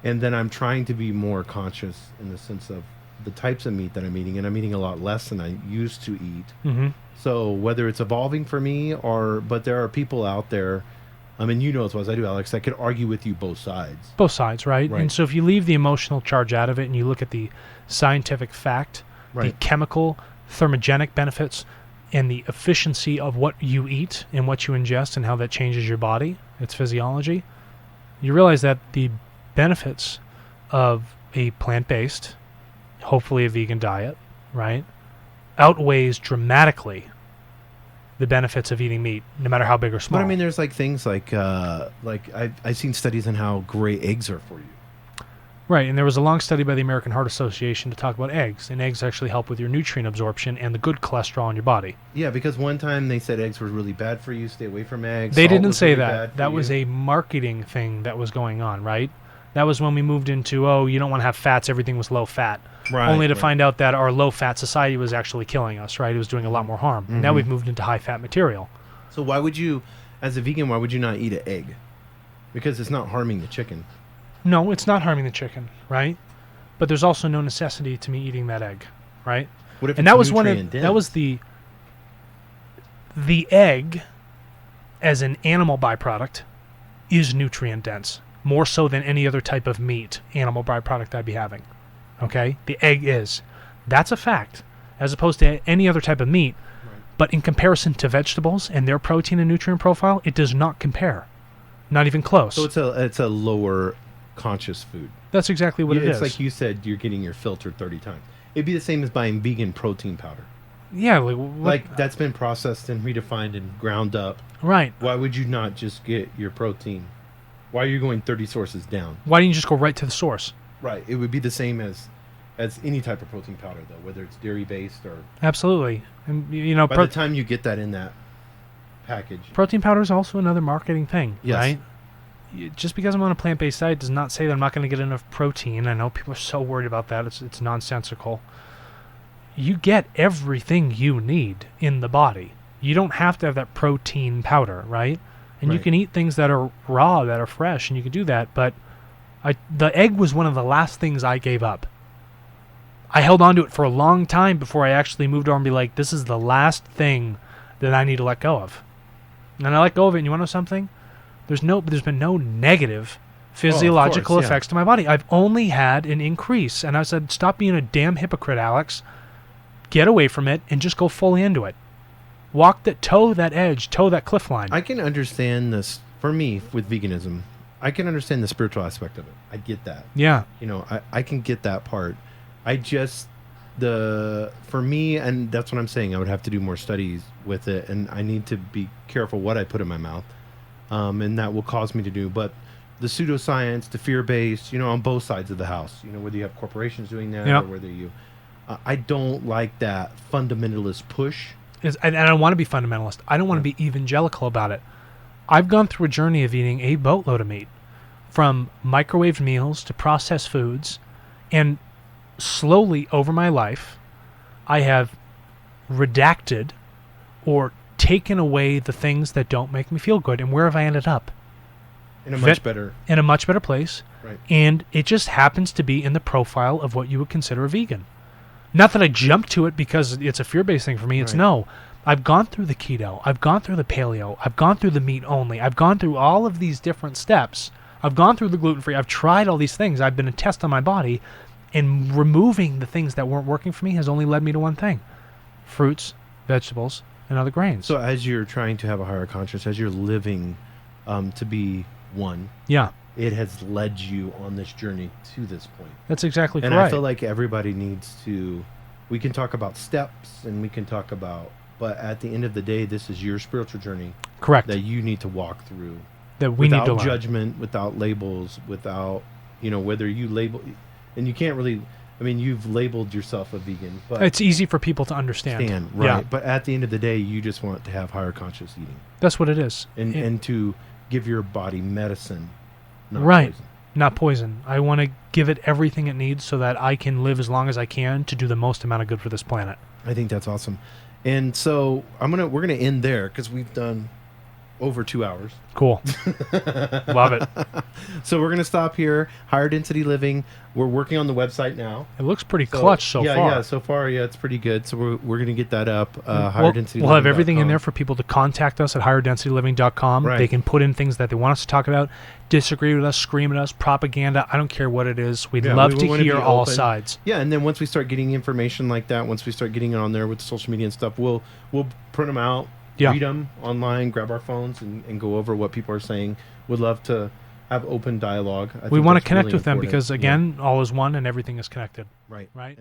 and then I'm trying to be more conscious in the sense of the types of meat that I'm eating, and I'm eating a lot less than I used to eat. Mm-hmm. So whether it's evolving for me but there are people out there, I mean, you know as well as I do, Alex, that could argue with you both sides. Both sides, right? And so if you leave the emotional charge out of it and you look at the scientific fact, the chemical, thermogenic benefits, and the efficiency of what you eat and what you ingest and how that changes your body, its physiology, you realize that the benefits of a plant-based, hopefully a vegan diet, right, outweighs dramatically the benefits of eating meat, no matter how big or small. But I mean, there's like things like I've seen studies on how great eggs are for you. Right, and there was a long study by the American Heart Association to talk about eggs, and eggs actually help with your nutrient absorption and the good cholesterol in your body. Yeah, because one time they said eggs were really bad for you, stay away from eggs. They didn't say that. That was a marketing thing that was going on, right? That was when we moved into, you don't want to have fats, everything was low fat. Right, only to find out that our low-fat society was actually killing us, right? It was doing a lot more harm. Mm-hmm. Now we've moved into high-fat material. So why would you, as a vegan, why would you not eat an egg? Because it's not harming the chicken. No, it's not harming the chicken, right? But there's also no necessity to me eating that egg, right? What if and that was that was the egg as an animal byproduct is nutrient dense, more so than any other type of meat animal byproduct I'd be having. Okay? The egg is. That's a fact, as opposed to any other type of meat. Right. But in comparison to vegetables and their protein and nutrient profile, it does not compare. Not even close. So it's a lower conscious food. That's exactly what it is. It's like you said, you're getting your filter 30 times. It'd be the same as buying vegan protein powder. Yeah. Like that's been processed and redefined and ground up. Right. Why would you not just get your protein? Why are you going 30 sources down? Why don't you just go right to the source? Right. It would be the same as any type of protein powder, though, whether it's dairy-based or... Absolutely. And, by the time you get that in that package... Protein powder is also another marketing thing, yes. Right? Just because I'm on a plant-based diet does not say that I'm not going to get enough protein. I know people are so worried about that. It's nonsensical. You get everything you need in the body. You don't have to have that protein powder, right? And you can eat things that are raw, that are fresh, and you can do that, but... the egg was one of the last things I gave up. I held on to it for a long time before I actually moved over and be like, this is the last thing that I need to let go of. And I let go of it, and you want to know something? There's been no negative physiological effects to my body. I've only had an increase. And I said, stop being a damn hypocrite, Alex. Get away from it and just go fully into it. Toe that edge, toe that cliff line. I can understand this, for me, with veganism. I can understand the spiritual aspect of it. I get that. Yeah. I can get that part. For me, and that's what I'm saying, I would have to do more studies with it, and I need to be careful what I put in my mouth, and that will cause me to do. But the pseudoscience, the fear-based, on both sides of the house, whether you have corporations doing that or whether you, I don't like that fundamentalist push. And I don't want to be fundamentalist. I don't want to be evangelical about it. I've gone through a journey of eating a boatload of meat, from microwaved meals to processed foods, and slowly over my life, I have redacted or taken away the things that don't make me feel good. And where have I ended up? In a much better place. Right. And it just happens to be in the profile of what you would consider a vegan. Not that I jumped to it because it's a fear-based thing for me. It's no. I've gone through the keto. I've gone through the paleo. I've gone through the meat only. I've gone through all of these different steps. I've gone through the gluten-free. I've tried all these things. I've been a test on my body. And removing the things that weren't working for me has only led me to one thing: fruits, vegetables, and other grains. So as you're trying to have a higher conscience, as you're living to be one, it has led you on this journey to this point. That's exactly correct. And I feel like everybody needs to, we can talk about steps and we can talk about, but at the end of the day, this is your spiritual journey. Correct. That you need to walk through. That we need to learn. Without judgment, without labels, without, whether you label, and you can't really, you've labeled yourself a vegan. But it's easy for people to understand. Right. Yeah. But at the end of the day, you just want to have higher conscious eating. That's what it is. And to give your body medicine, not poison. Not poison. I want to give it everything it needs so that I can live as long as I can to do the most amount of good for this planet. I think that's awesome. And so we're gonna end there because we've done over 2 hours. Cool. Love it. So we're going to stop here. Higher Density Living. We're working on the website now. It looks pretty clutch so far. Yeah, so far, it's pretty good. So we're going to get that up. We'll have everything in there for people to contact us at higherdensityliving.com. Right. They can put in things that they want us to talk about, disagree with us, scream at us, propaganda. I don't care what it is. We'd love to hear all sides. Yeah, and then once we start getting information like that, once we start getting it on there with social media and stuff, we'll print them out. Read them online, grab our phones, and go over what people are saying. Would love to have open dialogue. We want to connect with them because, again, all is one and everything is connected. Right. Right.